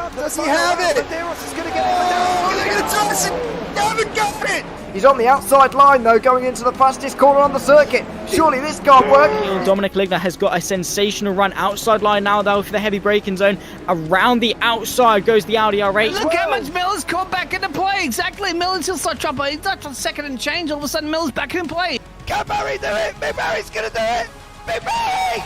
Does he have it? Medeiros is going to get it. They're going to toss it. They haven't got it. He's on the outside line though, going into the fastest corner on the circuit. Surely this can't work. Dominic Ligner has got a sensational run outside line now though for the heavy braking zone. Around the outside goes the Audi R8. Look how much Miller's caught back into play. Exactly, Miller's still start trouble. He's not on second and change. All of a sudden Miller's back in play. Can Barry do it? Big Barry's going to do it. Big Barry!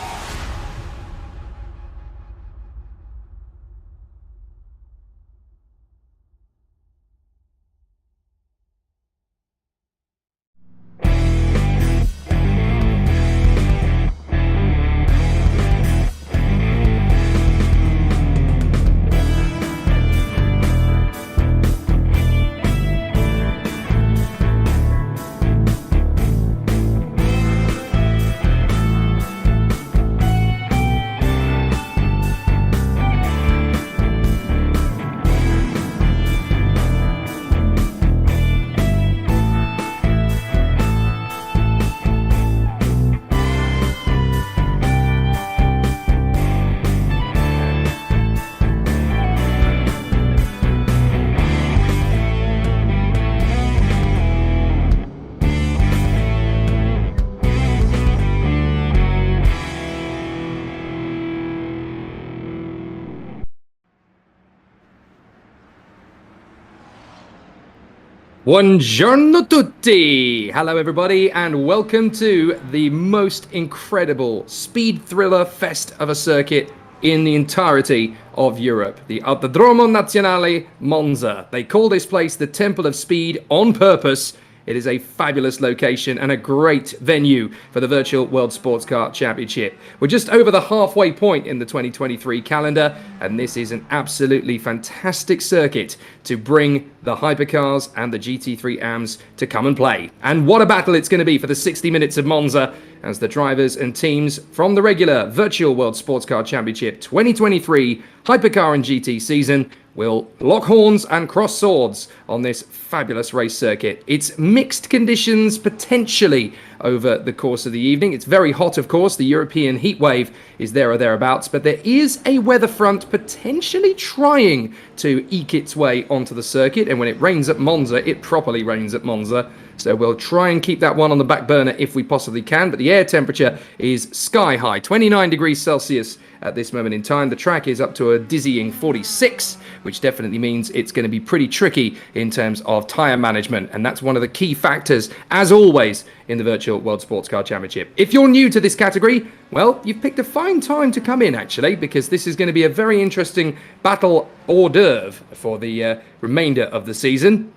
Buongiorno tutti! Hello everybody and welcome to the most incredible speed thriller fest of a circuit in the entirety of Europe. The Autodromo Nazionale Monza. They call this place the Temple of Speed on purpose. It is a fabulous location and a great venue for the Virtual World Sports Car Championship. We're just over the halfway point in the 2023 calendar, and this is an absolutely fantastic circuit to bring the Hypercars and the GT3 AMs to come and play. And what a battle it's going to be for the 60 minutes of Monza as the drivers and teams from the regular Virtual World Sports Car Championship 2023 Hypercar and GT season will lock horns and cross swords on this fabulous race circuit. It's mixed conditions potentially over the course of the evening. It's very hot, of course. The European heat wave is there or thereabouts, but there is a weather front potentially trying to eke its way onto the circuit. And when it rains at Monza, it properly rains at Monza. So we'll try and keep that one on the back burner if we possibly can. But the air temperature is sky high, 29 degrees Celsius at this moment in time. The track is up to a dizzying 46, which definitely means it's going to be pretty tricky in terms of tyre management. And that's one of the key factors, as always, in the Virtual World Sports Car Championship. If you're new to this category, well, you've picked a fine time to come in, actually, because this is going to be a very interesting battle hors d'oeuvre for the remainder of the season.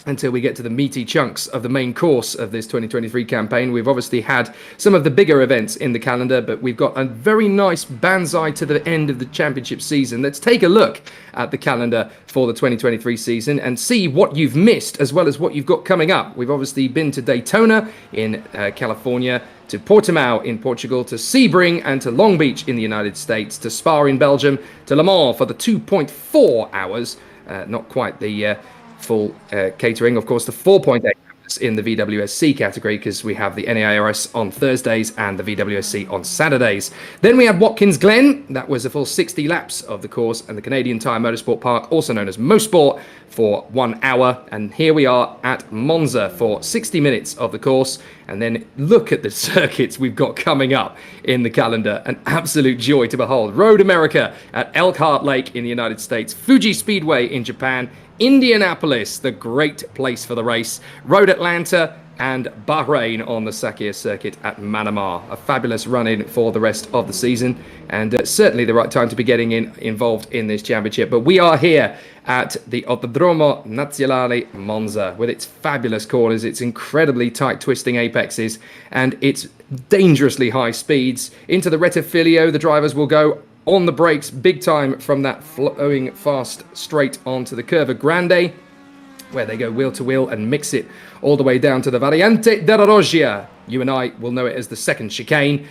Until we get to the meaty chunks of the main course of this 2023 campaign. We've obviously had some of the bigger events in the calendar, but we've got a very nice banzai to the end of the championship season. Let's take a look at the calendar for the 2023 season and see what you've missed as well as what you've got coming up. We've obviously been to Daytona in California, to Portimao in Portugal, to Sebring and to Long Beach in the United States, to Spa in Belgium, to Le Mans for the 2.4 hours, not quite the full catering, of course, the 4.8 hours in the VWSC category, because we have the NAIRS on Thursdays and the VWSC on Saturdays. Then we had Watkins Glen. That was a full 60 laps of the course, and the Canadian Tire Motorsport Park, also known as Mosport, for 1 hour. And here we are at Monza for 60 minutes of the course. And then look at the circuits we've got coming up in the calendar. An absolute joy to behold. Road America at Elkhart Lake in the United States, Fuji Speedway in Japan, Indianapolis, the great place for the race, Road Atlanta, and Bahrain on the Sakhir circuit at Manamar. A fabulous run-in for the rest of the season, and certainly the right time to be getting involved in this championship. But we are here at the Autodromo Nazionale Monza with its fabulous corners, its incredibly tight twisting apexes, and its dangerously high speeds. Into the Rettifilio, the drivers will go on the brakes big time from that flowing fast straight onto the Curva Grande, where they go wheel to wheel and mix it all the way down to the Variante della Roggia. You and I will know it as the second chicane.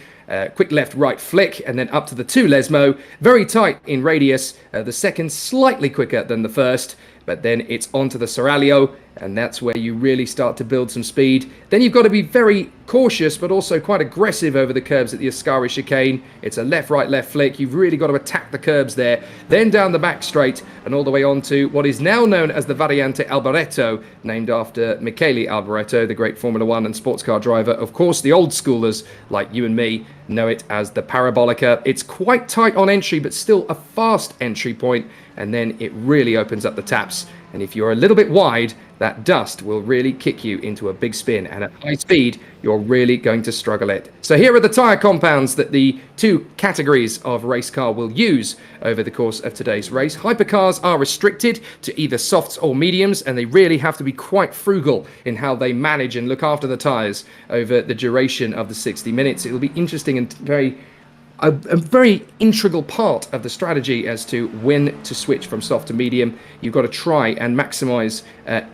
Quick left-right flick, and then up to the 2 Lesmo. Very tight in radius. The second slightly quicker than the first, but then it's onto the Seraglio, and that's where you really start to build some speed. Then you've got to be very cautious, but also quite aggressive over the curbs at the Ascari chicane. It's a left, right, left flick. You've really got to attack the curbs there. Then down the back straight and all the way on to what is now known as the Variante Alboreto, named after Michele Alboreto, the great Formula 1 and sports car driver. Of course, the old schoolers, like you and me, know it as the Parabolica. It's quite tight on entry, but still a fast entry point, and then it really opens up the taps. And if you're a little bit wide, that dust will really kick you into a big spin, and at high speed you're really going to struggle it. So here are the tyre compounds that the two categories of race car will use over the course of today's race. Hypercars are restricted to either softs or mediums, and they really have to be quite frugal in how they manage and look after the tyres over the duration of the 60 minutes. It'll be interesting and a very integral part of the strategy as to when to switch from soft to medium. You've got to try and maximize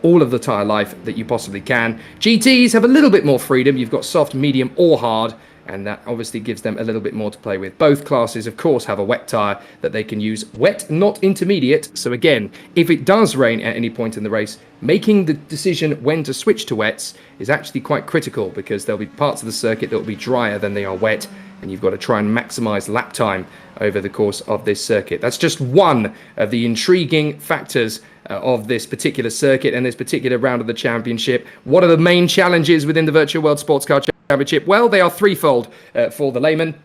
all of the tire life that you possibly can. GTs have a little bit more freedom. You've got soft, medium or hard, and that obviously gives them a little bit more to play with. Both classes, of course, have a wet tire that they can use. Wet, not intermediate. So again, if it does rain at any point in the race, making the decision when to switch to wets is actually quite critical, because there'll be parts of the circuit that will be drier than they are wet, and you've got to try and maximize lap time over the course of this circuit. That's just one of the intriguing factors of this particular circuit and this particular round of the championship. What are the main challenges within the Virtual World Sports Car Championship? Well, they are threefold for the layman.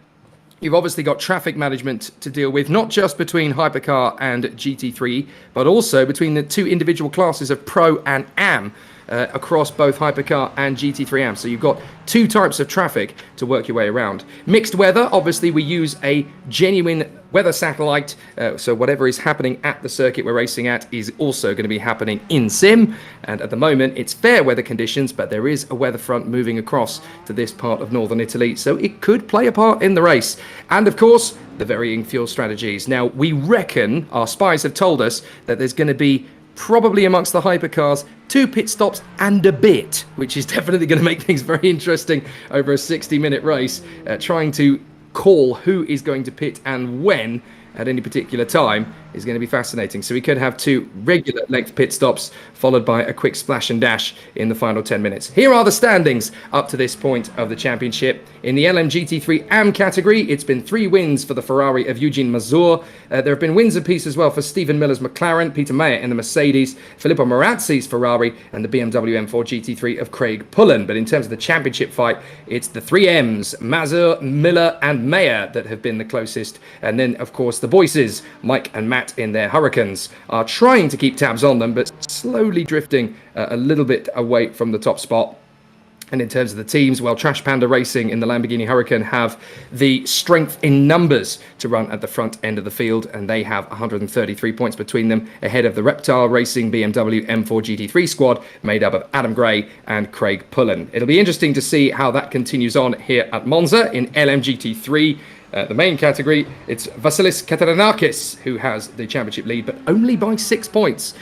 You've obviously got traffic management to deal with, not just between Hypercar and GT3, but also between the two individual classes of Pro and Am across both Hypercar and GT3 Am. So you've got two types of traffic to work your way around. Mixed weather, obviously we use a genuine weather satellite, so whatever is happening at the circuit we're racing at is also going to be happening in sim, and at the moment it's fair weather conditions, but there is a weather front moving across to this part of northern Italy, so it could play a part in the race. And of course, the varying fuel strategies. Now, we reckon, our spies have told us, that there's going to be probably amongst the Hypercars 2 pit stops and a bit, which is definitely going to make things very interesting over a 60-minute race, trying to call who is going to pit and when at any particular time is going to be fascinating. So we could have 2 regular length pit stops followed by a quick splash and dash in the final 10 minutes. Here are the standings up to this point of the championship. In the LMGT3 Am category, it's been 3 wins for the Ferrari of Eugene Mazur. There have been wins apiece as well for Stephen Miller's McLaren, Peter Mayer in the Mercedes, Filippo Marazzi's Ferrari, and the BMW M4 GT3 of Craig Pullen. But in terms of the championship fight, it's the 3 M's, Mazur, Miller and Mayer, that have been the closest. And then, of course, the Boyces, Mike and Matt in their Hurricanes, are trying to keep tabs on them, but slowly drifting a little bit away from the top spot. And in terms of the teams, well, Trash Panda Racing in the Lamborghini Huracan have the strength in numbers to run at the front end of the field, and they have 133 points between them, ahead of the Reptile Racing BMW M4 GT3 squad, made up of Adam Gray and Craig Pullen. It'll be interesting to see how that continues on here at Monza in LMGT3. The main category, it's Vasilis Katerinakis who has the championship lead, but only by 6 points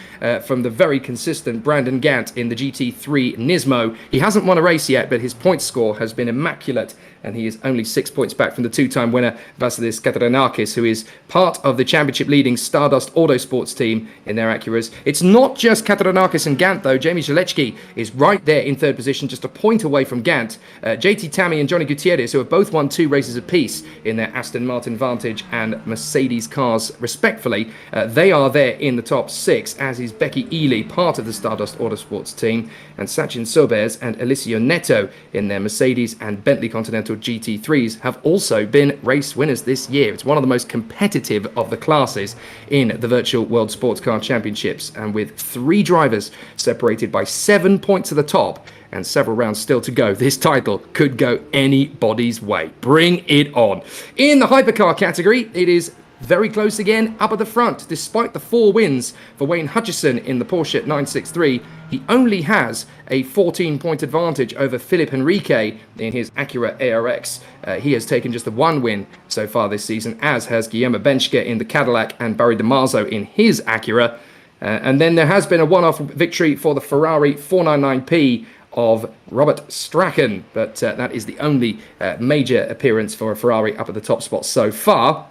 from the very consistent Brandon Gant in the GT3 Nismo. He hasn't won a race yet, but his point score has been immaculate, and he is only 6 points back from the 2-time winner Vasilis Katerinakis, who is part of the championship leading Stardust Autosports team in their Acuras. It's not just Katerinakis and Gant though. Jamie Zalewski is right there in 3rd position, just a point away from Gant. JT Tammy and Johnny Gutierrez, who have both won 2 races apiece in their Aston Martin Vantage and Mercedes cars respectfully, they are there in the top 6, as is Becky Ely, part of the Stardust Autosports team, and Sachin Sobers and Eliseo Neto in their Mercedes and Bentley Continental GT3s have also been race winners this year. It's one of the most competitive of the classes in the Virtual World Sports Car Championships, and with 3 drivers separated by 7 points at the top and several rounds still to go, this title could go anybody's way. Bring it on. In the Hypercar category, it is very close again up at the front. Despite the 4 wins for Wayne Hutchison in the Porsche 963, he only has a 14-point advantage over Philip Henrique in his Acura ARX. He has taken just the 1 win so far this season, as has Guillermo Benchke in the Cadillac and Barry DiMarzo in his Acura. And then there has been a one-off victory for the Ferrari 499P of Robert Strachan, but that is the only major appearance for a Ferrari up at the top spot so far.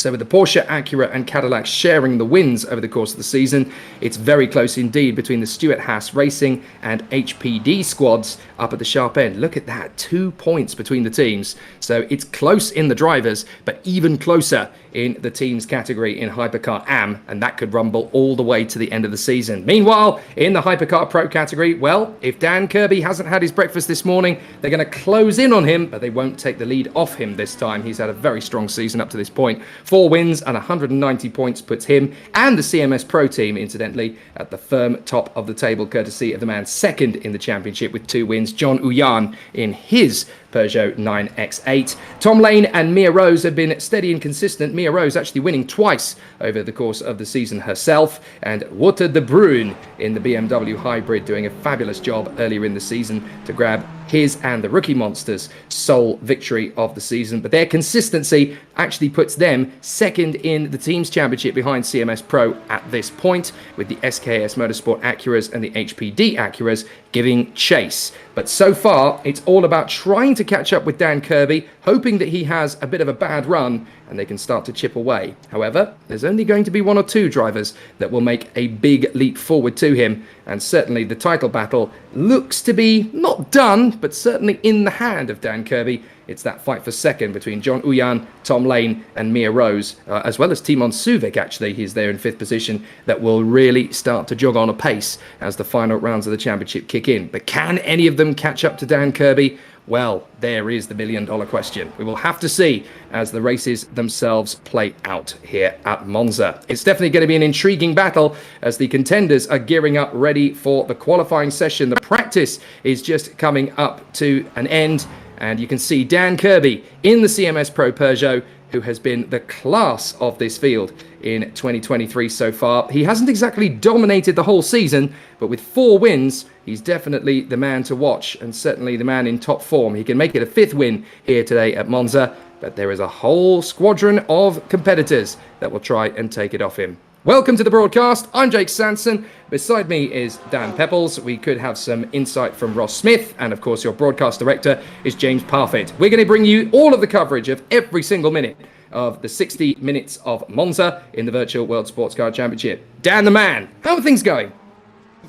So with the Porsche, Acura and Cadillac sharing the wins over the course of the season, it's very close indeed between the Stewart-Haas Racing and HPD squads up at the sharp end. Look at that, 2 points between the teams. So it's close in the drivers, but even closer in the teams category in Hypercar AM, and that could rumble all the way to the end of the season. Meanwhile, in the Hypercar Pro category, well, if Dan Kirby hasn't had his breakfast this morning, they're going to close in on him, but they won't take the lead off him this time. He's had a very strong season up to this point. 4 wins and 190 points puts him and the CMS Pro team, incidentally, at the firm top of the table, courtesy of the man second in the championship with 2 wins, John Uyan, in his Peugeot 9X8. Tom Lane and Mia Rose have been steady and consistent. Mia Rose actually winning twice over the course of the season herself, and Wouter de Bruyn in the BMW Hybrid doing a fabulous job earlier in the season to grab his and the Rookie Monsters' sole victory of the season. But their consistency actually puts them second in the Teams Championship behind CMS Pro at this point, with the SKS Motorsport Acuras and the HPD Acuras giving chase. But so far, it's all about trying to catch up with Dan Kirby, hoping that he has a bit of a bad run and they can start to chip away. However, there's only going to be 1 or 2 drivers that will make a big leap forward to him, and certainly the title battle looks to be not done, but certainly in the hand of Dan Kirby. It's that fight for second between John Uyan, Tom Lane and Mia Rose, as well as Timon Suvic, actually, he's there in 5th position, that will really start to jog on a pace as the final rounds of the championship kick in. But can any of them catch up to Dan Kirby? Well, there is the million-dollar question. We will have to see as the races themselves play out here at Monza. It's definitely going to be an intriguing battle as the contenders are gearing up ready for the qualifying session. The practice is just coming up to an end, and you can see Dan Kirby in the CMS Pro Peugeot, who has been the class of this field in 2023 so far. He hasn't exactly dominated the whole season, but with 4 wins, he's definitely the man to watch and certainly the man in top form. He can make it a 5th win here today at Monza, but there is a whole squadron of competitors that will try and take it off him. Welcome to the broadcast. I'm Jake Sanson. Beside me is Dan Pepples. We could have some insight from Ross Smith, and of course your broadcast director is James Parfit. We're going to bring you all of the coverage of every single minute of the 60 minutes of Monza in the Virtual World Sports Car Championship. Dan the man, how are things going?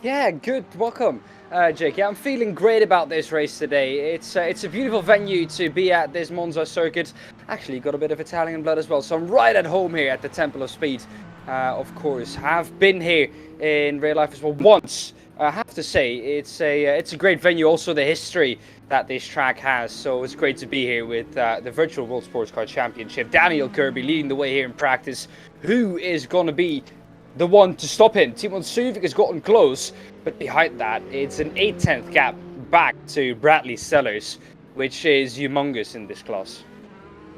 Yeah, good. Welcome, Jake. Yeah, I'm feeling great about this race today. It's a beautiful venue to be at, this Monza circuit. Actually, got a bit of Italian blood as well, so I'm right at home here at the Temple of Speed. Of course, have been here in real life as well once. I have to say, it's a great venue. Also, the history that this track has. So it's great to be here with the Virtual World Sports Car Championship. Daniel Kirby leading the way here in practice. Who is going to be the one to stop him? Timon Suvic has gotten close, but behind that, it's an 8/10 gap back to Bradley Sellers, which is humongous in this class.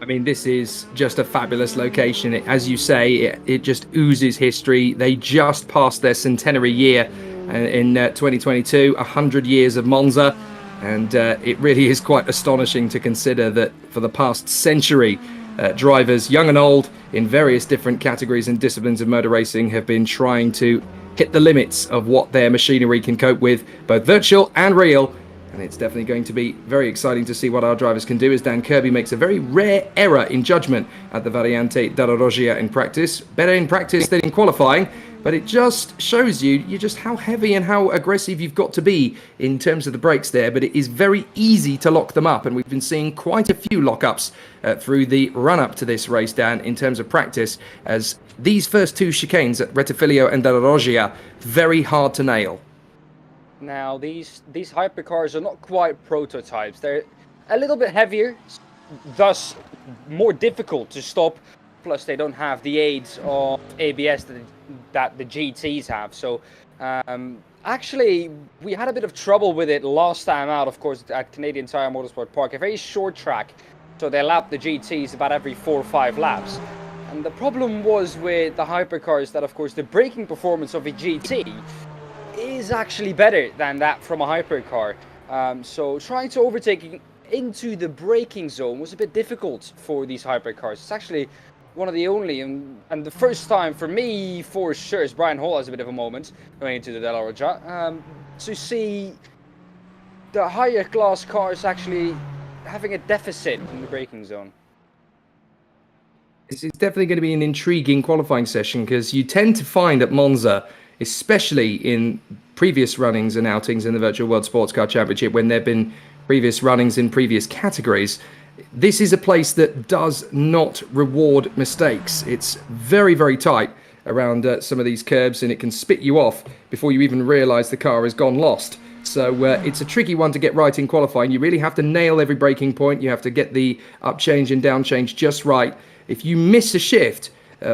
I mean, this is just a fabulous location. As you say, it just oozes history. They just passed their centenary year in 2022, 100 years of Monza. And it really is quite astonishing to consider that for the past century, drivers, young and old, in various different categories and disciplines of motor racing have been trying to hit the limits of what their machinery can cope with, both virtual and real. And it's definitely going to be very exciting to see what our drivers can do as Dan Kirby makes a very rare error in judgment at the Variante della Roggia in practice. Better in practice than in qualifying, but it just shows you just how heavy and how aggressive you've got to be in terms of the brakes there. But it is very easy to lock them up, and we've been seeing quite a few lockups through the run-up to this race, Dan, in terms of practice, as these first 2 chicanes at Rettifilio and della Roggia, very hard to nail. Now, these hypercars are not quite prototypes. They're a little bit heavier, thus more difficult to stop. Plus, they don't have the aids of ABS that the GTs have. So, actually, we had a bit of trouble with it last time out, of course, at Canadian Tire Motorsport Park. A very short track, so they lap the GTs about every 4 or 5 laps. And the problem was with the hypercars that, of course, the braking performance of a GT is actually better than that from a hypercar. So trying to overtake into the braking zone was a bit difficult for these hypercars. It's actually one of the only and the first time for me, for sure, as Brian Hall has a bit of a moment going into the Della Roggia, to see the higher class cars actually having a deficit in the braking zone. This is definitely going to be an intriguing qualifying session because you tend to find at Monza, especially in previous runnings and outings in the Virtual World Sports Car Championship, when there have been previous runnings in previous categories, this is a place that does not reward mistakes. It's very, very tight around some of these curbs, and it can spit you off before you even realise the car has gone lost. So it's a tricky one to get right in qualifying. You really have to nail every braking point. You have to get the up change and down change just right. If you miss a shift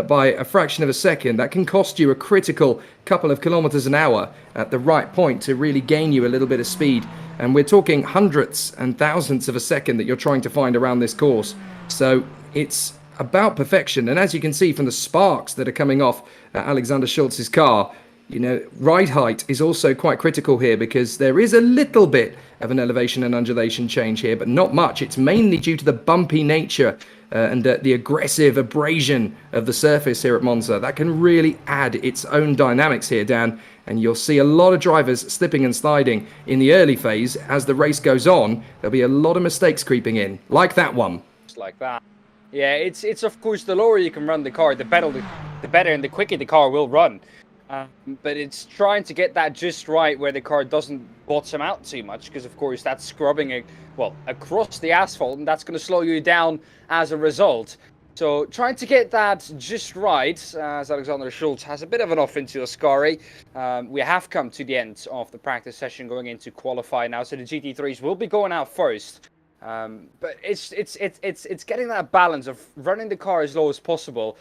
by a fraction of a second, that can cost you a critical couple of kilometers an hour at the right point to really gain you a little bit of speed. And we're talking hundredths and thousandths of a second that you're trying to find around this course. So it's about perfection. And as you can see from the sparks that are coming off Alexander Schultz's car, you know, ride height is also quite critical here because there is a little bit of an elevation and undulation change here, but not much. It's mainly due to the bumpy nature and the aggressive abrasion of the surface here at Monza. That can really add its own dynamics here, Dan, and you'll see a lot of drivers slipping and sliding in the early phase. As the race goes on, there'll be a lot of mistakes creeping in, like that one. Just like that. Yeah, it's of course, the lower you can run the car, the better and the quicker the car will run. But it's trying to get that just right where the car doesn't bottom out too much, because of course that's scrubbing across the asphalt, and that's going to slow you down as a result. So trying to get that just right, as Alexander Schultz has a bit of an off into Ascari. We have come to the end of the practice session, going into qualify now, so the GT3s will be going out first. But it's getting that balance of running the car as low as possible,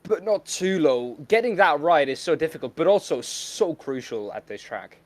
but not too low. Getting that right is so difficult, but also so crucial at this track.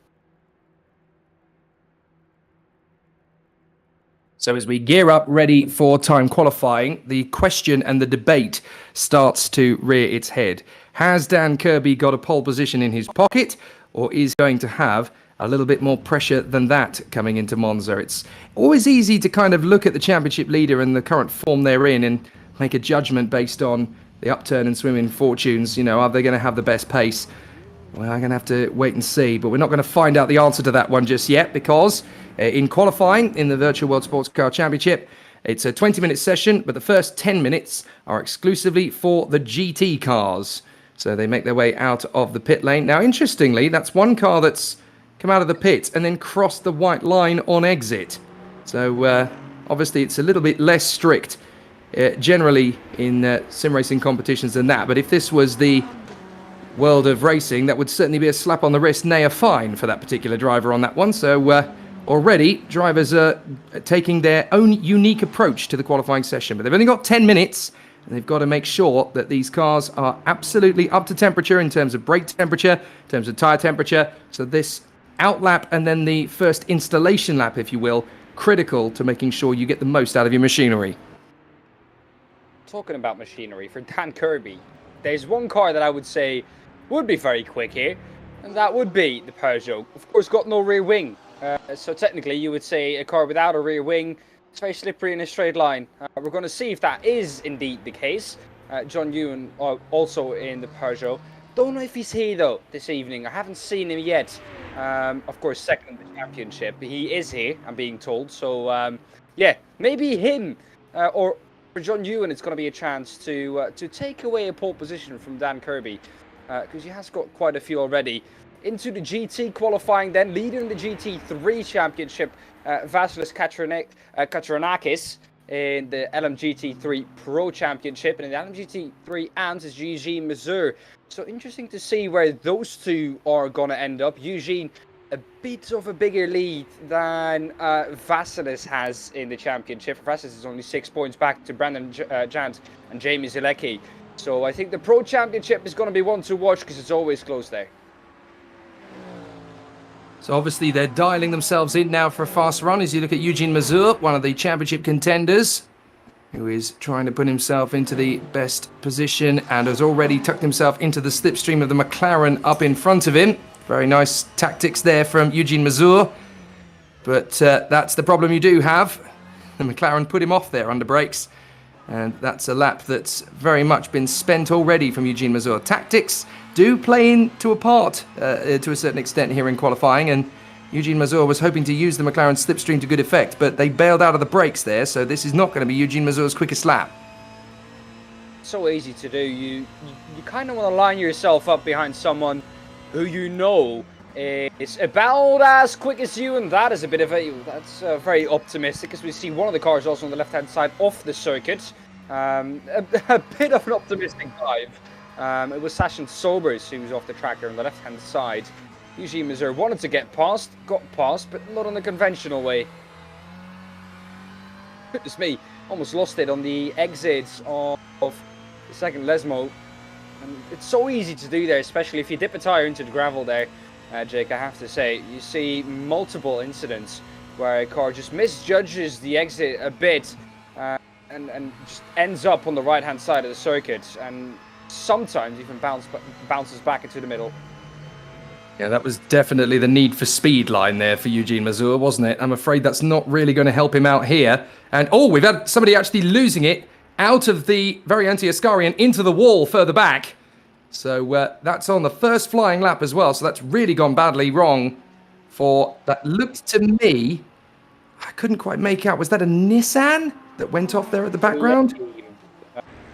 So as we gear up ready for time qualifying, the question and the debate starts to rear its head. Has Dan Kirby got a pole position in his pocket, or is going to have a little bit more pressure than that coming into Monza? It's always easy to kind of look at the championship leader and the current form they're in and make a judgment based on the upturn and swimming fortunes. You know, are they going to have the best pace? Well, I'm going to have to wait and see, but we're not going to find out the answer to that one just yet, because in qualifying in the Virtual World Sports Car Championship, it's a 20-minute session, but the first 10 minutes are exclusively for the GT cars. So they make their way out of the pit lane. Now, interestingly, that's one car that's come out of the pit and then crossed the white line on exit. So obviously it's a little bit less strict generally in sim racing competitions than that. But if this was the world of racing, that would certainly be a slap on the wrist, nay, a fine for that particular driver on that one. So already drivers are taking their own unique approach to the qualifying session. But they've only got 10 minutes, and they've got to make sure that these cars are absolutely up to temperature in terms of brake temperature, in terms of tyre temperature. So this outlap and then the first installation lap, if you will, critical to making sure you get the most out of your machinery. Talking about machinery, for Dan Kirby, there's one car that I would say would be very quick here, and that would be the Peugeot. Of course, got no rear wing, so technically you would say a car without a rear wing, it's very slippery in a straight line. We're going to see if that is indeed the case. John Ewan also in the Peugeot. Don't know if he's here though this evening. I haven't seen him yet. Of course, second in the championship. He is here, I'm being told. So yeah, maybe him or for John Ewan, it's going to be a chance to take away a pole position from Dan Kirby, because he has got quite a few already. Into the GT qualifying then, leader in the GT3 championship, Vasilis Katranakis in the LMGT3 Pro Championship, and in the LMGT3 AMS is Eugene Mazur. So interesting to see where those two are going to end up. Eugene, a bit of a bigger lead than Vasilis has in the championship. Vasilis is only 6 points back to Brandon Jans and Jamie Zilecki. So I think the Pro Championship is going to be one to watch, because it's always close there. So obviously they're dialing themselves in now for a fast run. As you look at Eugene Mazur, one of the championship contenders, who is trying to put himself into the best position and has already tucked himself into the slipstream of the McLaren up in front of him. Very nice tactics there from Eugene Mazur. But that's the problem you do have. The McLaren put him off there under brakes. And that's a lap that's very much been spent already from Eugene Mazur. Tactics do play into a part to a certain extent here in qualifying. And Eugene Mazur was hoping to use the McLaren slipstream to good effect. But they bailed out of the brakes there. So this is not going to be Eugene Mazur's quickest lap. so easy to do. You kind of want to line yourself up behind someone who you know is about as quick as you, and that is a bit of that's very optimistic, as we see one of the cars also on the left-hand side of the circuit. A bit of an optimistic dive. It was Sashin Sobers who was off the track there on the left-hand side. Eugene Mazur wanted to get past, got past, but not on the conventional way. Goodness me, almost lost it on the exits of the second Lesmo. And it's so easy to do there, especially if you dip a tire into the gravel there, Jake, I have to say. You see multiple incidents where a car just misjudges the exit a bit and just ends up on the right-hand side of the circuit, and sometimes even bounces back into the middle. Yeah, that was definitely the need for speed line there for Eugene Mazur, wasn't it? I'm afraid that's not really going to help him out here. And, oh, we've had somebody actually losing it out of the Variante Ascari and into the wall further back. So that's on the first flying lap as well. So that's really gone badly wrong for, that looked to me, I couldn't quite make out. Was that a Nissan that went off there at the background?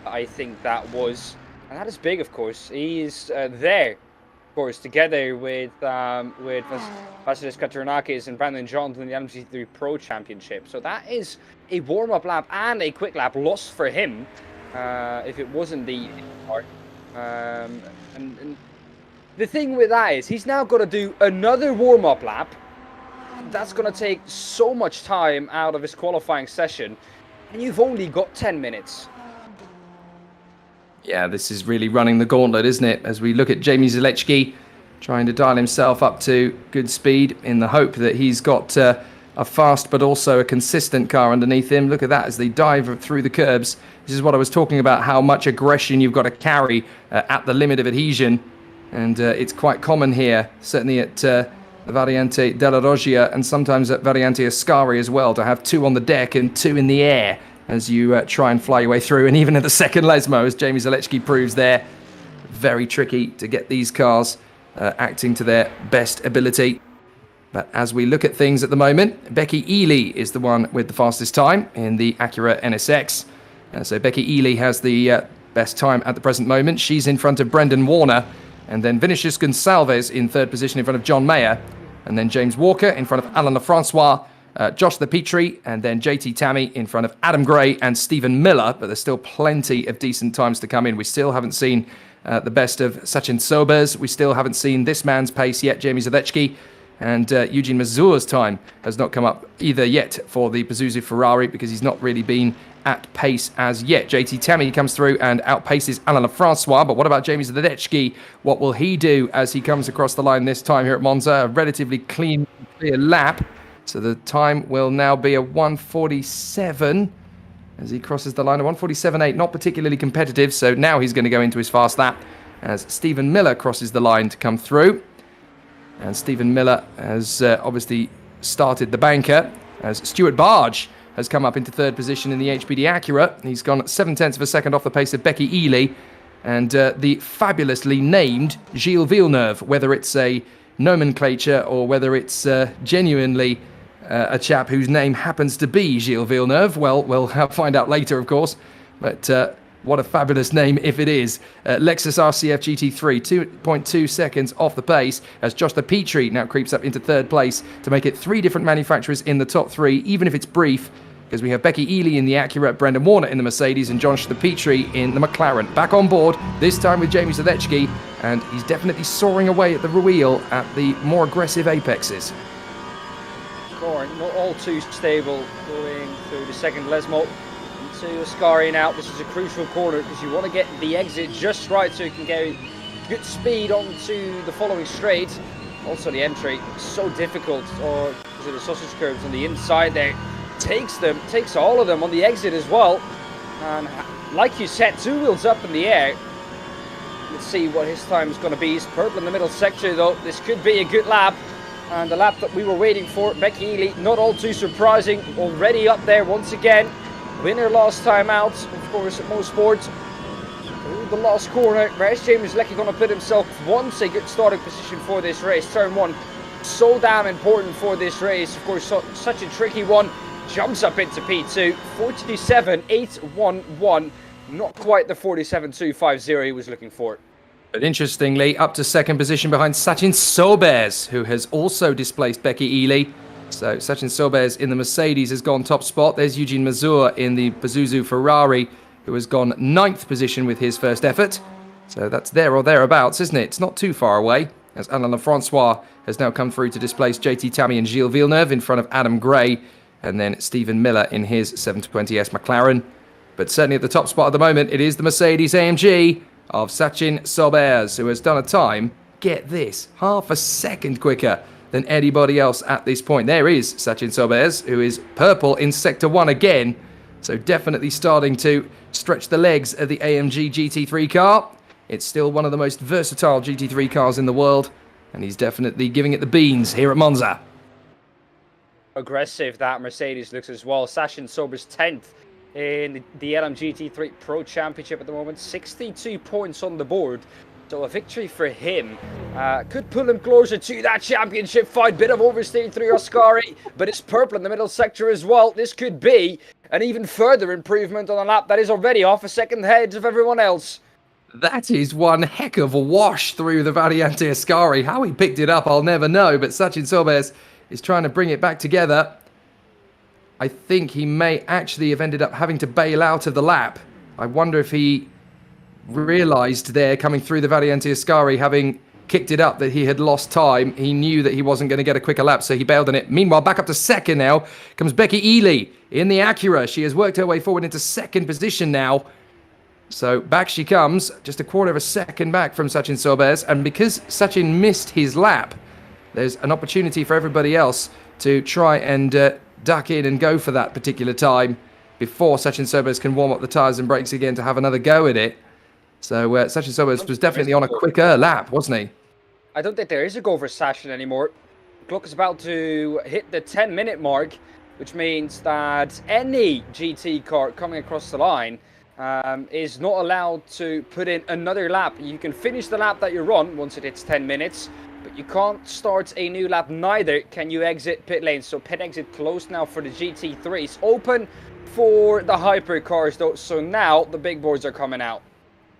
I think that was, and that is big, of course. He's there, of course, together with Vasilis Katrinakis and Brandon Johnson in the LMC3 Pro Championship. So that is a warm-up lap and a quick lap lost for him, if it wasn't the part. And the thing with that is he's now got to do another warm-up lap. That's going to take so much time out of his qualifying session, and you've only got 10 minutes. Yeah, this is really running the gauntlet, isn't it? As we look at Jamie Zalewski trying to dial himself up to good speed in the hope that he's got a fast but also a consistent car underneath him. Look at that as they dive through the curbs. This is what I was talking about, how much aggression you've got to carry at the limit of adhesion. And it's quite common here, certainly at the Variante della Roggia and sometimes at Variante Ascari as well, to have two on the deck and two in the air as you try and fly your way through. And even at the second Lesmo, as Jamie Zalewski proves there, very tricky to get these cars acting to their best ability. But as we look at things at the moment, Becky Ely is the one with the fastest time in the Acura NSX. So Becky Ely has the best time at the present moment. She's in front of Brendan Warner. And then Vinicius Gonçalves in third position in front of John Mayer. And then James Walker in front of Alain Lefrancois. Josh Lepetri, and then JT Tammy in front of Adam Gray and Stephen Miller, but there's still plenty of decent times to come in. We still haven't seen the best of Sachin Sobers. We still haven't seen this man's pace yet, Jamie Zalewski, and Eugene Mazur's time has not come up either yet for the Pazuzu Ferrari because he's not really been at pace as yet. JT Tammy comes through and outpaces Alain Lefrancois, but what about Jamie Zalewski? What will he do as he comes across the line this time here at Monza? A relatively clear lap. So the time will now be a 1:47 as he crosses the line. A 1:47.8, not particularly competitive. So now he's going to go into his fast lap as Stephen Miller crosses the line to come through. And Stephen Miller has obviously started the banker as Stuart Barge has come up into third position in the HPD Acura. He's gone 0.7 of a second off the pace of Becky Ely and the fabulously named Gilles Villeneuve, whether it's a nomenclature or whether it's genuinely a chap whose name happens to be Gilles Villeneuve. Well, we'll find out later, of course. But what a fabulous name if it is. Lexus RCF GT3, 2.2 seconds off the pace as Josh Lepetri now creeps up into third place to make it 3 different manufacturers in the top 3, even if it's brief, because we have Becky Ely in the Acura, Brendan Warner in the Mercedes, and Josh Lepetri in the McLaren. Back on board, this time with Jamie Zalewski, and he's definitely soaring away at the wheel at the more aggressive apexes. Not all too stable going through the second Lesmo into Ascari now. This is a crucial corner because you want to get the exit just right so you can get good speed onto the following straight. Also the entry, so difficult, or is it the sausage curves on the inside there? Takes all of them on the exit as well. And like you said, 2 wheels up in the air. Let's see what his time is going to be. He's purple in the middle sector though. This could be a good lap. And the lap that we were waiting for, Becky Ely, not all too surprising, already up there once again. Winner last time out, of course, at Mosport. Through the last corner, where's James Leckie going to put himself once a good starting position for this race? Turn 1, so damn important for this race. Of course, such a tricky one. Jumps up into P2, 47.811 Not quite the 47.250 he was looking for. But interestingly, up to second position behind Sachin Sobers, who has also displaced Becky Ely. So Sachin Sobers in the Mercedes has gone top spot. There's Eugene Mazur in the Pazuzu Ferrari, who has gone 9th position with his first effort. So that's there or thereabouts, isn't it? It's not too far away, as Alain Lefrançois has now come through to displace JT Tammy and Gilles Villeneuve in front of Adam Gray, and then Stephen Miller in his 720S McLaren. But certainly at the top spot at the moment, it is the Mercedes AMG of Sachin Sobers, who has done a time, get this, half a second quicker than anybody else at this point. There is Sachin Sobers, who is purple in Sector 1 again, so definitely starting to stretch the legs of the AMG GT3 car. It's still one of the most versatile GT3 cars in the world, and he's definitely giving it the beans here at Monza. Aggressive that Mercedes looks as well. Sachin Sobers 10th in the LMGT3 Pro Championship at the moment. 62 points on the board. So a victory for him could pull him closer to that championship fight. Bit of oversteer through Ascari, but it's purple in the middle sector as well. This could be an even further improvement on a lap that is already off a second ahead of everyone else. That is one heck of a wash through the Variante Ascari. How he picked it up, I'll never know, but Sachin Sobers is trying to bring it back together. I think he may actually have ended up having to bail out of the lap. I wonder if he realised there, coming through the Variante Ascari, having kicked it up, that he had lost time. He knew that he wasn't going to get a quicker lap, so he bailed on it. Meanwhile, back up to second now comes Becky Ely in the Acura. She has worked her way forward into second position now. So back she comes, just a quarter of a second back from Sachin Sobers. And because Sachin missed his lap, there's an opportunity for everybody else to try and duck in and go for that particular time before Sachin Sobers can warm up the tyres and brakes again to have another go at it. So Sachin Sobers was definitely on a quicker lap, wasn't he? I don't think there is a go for Sachin anymore. Clock is about to hit the 10-minute mark, which means that any GT car coming across the line is not allowed to put in another lap. You can finish the lap that you're on once it hits 10 minutes, but you can't start a new lap, neither can you exit pit lane. So pit exit closed now for the GT3s. Open for the Hypercars though, so now the big boards are coming out.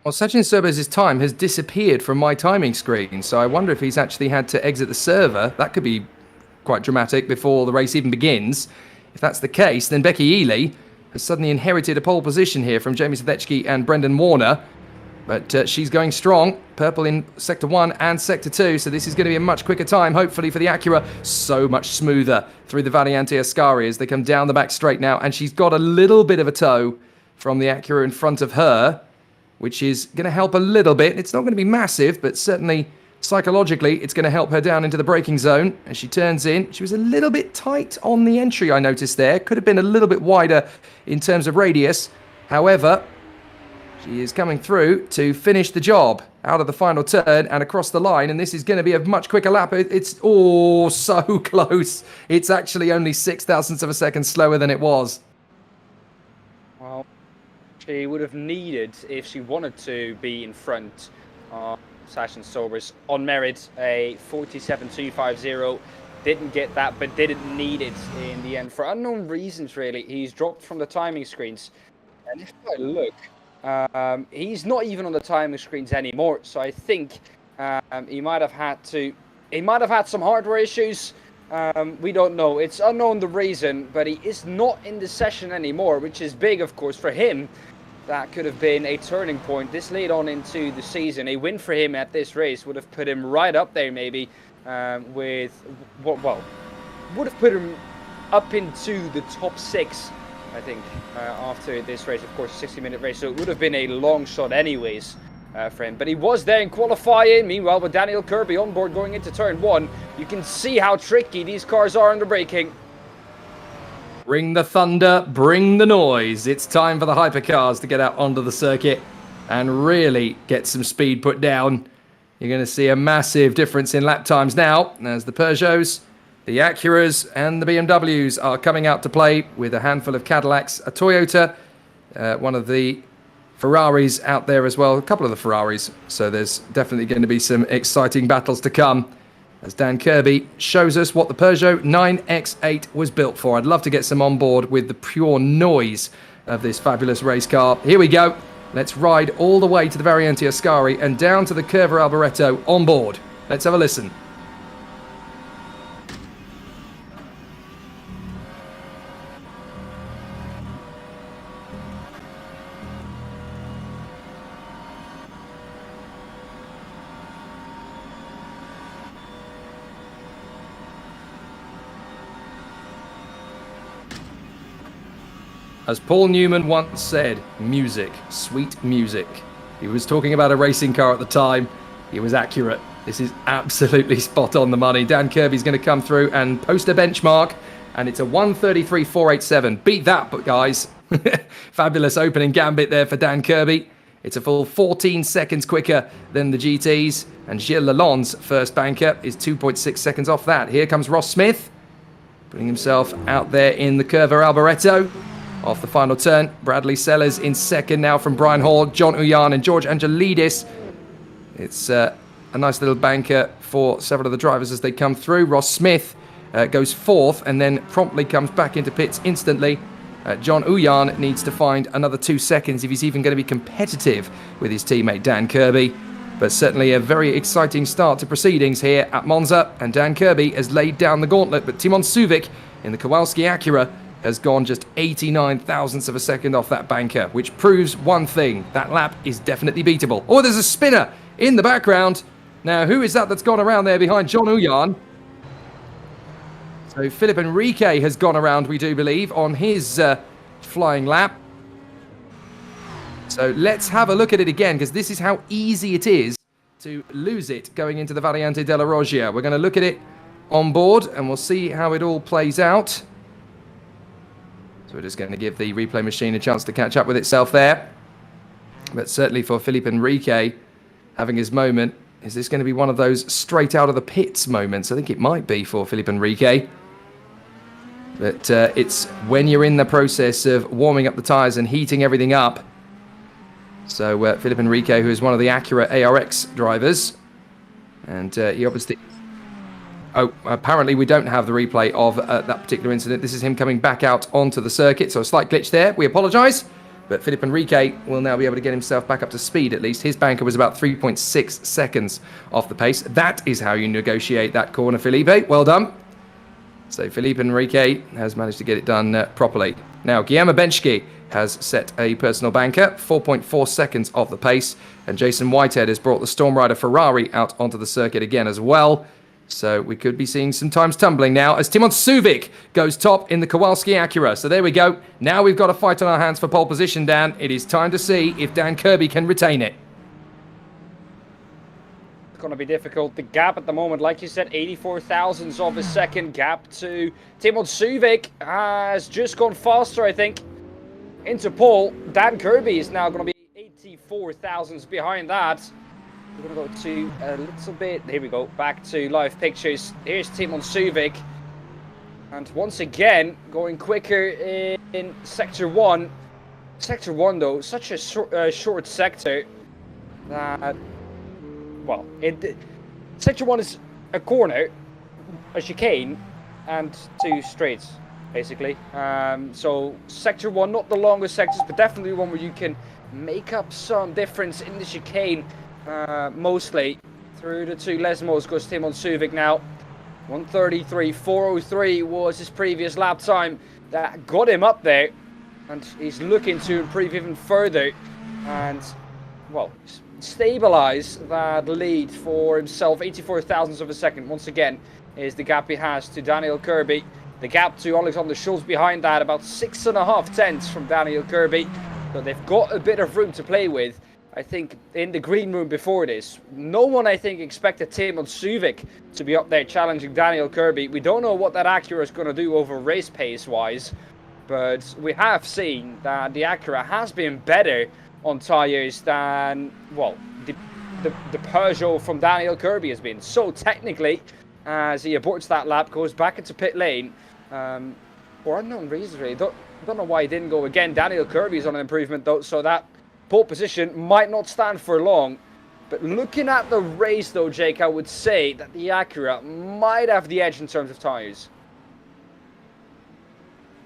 Well, Sachin Sobers' time has disappeared from my timing screen, so I wonder if he's actually had to exit the server. That could be quite dramatic before the race even begins. If that's the case, then Becky Ely has suddenly inherited a pole position here from Jamie Sadecki and Brendan Warner. But she's going strong. Purple in Sector 1 and Sector 2, so this is going to be a much quicker time, hopefully, for the Acura. So much smoother through the Variante Ascari as they come down the back straight now. And she's got a little bit of a tow from the Acura in front of her, which is going to help a little bit. It's not going to be massive, but certainly psychologically, it's going to help her down into the braking zone as she turns in. She was a little bit tight on the entry, I noticed there. Could have been a little bit wider in terms of radius. However, she is coming through to finish the job out of the final turn and across the line, and this is going to be a much quicker lap. It's so close. It's actually only 0.06 of a second slower than it was. Well, she would have needed, if she wanted to be in front of Sachin Sobers, on merit, a 47.250. Didn't get that, but didn't need it in the end for unknown reasons, really. He's dropped from the timing screens, and if I look, he's not even on the timing screens anymore. So I think he might have had some hardware issues. We don't know. It's unknown the reason, but he is not in the session anymore, which is big, of course, for him. That could have been a turning point. This late on into the season, a win for him at this race would have put him right up there, maybe, would have put him up into the top 6. I think, after this race, of course, a 60-minute race, so it would have been a long shot anyways for him. But he was there in qualifying. Meanwhile, with Daniel Kirby on board going into turn 1, you can see how tricky these cars are under braking. Bring the thunder, bring the noise. It's time for the Hypercars to get out onto the circuit and really get some speed put down. You're going to see a massive difference in lap times now as the Peugeots, the Acuras and the BMWs are coming out to play with a handful of Cadillacs, a Toyota, one of the Ferraris out there as well, a couple of the Ferraris. So there's definitely going to be some exciting battles to come as Dan Kirby shows us what the Peugeot 9X8 was built for. I'd love to get some on board with the pure noise of this fabulous race car. Here we go. Let's ride all the way to the Variante Ascari and down to the Curva Alboreto on board. Let's have a listen. As Paul Newman once said, music, sweet music. He was talking about a racing car at the time. He was accurate. This is absolutely spot on the money. Dan Kirby's going to come through and post a benchmark, and it's a 1:33.487. Beat that, guys. Fabulous opening gambit there for Dan Kirby. It's a full 14 seconds quicker than the GTs, and Gilles Lalonde's first banker is 2.6 seconds off that. Here comes Ross Smith, putting himself out there in the Curva Alboreto. Off the final turn, Bradley Sellers in second now from Brian Hall, John Uyan and George Angelidis. It's a nice little banker for several of the drivers as they come through. Ross Smith goes fourth and then promptly comes back into pits instantly. John Uyan needs to find another 2 seconds if he's even going to be competitive with his teammate Dan Kirby. But certainly a very exciting start to proceedings here at Monza, and Dan Kirby has laid down the gauntlet, but Timon Suvic in the Kowalski Acura has gone just 89 thousandths of a second off that banker, which proves one thing: that lap is definitely beatable. Oh, there's a spinner in the background. Now, who is that that's gone around there behind John Uyan? So Philip Enrique has gone around, we do believe, on his flying lap. So let's have a look at it again, because this is how easy it is to lose it going into the Variante della Roggia. We're going to look at it on board, and we'll see how it all plays out. So we're just going to give the replay machine a chance to catch up with itself there. But certainly for Philippe Enrique having his moment, is this going to be one of those straight out of the pits moments? I think it might be for Philippe Enrique. But it's when you're in the process of warming up the tyres and heating everything up. So Philippe Enrique, who is one of the Acura ARX drivers, and he obviously... Oh, apparently we don't have the replay of that particular incident. This is him coming back out onto the circuit, so a slight glitch there. We apologise, but Philippe Enrique will now be able to get himself back up to speed, at least. His banker was about 3.6 seconds off the pace. That is how you negotiate that corner, Felipe. Well done. So Philippe Enrique has managed to get it done properly. Now, Guillermo Benchke has set a personal banker, 4.4 seconds off the pace, and Jason Whitehead has brought the Storm Rider Ferrari out onto the circuit again as well. So we could be seeing some times tumbling now as Timon Suvic goes top in the Kowalski Acura. So there we go. Now we've got a fight on our hands for pole position, Dan. It is time to see if Dan Kirby can retain it. It's going to be difficult. The gap at the moment, like you said, 84 thousandths of a second gap to Timon Suvic has just gone faster, I think, into pole. Dan Kirby is now going to be 84 thousandths behind that. We're going to go to a little bit, here we go, back to live pictures. Here's Timon Suvic. And once again, going quicker in Sector 1. Sector 1, though, such a short sector that, well, Sector 1 is a corner, a chicane, and 2 straights, basically. So Sector 1, not the longest sectors, but definitely one where you can make up some difference in the chicane. Mostly through the 2 Lesmos goes Timon Suvic now. 1:33.403 was his previous lap time. That got him up there, and he's looking to improve even further and, well, stabilize that lead for himself. 84 thousandths of a second once again is the gap he has to Daniel Kirby. The gap to Alexander Schultz behind that, about 6.5 tenths from Daniel Kirby. So they've got a bit of room to play with. I think in the green room before this, no one, I think, expected Timon Suvic to be up there challenging Daniel Kirby. We don't know what that Acura is going to do over race pace-wise, but we have seen that the Acura has been better on tyres than, well, the Peugeot from Daniel Kirby has been. So technically, as he aborts that lap, goes back into pit lane, for unknown reasons, really. Don't know why he didn't go again. Daniel Kirby is on an improvement, though, so that pole position might not stand for long. But looking at the race, though, Jake, I would say that the Acura might have the edge in terms of tyres.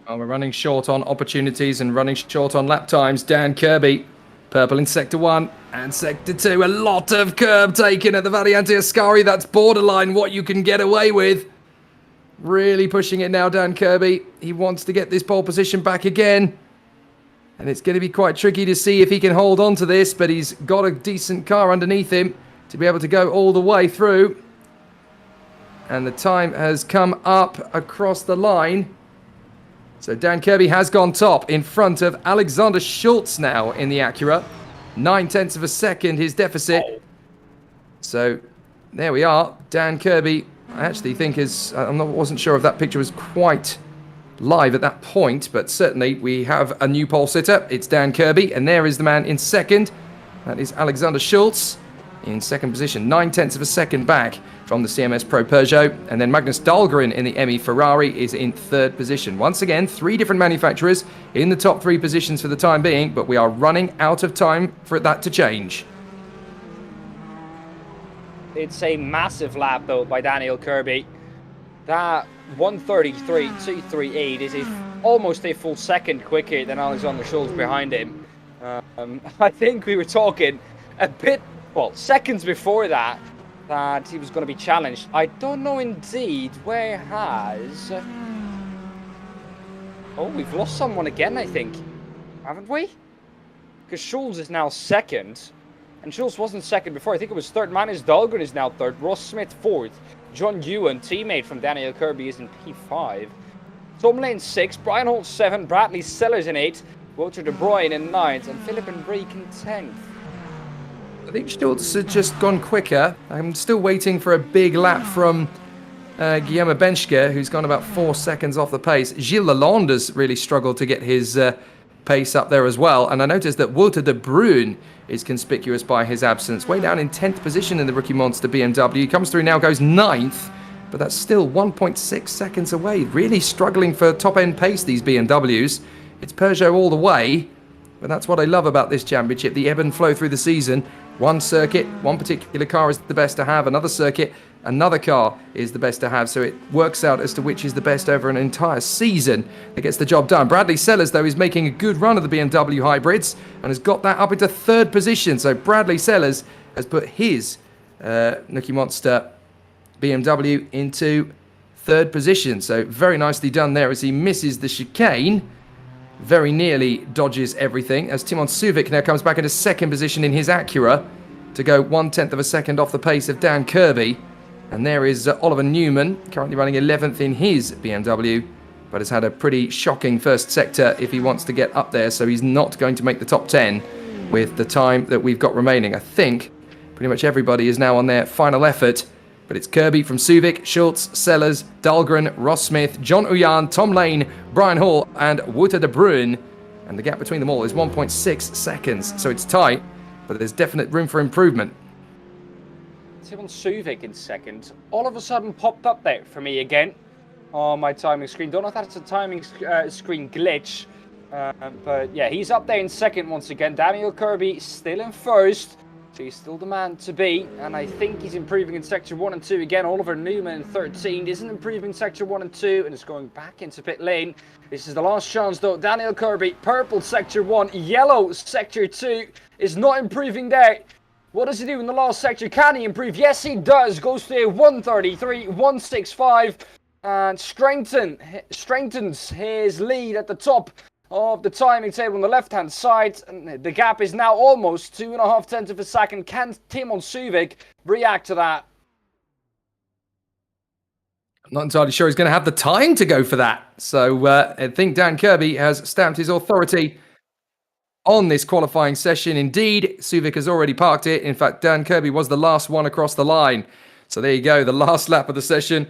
Well, we're running short on opportunities and running short on lap times. Dan Kirby Purple in Sector 1 and Sector 2. A lot of curb taken at the Variante Ascari. That's borderline what you can get away with. Really pushing it now, Dan Kirby. He wants to get this pole position back again. And it's going to be quite tricky to see if he can hold on to this, but he's got a decent car underneath him to be able to go all the way through. And the time has come up across the line. So Dan Kirby has gone top in front of Alexander Schultz now in the Acura. 9/10 of a second, his deficit. So there we are. Dan Kirby, I actually think wasn't sure if that picture was quite live at that point, but certainly we have a new pole sitter. It's Dan Kirby, and there is the man in second. That is Alexander Schultz in second position, 9/10 of a second back from the CMS Pro Peugeot. And then Magnus Dahlgren in the ME Ferrari is in third position. Once again, 3 different manufacturers in the top 3 positions for the time being, but we are running out of time for that to change. It's a massive lap, though, by Daniel Kirby. That 1:33.238 is almost a full second quicker than Alexander Schultz behind him. I think we were talking a bit, well, seconds before that he was going to be challenged. I don't know indeed where has... Oh, we've lost someone again, I think. Haven't we? Because Schultz is now second. And Schultz wasn't second before. I think it was third. Magnus Dahlgren is now third. Ross Smith fourth. John Ewan, teammate from Daniel Kirby, is in P5. Tom Lane 6. Brian Holt 7. Bradley Sellers in 8. Walter De Bruyne in 9th. And Philip Enrique in 10th. I think Schultz has just gone quicker. I'm still waiting for a big lap from Guillermo Benschke, who's gone about 4 seconds off the pace. Gilles Lalonde has really struggled to get his pace up there as well. And I noticed that Walter De Bruyne is conspicuous by his absence. Way down in 10th position in the Rookie Monster BMW. He comes through now, goes 9th, but that's still 1.6 seconds away. Really struggling for top-end pace, these BMWs. It's Peugeot all the way, but that's what I love about this championship, the ebb and flow through the season. One circuit, one particular car is the best to have. Another circuit, another car is the best to have. So it works out as to which is the best over an entire season that gets the job done. Bradley Sellers, though, is making a good run of the BMW hybrids and has got that up into third position. So Bradley Sellers has put his Nookie Monster BMW into third position. So very nicely done there as he misses the chicane. Very nearly dodges everything as Timon Suvic now comes back into second position in his Acura to go 1/10 of a second off the pace of Dan Kirby. And there is Oliver Newman, currently running 11th in his BMW, but has had a pretty shocking first sector if he wants to get up there, so he's not going to make the top 10 with the time that we've got remaining. I think pretty much everybody is now on their final effort, but it's Kirby from Suvic, Schultz, Sellers, Dahlgren, Ross Smith, John Uyan, Tom Lane, Brian Hall, and Wouter De Bruyne. And the gap between them all is 1.6 seconds, so it's tight, but there's definite room for improvement. Timon Suvic in second. All of a sudden popped up there for me again on my timing screen. Don't know if that's a timing screen glitch, but yeah, he's up there in second once again. Daniel Kirby still in first. So he's still the man to beat, and I think he's improving in Sector 1 and 2 again. Oliver Newman in 13 isn't improving Sector 1 and 2 and is going back into pit lane. This is the last chance though. Daniel Kirby, purple Sector 1, yellow Sector 2, is not improving there. What does he do in the last sector? Can he improve? Yes, he does. Goes to a 1:33.165 and strengthens his lead at the top of the timing table on the left-hand side. And the gap is now almost 2.5 of a second. Can Timon Suvic react to that? I'm not entirely sure he's going to have the time to go for that. So I think Dan Kirby has stamped his authority on this qualifying session. Indeed, Suvic has already parked it. In fact, Dan Kirby was the last one across the line. So there you go, the last lap of the session.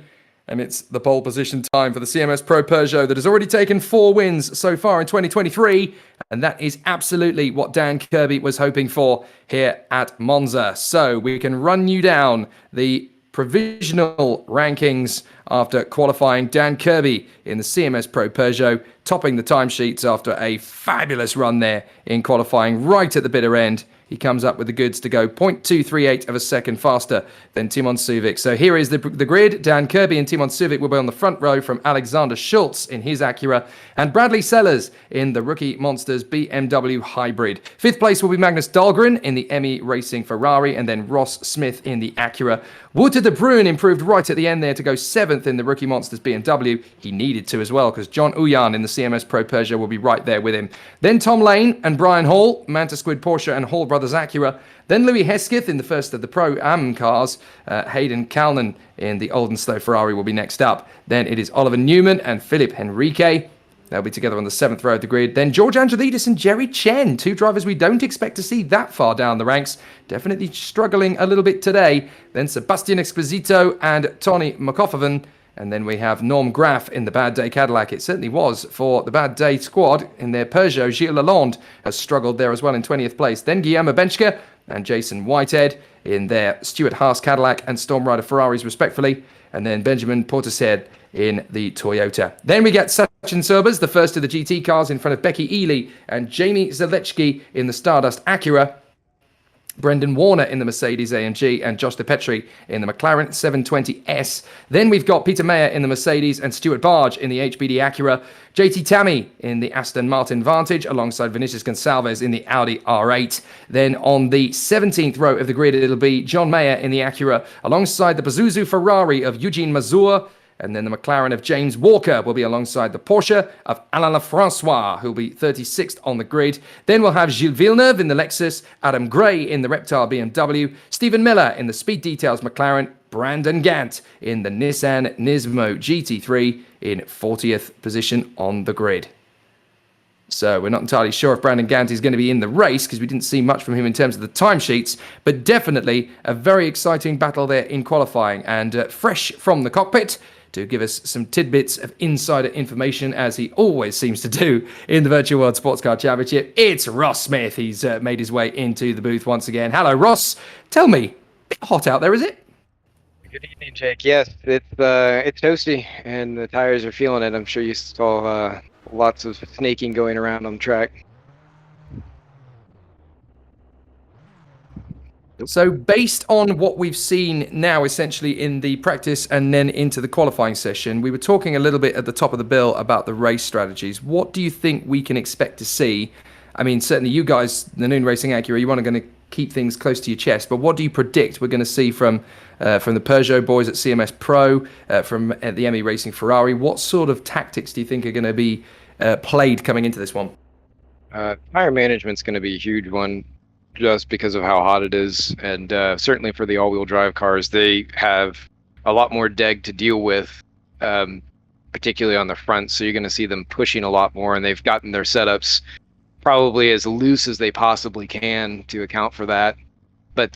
And it's the pole position time for the CMS Pro Peugeot that has already taken 4 wins so far in 2023. And that is absolutely what Dan Kirby was hoping for here at Monza. So we can run you down the provisional rankings after qualifying. Dan Kirby in the CMS Pro Peugeot, topping the timesheets after a fabulous run there in qualifying right at the bitter end. he comes up with the goods to go 0.238 of a second faster than Timon Suvic. So here is the grid. Dan Kirby and Timon Suvic will be on the front row from Alexander Schultz in his Acura and Bradley Sellers in the Rookie Monsters BMW Hybrid. Fifth place will be Magnus Dahlgren in the ME Racing Ferrari, and then Ross Smith in the Acura. Wouter de Bruin improved right at the end there to go 7th in the Rookie Monsters BMW. He needed to as well, because John Uyan in the CMS Pro Peugeot will be right there with him. Then Tom Lane and Brian Hall, Manta Squid Porsche and Hall Brothers Acura. Then Louis Hesketh in the first of the Pro-Am cars. Hayden Calnan in the Oldenstow Ferrari will be next up. Then it is Oliver Newman and Philip Henrique. They'll be together on the 7th row of the grid. Then George Angelidis and Jerry Chen, 2 drivers we don't expect to see that far down the ranks. Definitely struggling a little bit today. Then Sebastian Exposito and Tony McCoffervan. And then we have Norm Graff in the Bad Day Cadillac. It certainly was for the Bad Day squad in their Peugeot. Gilles Lalonde has struggled there as well in 20th place. Then Guillermo Benchka and Jason Whitehead in their Stuart Haas Cadillac and Storm Rider Ferraris respectfully. And then Benjamin Portishead in the Toyota. Then we get Sachin Sobers, the first of the GT cars, in front of Becky Ely and Jamie Zaleczki in the Stardust Acura. Brendan Warner in the Mercedes AMG and Josh DePetri in the McLaren 720S. Then we've got Peter Mayer in the Mercedes and Stuart Barge in the HBD Acura. JT Tammy in the Aston Martin Vantage alongside Vinicius Gonçalves in the Audi R8. Then on the 17th row of the grid, it'll be John Mayer in the Acura alongside the Pazuzu Ferrari of Eugene Mazur. And then the McLaren of James Walker will be alongside the Porsche of Alain Lefrançois, who'll be 36th on the grid. Then we'll have Gilles Villeneuve in the Lexus, Adam Gray in the Reptile BMW, Stephen Miller in the Speed Details McLaren, Brandon Gant in the Nissan Nismo GT3 in 40th position on the grid. So we're not entirely sure if Brandon Gant is going to be in the race because we didn't see much from him in terms of the timesheets, but definitely a very exciting battle there in qualifying, and fresh from the cockpit to give us some tidbits of insider information, as he always seems to do in the Virtual World Sports Car Championship. It's Ross Smith. He's made his way into the booth once again. Hello, Ross. Tell me, a bit hot out there, is it? Good evening, Jake. Yes, it's toasty, and the tires are feeling it. I'm sure you saw lots of snaking going around on the track. So based on what we've seen now essentially in the practice and then into the qualifying session, we were talking a little bit at the top of the bill about the race strategies. What do you think we can expect to see? I mean, certainly you guys, the Noon Racing Acura, you want to keep things close to your chest, but what do you predict we're going to see from the Peugeot boys at CMS Pro, from the ME Racing Ferrari? What sort of tactics do you think are going to be played coming into this one? Tire management's going to be a huge one, just because of how hot it is, and certainly for the all-wheel drive cars, they have a lot more deg to deal with, particularly on the front, so you're going to see them pushing a lot more, and they've gotten their setups probably as loose as they possibly can to account for that. But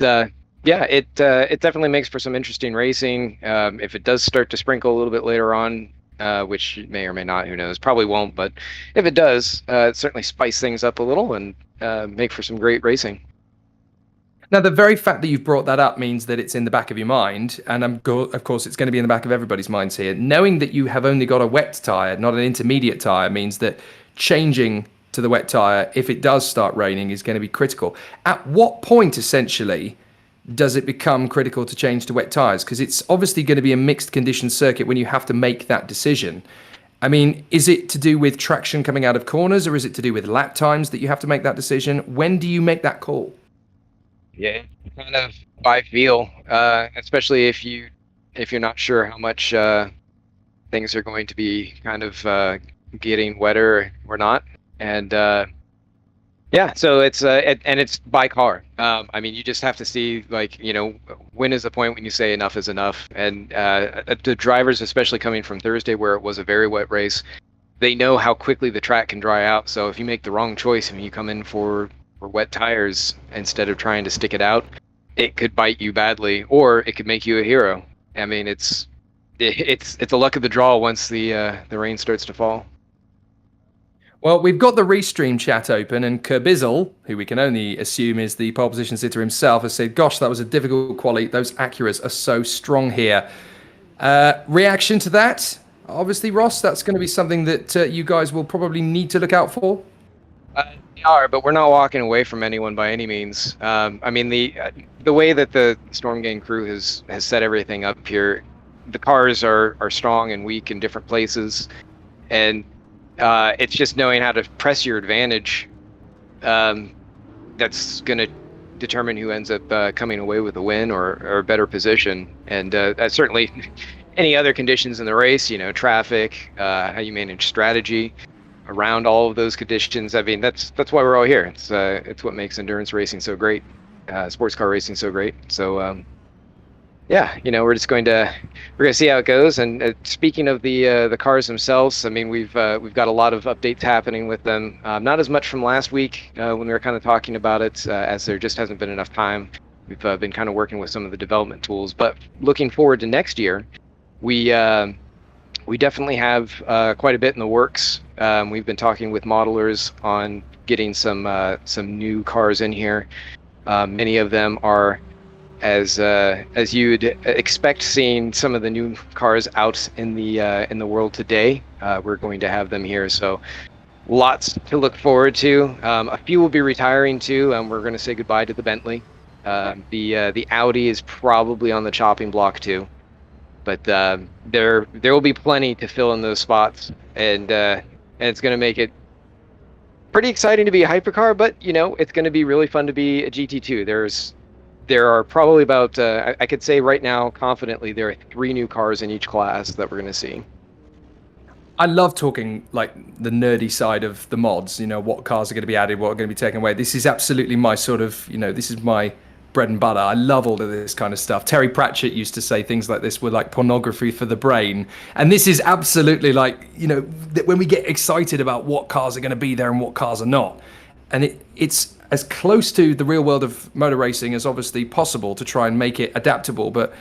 yeah, it definitely makes for some interesting racing. If it does start to sprinkle a little bit later on, which may or may not, who knows, probably won't, but if it does, it certainly spice things up a little and make for some great racing. Now, the very fact that you've brought that up means that it's in the back of your mind, and of course it's going to be in the back of everybody's minds here. Knowing that you have only got a wet tyre, not an intermediate tyre, means that changing to the wet tyre, if it does start raining, is going to be critical. At what point, essentially, does it become critical to change to wet tyres? Because it's obviously going to be a mixed condition circuit when you have to make that decision. I mean, is it to do with traction coming out of corners, or is it to do with lap times that you have to make that decision? When do you make that call? Yeah, kind of by feel, especially if you're not sure how much things are going to be kind of getting wetter or not, and yeah, so it's and it's by car. I mean, you just have to see, like, you know, when is the point when you say enough is enough, and the drivers, especially coming from Thursday where it was a very wet race, they know how quickly the track can dry out. So if you make the wrong choice and you come in for wet tires instead of trying to stick it out, it could bite you badly, or it could make you a hero. I mean, it's a luck of the draw once the rain starts to fall. Well, we've got the Restream chat open, and Kerbizzle, who we can only assume is the pole position sitter himself, has said, gosh, that was a difficult quali. Those Acuras are so strong here. Reaction to that? Obviously, Ross, that's going to be something that you guys will probably need to look out for. We are, but we're not walking away from anyone by any means. I mean, the way that the Storm Gang crew has set everything up here, the cars are strong and weak in different places, and it's just knowing how to press your advantage. That's going to determine who ends up coming away with a win or a better position. And certainly any other conditions in the race, traffic, how you manage strategy around all of those conditions. I mean, that's why we're all here. It's what makes endurance racing so great, sports car racing so great. So yeah, we're gonna see how it goes. And speaking of the cars themselves, I mean, we've got a lot of updates happening with them. Not as much from last week when we were kind of talking about it, as there just hasn't been enough time. We've been kind of working with some of the development tools, but looking forward to next year, we definitely have quite a bit in the works. We've been talking with modelers on getting some new cars in here. Many of them are, as you'd expect, seeing some of the new cars out in the world today. We're going to have them here, so lots to look forward to. A few will be retiring too. We're going to say goodbye to the Bentley. The Audi is probably on the chopping block too, but there will be plenty to fill in those spots, and it's going to make it pretty exciting to be a hypercar. But it's going to be really fun to be a GT2. There are probably about, I could say right now confidently, there are 3 new cars in each class that we're going to see. I love talking like the nerdy side of the mods, what cars are going to be added, what are going to be taken away. This is absolutely my sort of, this is my bread and butter. I love all of this kind of stuff. Terry Pratchett used to say things like this were like pornography for the brain. And this is absolutely like, when we get excited about what cars are going to be there and what cars are not. And it's as close to the real world of motor racing as obviously possible to try and make it adaptable. But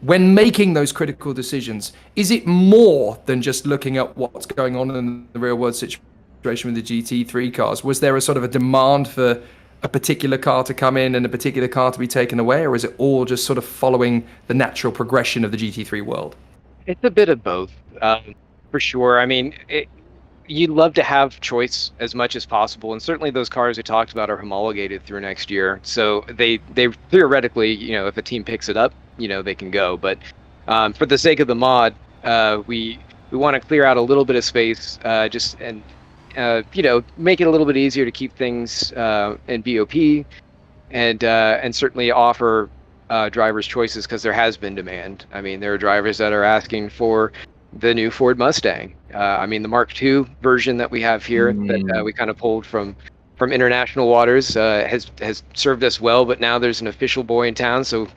when making those critical decisions, is it more than just looking at what's going on in the real world situation with the GT3 cars? Was there a sort of a demand for a particular car to come in and a particular car to be taken away, or is it all just sort of following the natural progression of the GT3 world? It's a bit of both, for sure. I mean, you'd love to have choice as much as possible, and certainly those cars we talked about are homologated through next year, so they theoretically, if a team picks it up, they can go. But for the sake of the mod, we want to clear out a little bit of space, make it a little bit easier to keep things in BOP, and certainly offer drivers choices, because there has been demand. I mean, there are drivers that are asking for the new Ford Mustang. I mean, the Mark II version that we have here that we kind of pulled from international waters has served us well, but now there's an official boy in town, so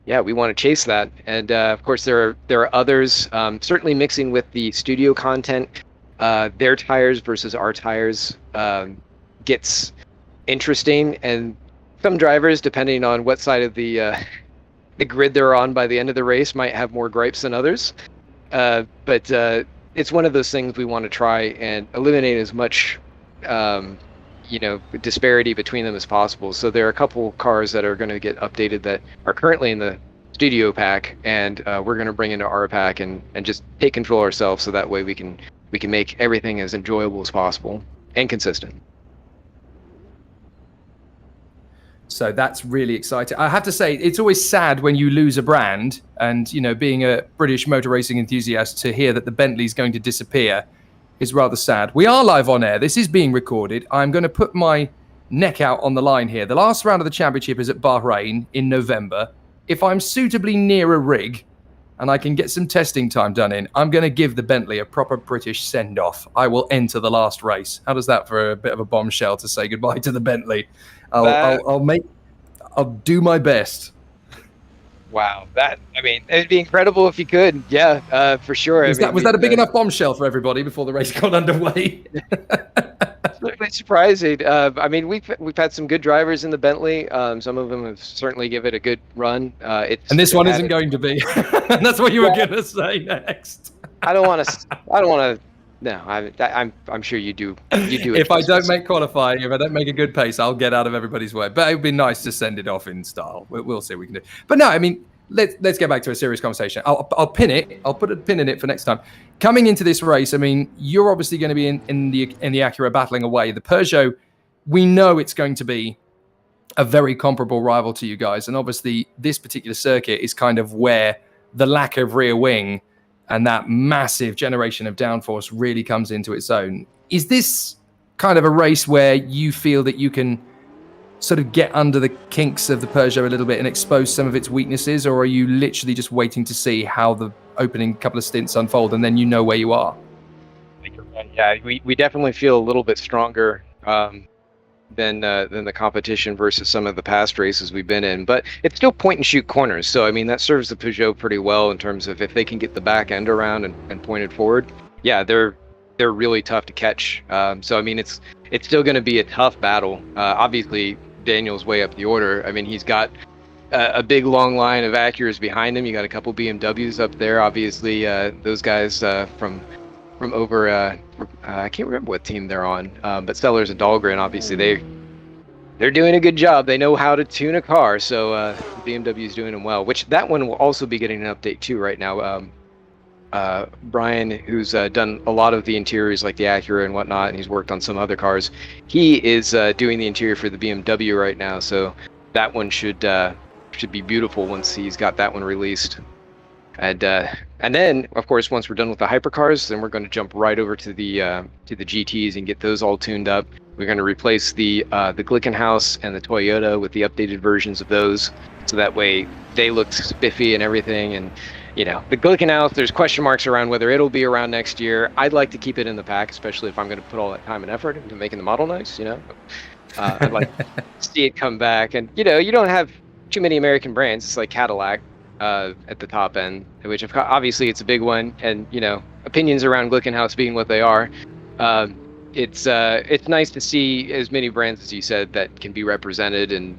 yeah, we want to chase that. And of course, there are others, certainly mixing with the studio content. Their tires versus our tires gets interesting, and some drivers, depending on what side of the grid they're on by the end of the race, might have more gripes than others. But it's one of those things we want to try and eliminate as much, disparity between them as possible. So there are a couple cars that are going to get updated that are currently in the studio pack, and we're going to bring into our pack and just take control ourselves, so that way we can make everything as enjoyable as possible and consistent. So that's really exciting. I have to say, it's always sad when you lose a brand, and being a British motor racing enthusiast, to hear that the Bentley's going to disappear is rather sad. We are live on air. This is being recorded. I'm going to put my neck out on the line here. The last round of the championship is at Bahrain in November. If I'm suitably near a rig and I can get some testing time done in, I'm going to give the Bentley a proper British send-off. I will enter the last race. How does that for a bit of a bombshell to say goodbye to the Bentley? I'll do my best. Wow, it'd be incredible if you could. Yeah, for sure. Was that a big enough bombshell for everybody before the race got underway? Certainly surprising. We've had some good drivers in the Bentley. Some of them have certainly given it a good run. And this one isn't going to be. That's what you were going to say next. I don't want to. No, I'm sure you do. You do. If I don't make qualifying, if I don't make a good pace, I'll get out of everybody's way. But it would be nice to send it off in style. We'll see what we can do. But no, let's get back to a serious conversation. I'll pin it. I'll put a pin in it for next time. Coming into this race, you're obviously going to be in the Acura battling away. The Peugeot we know it's going to be a very comparable rival to you guys. And obviously, this particular circuit is kind of where the lack of rear wing and that massive generation of downforce really comes into its own. Is this kind of a race where you feel that you can sort of get under the kinks of the Peugeot a little bit and expose some of its weaknesses, or are you literally just waiting to see how the opening couple of stints unfold and then you know where you are? Yeah, we definitely feel a little bit stronger than the competition versus some of the past races we've been in, but it's still point and shoot corners. So I mean, that serves the Peugeot pretty well in terms of if they can get the back end around and point it forward. Yeah, they're really tough to catch. So I mean, it's still going to be a tough battle. Obviously, Daniel's way up the order. I mean, he's got a big long line of Acuras behind him. You got a couple BMWs up there. Obviously, those guys from over I can't remember what team they're on, but Sellers and Dahlgren, obviously they're doing a good job. They know how to tune a car, so BMW's doing them well. Which that one will also be getting an update too right now. Brian, who's done a lot of the interiors like the Acura and whatnot, and he's worked on some other cars. He is doing the interior for the BMW right now, so that one should be beautiful once he's got that one released. And then, of course, once we're done with the Hypercars, then we're going to jump right over to the GTs and get those all tuned up. We're going to replace the Glickenhaus and the Toyota with the updated versions of those, so that way they look spiffy and everything. And you know, the Glickenhaus, there's question marks around whether it'll be around next year. I'd like to keep it in the pack, especially if I'm going to put all that time and effort into making the model nice. You know, I'd like to see it come back. And you know, you don't have too many American brands. It's like Cadillac. At the top end, which obviously it's a big one, and you know, opinions around Glickenhaus being what they are, it's nice to see as many brands as you said that can be represented, and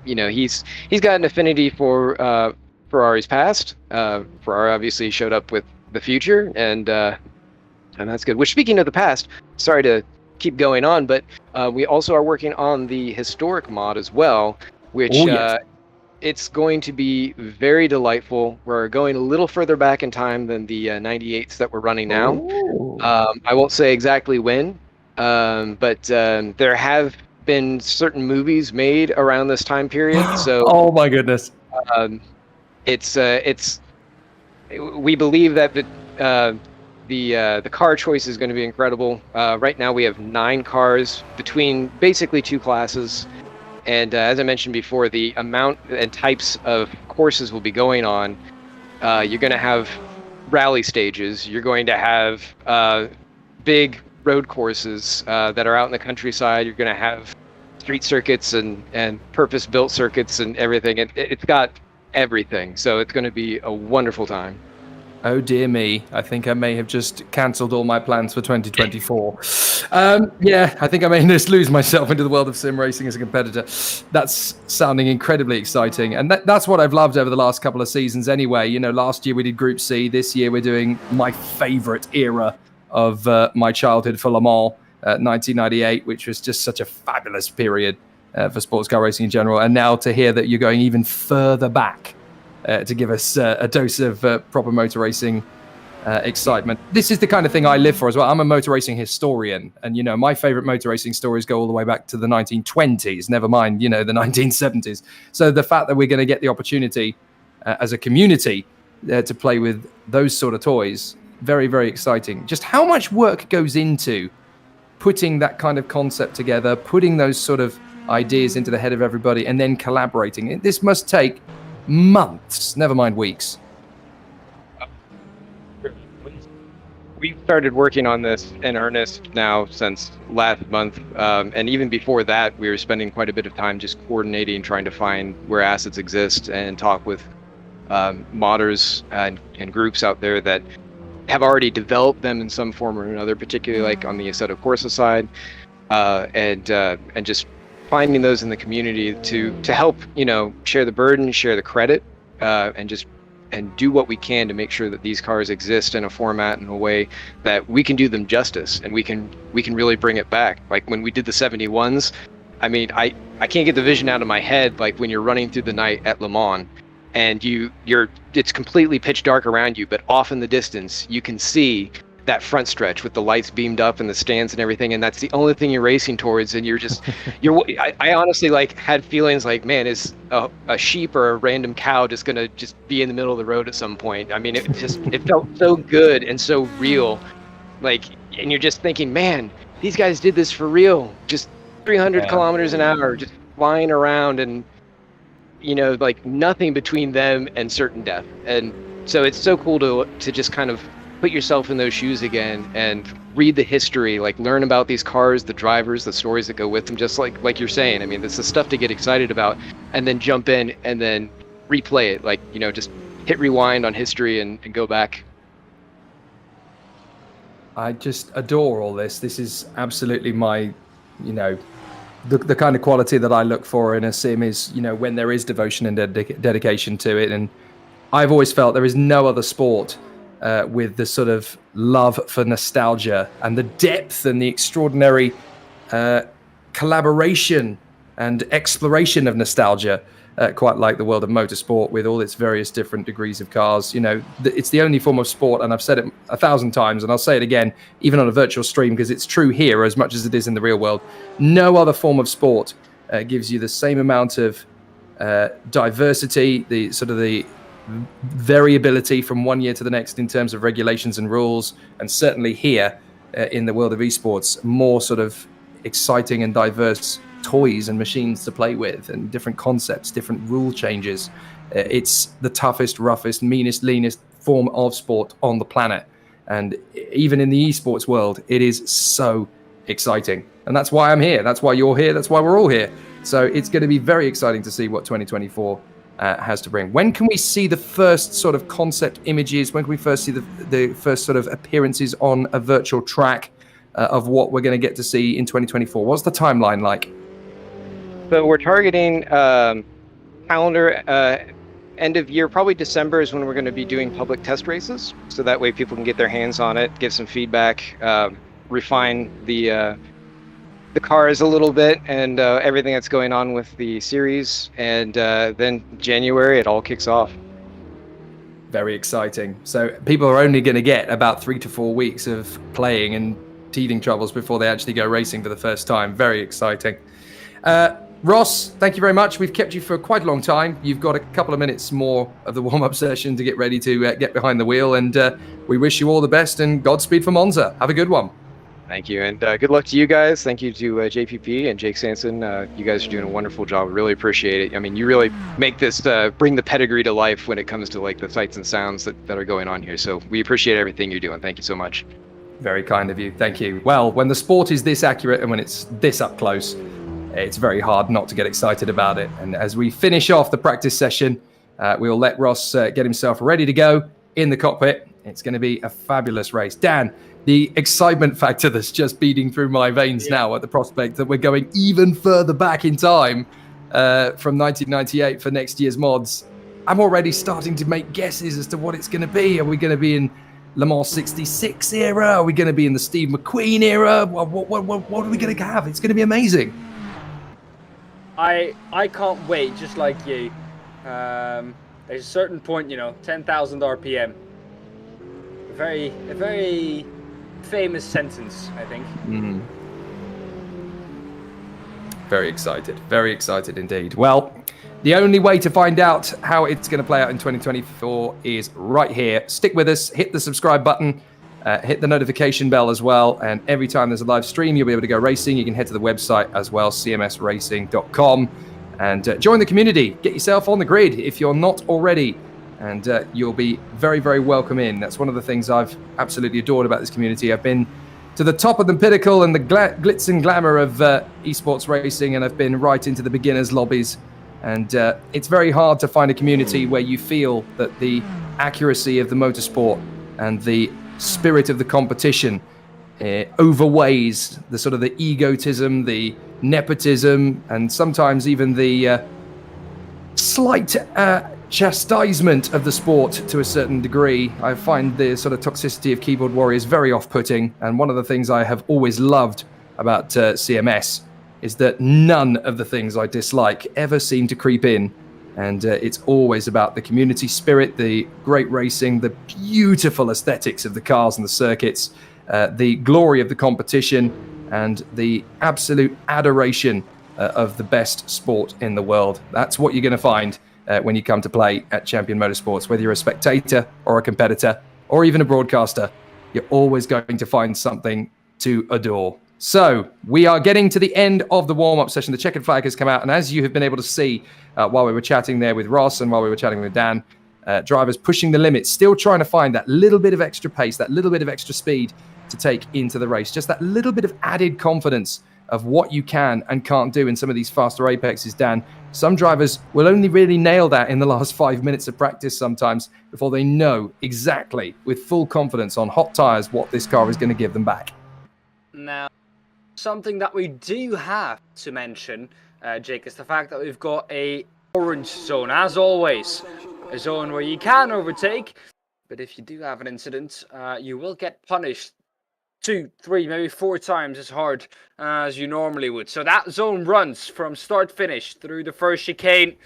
you know, he's got an affinity for Ferrari's past. Ferrari obviously showed up with the future, and that's good. Which, speaking of the past, sorry to keep going on, but we also are working on the historic mod as well, which. Yes. It's going to be very delightful. We're going a little further back in time than the 98s that we're running now. I won't say exactly when, but there have been certain movies made around this time period. So, oh my goodness! We believe that the car choice is going to be incredible. Right now we have 9 cars between basically 2 classes. And as I mentioned before, the amount and types of courses we'll be going on, you're going to have rally stages. You're going to have big road courses that are out in the countryside. You're going to have street circuits and purpose-built circuits and everything. It's got everything. So it's going to be a wonderful time. Oh dear me, I think I may have just cancelled all my plans for 2024. Yeah, I think I may just lose myself into the world of sim racing as a competitor. That's sounding incredibly exciting. And that's what I've loved over the last couple of seasons anyway. You know, last year we did Group C. This year we're doing my favourite era of my childhood for Le Mans, 1998, which was just such a fabulous period for sports car racing in general. And now to hear that you're going even further back to give us a dose of proper motor racing excitement. This is the kind of thing I live for as well. I'm a motor racing historian, and you know, my favorite motor racing stories go all the way back to the 1920s, never mind, you know, the 1970s. So the fact that we're going to get the opportunity as a community to play with those sort of toys, very, very exciting. Just how much work goes into putting that kind of concept together, putting those sort of ideas into the head of everybody, and then collaborating. This must take months, never mind weeks. We've started working on this in earnest now since last month, and even before that we were spending quite a bit of time just coordinating, trying to find where assets exist and talk with modders and groups out there that have already developed them in some form or another, particularly like on the Assetto Corsa side, and just finding those in the community to help, you know, share the burden, share the credit, and do what we can to make sure that these cars exist in a format in a way that we can do them justice, and we can really bring it back. Like when we did the 71s, I mean, I can't get the vision out of my head, like when you're running through the night at Le Mans and it's completely pitch dark around you, but off in the distance you can see that front stretch with the lights beamed up and the stands and everything, and that's the only thing you're racing towards, and I honestly like had feelings like, man, is a sheep or a random cow just gonna just be in the middle of the road at some point? I mean, it felt so good and so real, like, and you're just thinking, man, these guys did this for real, just 300 kilometers an hour, just flying around, and like nothing between them and certain death. And so it's so cool to just kind of put yourself in those shoes again and read the history, like learn about these cars, the drivers, the stories that go with them, just like you're saying. I mean, this is stuff to get excited about, and then jump in and then replay it, like, just hit rewind on history and go back. I just adore all this. This is absolutely my, the kind of quality that I look for in a sim is, when there is devotion and dedication to it. And I've always felt there is no other sport with the sort of love for nostalgia and the depth and the extraordinary collaboration and exploration of nostalgia, quite like the world of motorsport with all its various different degrees of cars. It's the only form of sport, and I've said it 1,000 times, and I'll say it again, even on a virtual stream, because it's true here as much as it is in the real world. No other form of sport gives you the same amount of diversity, the variability from one year to the next in terms of regulations and rules, and certainly here in the world of esports, more sort of exciting and diverse toys and machines to play with, and different concepts, different rule changes. It's the toughest, roughest, meanest, leanest form of sport on the planet, and even in the esports world, it is so exciting. And that's why I'm here, that's why you're here, that's why we're all here. So it's going to be very exciting to see what 2024 has to bring. When can we see the first sort of concept images? When can we first see the first sort of appearances on a virtual track of what we're going to get to see in 2024? What's the timeline like? So we're targeting calendar end of year, probably December is when we're going to be doing public test races. So that way people can get their hands on it, give some feedback, refine the cars a little bit, and everything that's going on with the series. And then January, it all kicks off. Very exciting. So people are only going to get about 3 to 4 weeks of playing and teething troubles before they actually go racing for the first time. Very exciting. Ross, thank you very much. We've kept you for quite a long time. You've got a couple of minutes more of the warm-up session to get ready to get behind the wheel, and we wish you all the best and Godspeed for Monza. Have a good one. Thank you, and good luck to you guys. Thank you to JPP and Jake Sanson. You guys are doing a wonderful job. Really appreciate it. I mean, you really make this bring the pedigree to life when it comes to like the sights and sounds that are going on here. So we appreciate everything you're doing. Thank you so much. Very kind of you. Thank you. Well, when the sport is this accurate and when it's this up close, it's very hard not to get excited about it. And as we finish off the practice session, we will let Ross get himself ready to go in the cockpit. It's going to be a fabulous race. Dan, the excitement factor that's just beating through my veins now at the prospect that we're going even further back in time from 1998 for next year's mods. I'm already starting to make guesses as to what it's going to be. Are we going to be in Le Mans 66 era? Are we going to be in the Steve McQueen era? What are we going to have? It's going to be amazing. I can't wait, just like you. There's a certain point, 10,000 RPM. A very famous sentence, I think. Mm-hmm. Very excited indeed. Well, the only way to find out how it's going to play out in 2024 is right here. Stick with us, hit the subscribe button, hit the notification bell as well, and every time there's a live stream, you'll be able to go racing. You can head to the website as well, cmsracing.com, and join the community. Get yourself on the grid if you're not already, and you'll be very, very welcome in. That's one of the things I've absolutely adored about this community. I've been to the top of the pinnacle and the glitz and glamour of esports racing, and I've been right into the beginners lobbies. And it's very hard to find a community where you feel that the accuracy of the motorsport and the spirit of the competition overweighs the sort of the egotism, the nepotism, and sometimes even the slight chastisement of the sport to a certain degree. I find the sort of toxicity of keyboard warriors very off-putting, and one of the things I have always loved about CMS is that none of the things I dislike ever seem to creep in And it's always about the community spirit, the great racing, the beautiful aesthetics of the cars and the circuits, the glory of the competition, and the absolute adoration of the best sport in the world. That's what you're going to find when you come to play at Champion Motorsports. Whether you're a spectator or a competitor or even a broadcaster, you're always going to find something to adore. So we are getting to the end of the warm-up session. The checkered flag has come out, and as you have been able to see while we were chatting there with Ross and while we were chatting with Dan, drivers pushing the limits, still trying to find that little bit of extra pace, that little bit of extra speed to take into the race. Just that little bit of added confidence of what you can and can't do in some of these faster apexes, Dan. Some drivers will only really nail that in the last 5 minutes of practice sometimes before they know exactly, with full confidence on hot tyres, what this car is going to give them back. Now, something that we do have to mention, Jake, is the fact that we've got a orange zone, as always. A zone where you can overtake, but if you do have an incident, you will get punished 2, 3, maybe 4 times as hard as you normally would. So that zone runs from start-finish through the first chicane,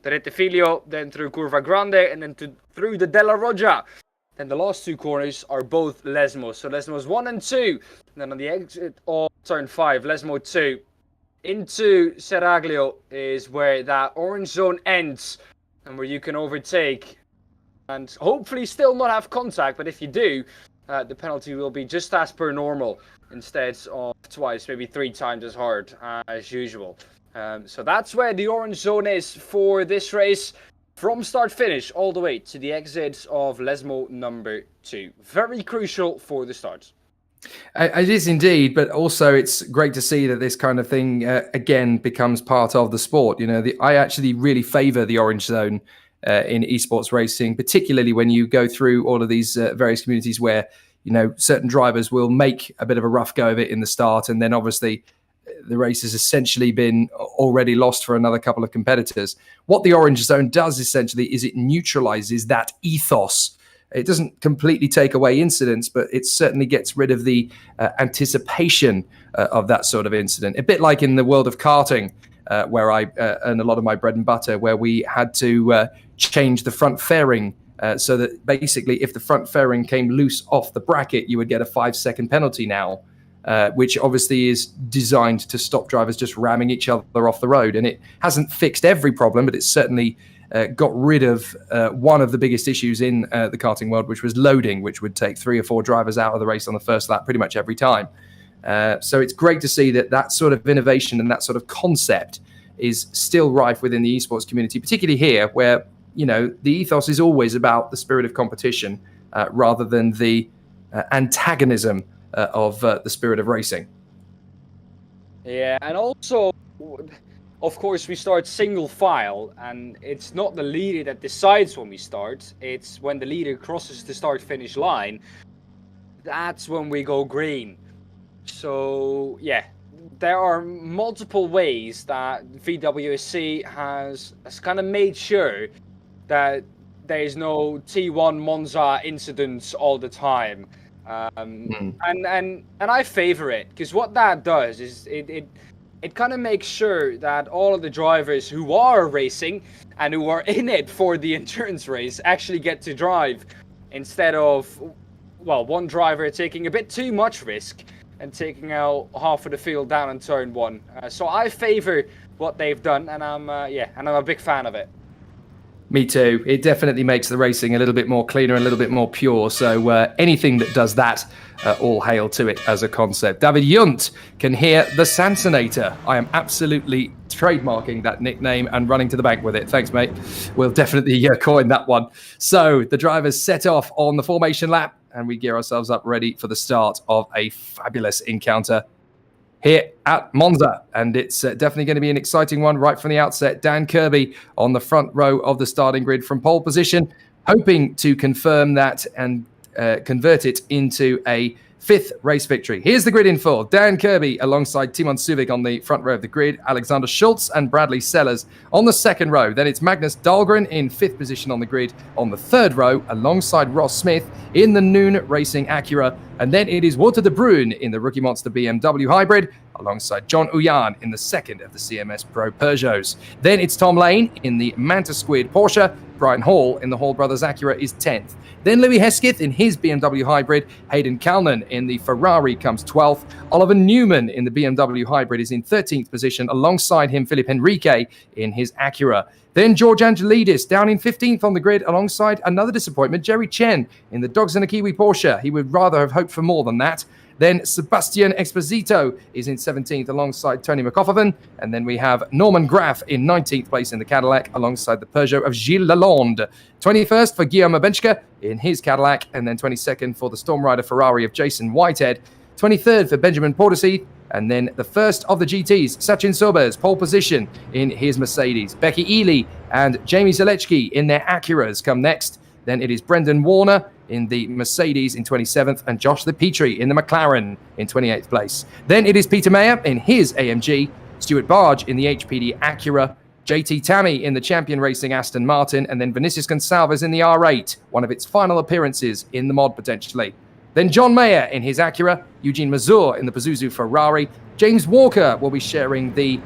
the Rettifilio, then through Curva Grande, and then through the Della Roggia. Then the last 2 corners are both Lesmos. So Lesmos 1 and 2. And then on the exit of turn 5, Lesmo 2 into Seraglio is where that orange zone ends and where you can overtake and hopefully still not have contact. But if you do, the penalty will be just as per normal instead of twice, maybe 3 times as hard as usual. So that's where the orange zone is for this race. From start-finish all the way to the exit of Lesmo number 2. Very crucial for the start. It is indeed, but also it's great to see that this kind of thing, again, becomes part of the sport. You know, I actually really favour the orange zone in esports racing, particularly when you go through all of these various communities where, you know, certain drivers will make a bit of a rough go of it in the start, and then obviously the race has essentially been already lost for another couple of competitors. What the orange zone does essentially is it neutralizes that ethos. It doesn't completely take away incidents, but it certainly gets rid of the anticipation of that sort of incident. A bit like in the world of karting, where I earn a lot of my bread and butter, where we had to change the front fairing so that basically if the front fairing came loose off the bracket, you would get a 5-second penalty now. Which obviously is designed to stop drivers just ramming each other off the road. And it hasn't fixed every problem, but it's certainly got rid of one of the biggest issues in the karting world, which was loading, which would take 3 or 4 drivers out of the race on the first lap pretty much every time. So it's great to see that sort of innovation and that sort of concept is still rife within the esports community, particularly here where, you know, the ethos is always about the spirit of competition rather than the antagonism of the spirit of racing. Yeah, and also, of course, we start single file, and it's not the leader that decides when we start. It's when the leader crosses the start-finish line. That's when we go green. So, yeah, there are multiple ways that VWSC has kind of made sure that there is no T1 Monza incidents all the time. And I favor it, because what that does is it kind of makes sure that all of the drivers who are racing and who are in it for the endurance race actually get to drive, instead of, well, one driver taking a bit too much risk and taking out half of the field down in turn 1. So I favor what they've done, and I'm a big fan of it. Me too. It definitely makes the racing a little bit more cleaner, a little bit more pure. So anything that does that, all hail to it as a concept. David Junt can hear the Sansonator. I am absolutely trademarking that nickname and running to the bank with it. Thanks, mate. We'll definitely coin that one. So the drivers set off on the formation lap, and we gear ourselves up ready for the start of a fabulous encounter here at Monza, and it's definitely going to be an exciting one right from the outset. Dan Kirby on the front row of the starting grid from pole position, hoping to confirm that and convert it into a fifth race victory. Here's the grid in full. Dan Kirby alongside Timon Suvik on the front row of the grid, Alexander Schultz and Bradley Sellers on the second row. Then it's Magnus Dahlgren in fifth position on the grid on the third row alongside Ross Smith in the Noon Racing Acura. And then it is Walter de Bruyn in the Rookie Monster BMW Hybrid alongside John Uyan in the second of the CMS Pro Peugeots. Then it's Tom Lane in the Manta Squid Porsche. Brian Hall in the Hall Brothers Acura is 10th. Then Louis Hesketh in his BMW Hybrid. Hayden Kalnan in the Ferrari comes 12th. Oliver Newman in the BMW Hybrid is in 13th position. Alongside him, Philip Henrique in his Acura. Then George Angelidis down in 15th on the grid alongside another disappointment, Jerry Chen in the Dogs and a Kiwi Porsche. He would rather have hoped for more than that. Then Sebastian Exposito is in 17th alongside Tony McCofferman. And then we have Norman Graff in 19th place in the Cadillac alongside the Peugeot of Gilles Lalonde. 21st for Guillaume Benchka in his Cadillac. And then 22nd for the Storm Rider Ferrari of Jason Whitehead. 23rd for Benjamin Portersheath. And then the first of the GTs, Sachin Sobers, pole position in his Mercedes. Becky Ely and Jamie Zalechki in their Acuras come next. Then it is Brendan Warner in the Mercedes in 27th and Josh Petrie in the McLaren in 28th place. Then it is Peter Mayer in his AMG, Stuart Barge in the HPD Acura, JT Tammy in the Champion Racing Aston Martin, and then Vinicius Gonçalves in the R8, one of its final appearances in the mod potentially. Then John Mayer in his Acura, Eugene Mazur in the Pazuzu Ferrari, James Walker will be sharing the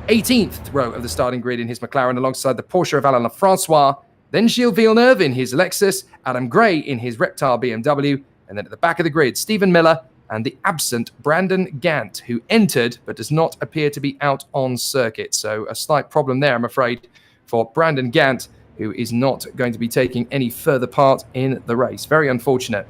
18th row of the starting grid in his McLaren alongside the Porsche of Alain Lafrancois. Then Gilles Villeneuve in his Lexus, Adam Gray in his Reptile BMW, and then at the back of the grid, Stephen Miller and the absent Brandon Gant, who entered but does not appear to be out on circuit. So a slight problem there, I'm afraid, for Brandon Gant, who is not going to be taking any further part in the race. Very unfortunate.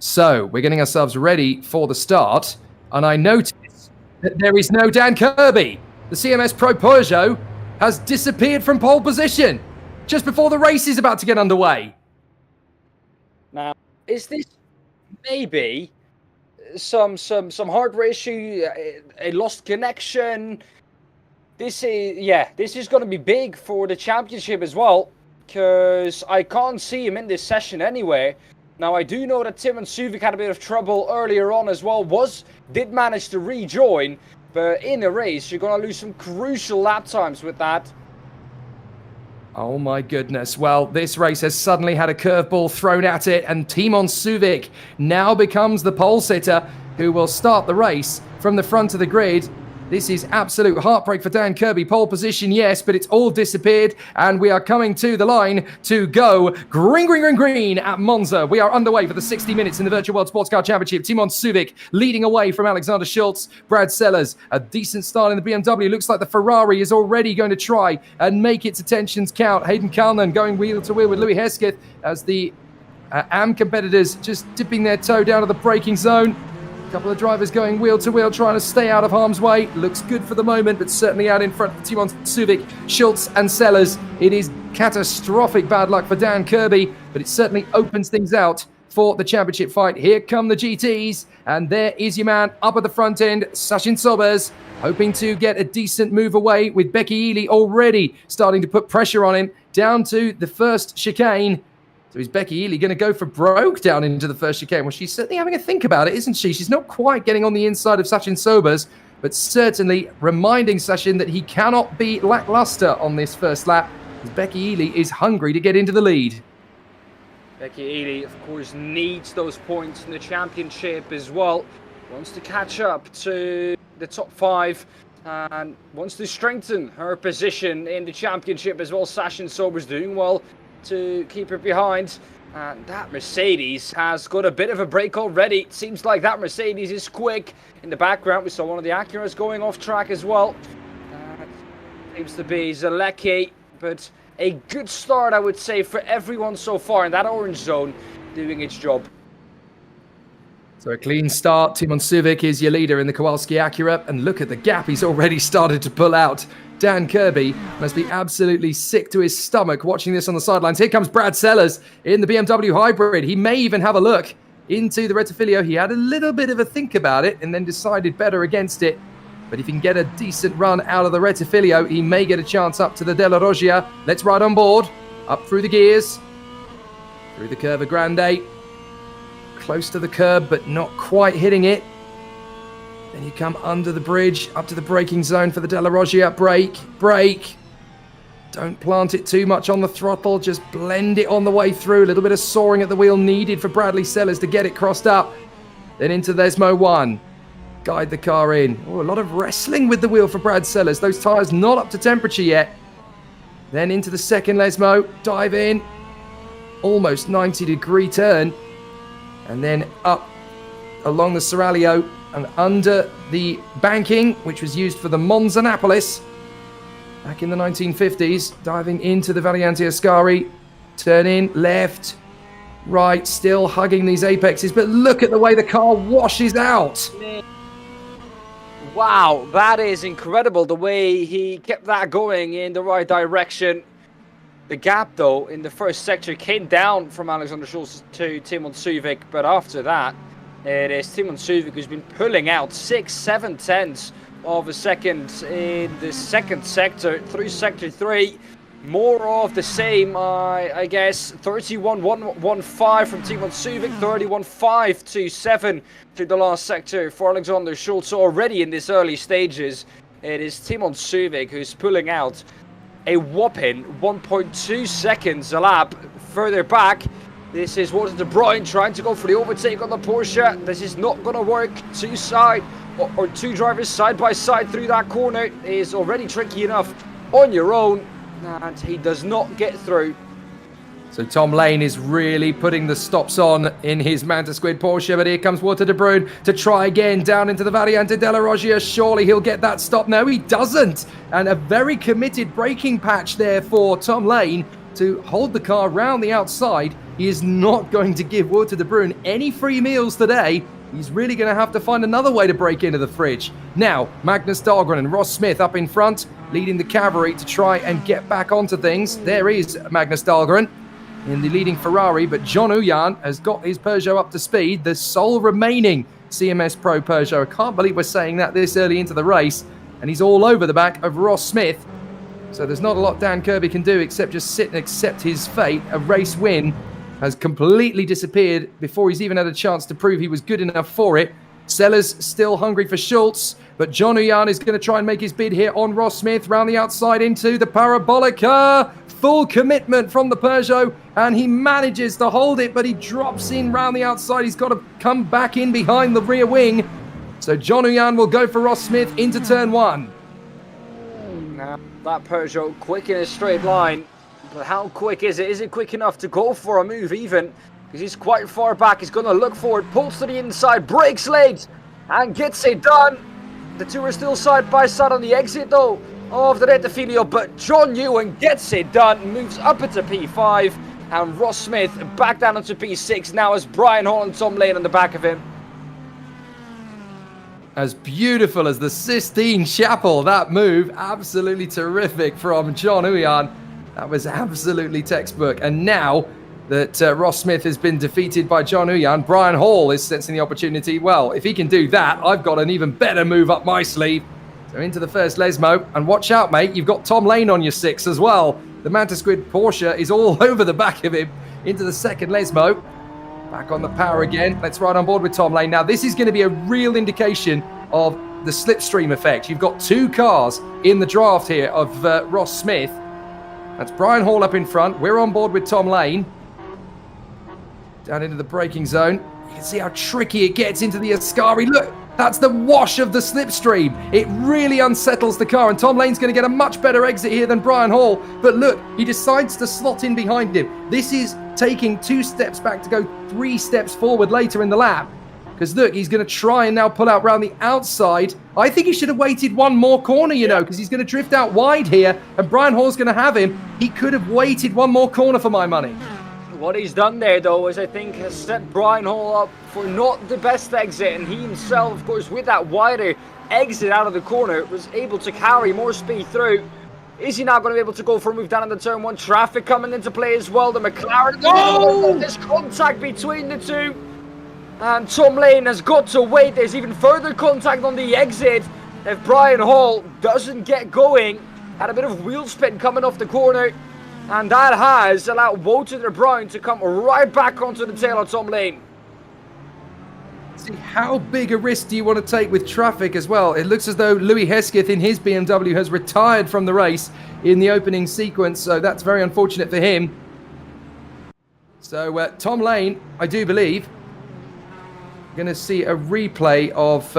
So we're getting ourselves ready for the start, and I notice that there is no Dan Kirby. The CMS Pro Peugeot has disappeared from pole position just before the race is about to get underway. Now, is this maybe some hardware issue, a lost connection? This is going to be big for the championship as well, because I can't see him in this session anywhere. Now, I do know that Timon Suvik had a bit of trouble earlier on as well, did manage to rejoin, but in the race, you're going to lose some crucial lap times with that. Oh my goodness. Well, this race has suddenly had a curveball thrown at it, and Timon Suvik now becomes the pole sitter who will start the race from the front of the grid. This is absolute heartbreak for Dan Kirby. Pole position, yes, but it's all disappeared, and we are coming to the line to go green at Monza. We are underway for the 60 minutes in the Virtual World Sports Car Championship. Timon Suvik leading away from Alexander Schultz. Brad Sellers, a decent start in the BMW. Looks like the Ferrari is already going to try and make its attentions count. Hayden Kalnan going wheel to wheel with Louis Hesketh as the AM competitors just dipping their toe down to the braking zone. A couple of drivers going wheel to wheel, trying to stay out of harm's way. Looks good for the moment, but certainly out in front of Timon Suvik, Schultz and Sellers. It is catastrophic bad luck for Dan Kirby, but it certainly opens things out for the championship fight. Here come the GTs, and there is your man up at the front end, Sachin Sobers, hoping to get a decent move away with Becky Ely already starting to put pressure on him down to the first chicane. So is Becky Ely going to go for broke down into the first chicane? Well, she's certainly having a think about it, isn't she? She's not quite getting on the inside of Sachin Sobers, but certainly reminding Sachin that he cannot be lackluster on this first lap, as Becky Ely is hungry to get into the lead. Becky Ely, of course, needs those points in the championship as well. Wants to catch up to the top 5 and wants to strengthen her position in the championship as well. Sachin Sobers doing well to keep her behind, and that Mercedes has got a bit of a break already. It seems like that Mercedes is quick. In the background we saw one of the Acuras going off track as well. Seems to be Zalecki, but a good start, I would say, for everyone so far in that orange zone doing its job. So a clean start. Timon Suvik is your leader in the Kowalski Acura, and look at the gap he's already started to pull out. Dan Kirby must be absolutely sick to his stomach watching this on the sidelines. Here comes Brad Sellers in the BMW Hybrid. He may even have a look into the Rettifilio. He had a little bit of a think about it and then decided better against it. But if he can get a decent run out of the Rettifilio, he may get a chance up to the Della Roggia. Let's ride on board. Up through the gears. Through the Curva Grande. close to the curb, but not quite hitting it. Then you come under the bridge, up to the braking zone for the Della Roggia. Brake. Don't plant it too much on the throttle, just blend it on the way through. A little bit of soaring at the wheel needed for Bradley Sellers to get it crossed up. Then into Lesmo 1. Guide the car in. Oh, a lot of wrestling with the wheel for Brad Sellers. Those tyres not up to temperature yet. Then into the second Lesmo. Dive in. Almost 90-degree turn. And then up along the Seraglio and under the banking, which was used for the Monza Annapolis back in the 1950s, diving into the Variante Ascari, turn in, left, right, still hugging these apexes, but look at the way the car washes out. Wow, that is incredible, the way he kept that going in the right direction. The gap, though, in the first sector came down from Alexander Schulz to Timon Suvik, but after that, it is Timon Suvik who's been pulling out 6-7 tenths of a second in the second sector through sector 3. More of the same, I guess. 31.115 from Timon Suvik, 31.527 through the last sector for Alexander Schulz. So already in these early stages, it is Timon Suvik who's pulling out a whopping 1.2 seconds a lap. Further back, this is Walter De Bruyne trying to go for the overtake on the Porsche. This is not going to work. Two drivers side by side through that corner is already tricky enough on your own, and he does not get through. So Tom Lane is really putting the stops on in his Manta Squid Porsche, but here comes Walter De Bruyne to try again down into the Variante della Roggia. Surely he'll get that stop. No, he doesn't. And a very committed braking patch there for Tom Lane to hold the car round the outside. He is not going to give Walter De Bruyne any free meals today. He's really going to have to find another way to break into the fridge. Now, Magnus Dahlgren and Ross Smith up in front, leading the cavalry to try and get back onto things. There is Magnus Dahlgren in the leading Ferrari, but John Uyan has got his Peugeot up to speed, the sole remaining CMS Pro Peugeot. I can't believe we're saying that this early into the race, and he's all over the back of Ross Smith. So there's not a lot Dan Kirby can do except just sit and accept his fate. A race win has completely disappeared before he's even had a chance to prove he was good enough for it. Sellers still hungry for Schultz, but John Uyan is going to try and make his bid here on Ross Smith, round the outside into the Parabolica. Full commitment from the Peugeot, and he manages to hold it, but he drops in round the outside. He's got to come back in behind the rear wing. So John Uyan will go for Ross Smith into turn 1. Now, that Peugeot quick in a straight line. But how quick is it? Is it quick enough to go for a move even? Because he's quite far back. He's going to look forward, pulls to the inside, brakes late, and gets it done. The two are still side by side on the exit though of the Rettifilio, but John Ewan gets it done, moves up into P5, and Ross Smith back down into P6 now as Brian Hall and Tom Lane on the back of him. As beautiful as the Sistine Chapel, that move, absolutely terrific from John Uyan. That was absolutely textbook. And now that Ross Smith has been defeated by John Uyan, Brian Hall is sensing the opportunity. Well, if he can do that, I've got an even better move up my sleeve. So into the first Lesmo, and watch out, mate, you've got Tom Lane on your 6 as well. The Manta Squid Porsche is all over the back of him. Into the second Lesmo. Back on the power again. Let's ride on board with Tom Lane. Now, this is going to be a real indication of the slipstream effect. You've got two cars in the draft here of Ross Smith. That's Brian Hall up in front. We're on board with Tom Lane. Down into the braking zone. You can see how tricky it gets into the Ascari. Look, that's the wash of the slipstream. It really unsettles the car, and Tom Lane's going to get a much better exit here than Brian Hall. But look, he decides to slot in behind him. This is taking 2 steps back to go 3 steps forward later in the lap. Because look, he's going to try and now pull out round the outside. I think he should have waited one more corner, you know, because he's going to drift out wide here, and Brian Hall's going to have him. He could have waited one more corner for my money. What he's done there, though, is I think has set Brian Hall up for not the best exit, and he himself, of course, with that wider exit out of the corner, was able to carry more speed through. Is he now going to be able to go for a move down in the turn 1? Traffic coming into play as well. The McLaren. Oh! There's contact between the two. And Tom Lane has got to wait. There's even further contact on the exit. If Brian Hall doesn't get going, had a bit of wheel spin coming off the corner. And that has allowed Walter De Bruyne to come right back onto the tail of Tom Lane. See, how big a risk do you want to take with traffic as well? It looks as though Louis Hesketh in his BMW has retired from the race in the opening sequence, so that's very unfortunate for him. So Tom Lane, I do believe, going to see a replay of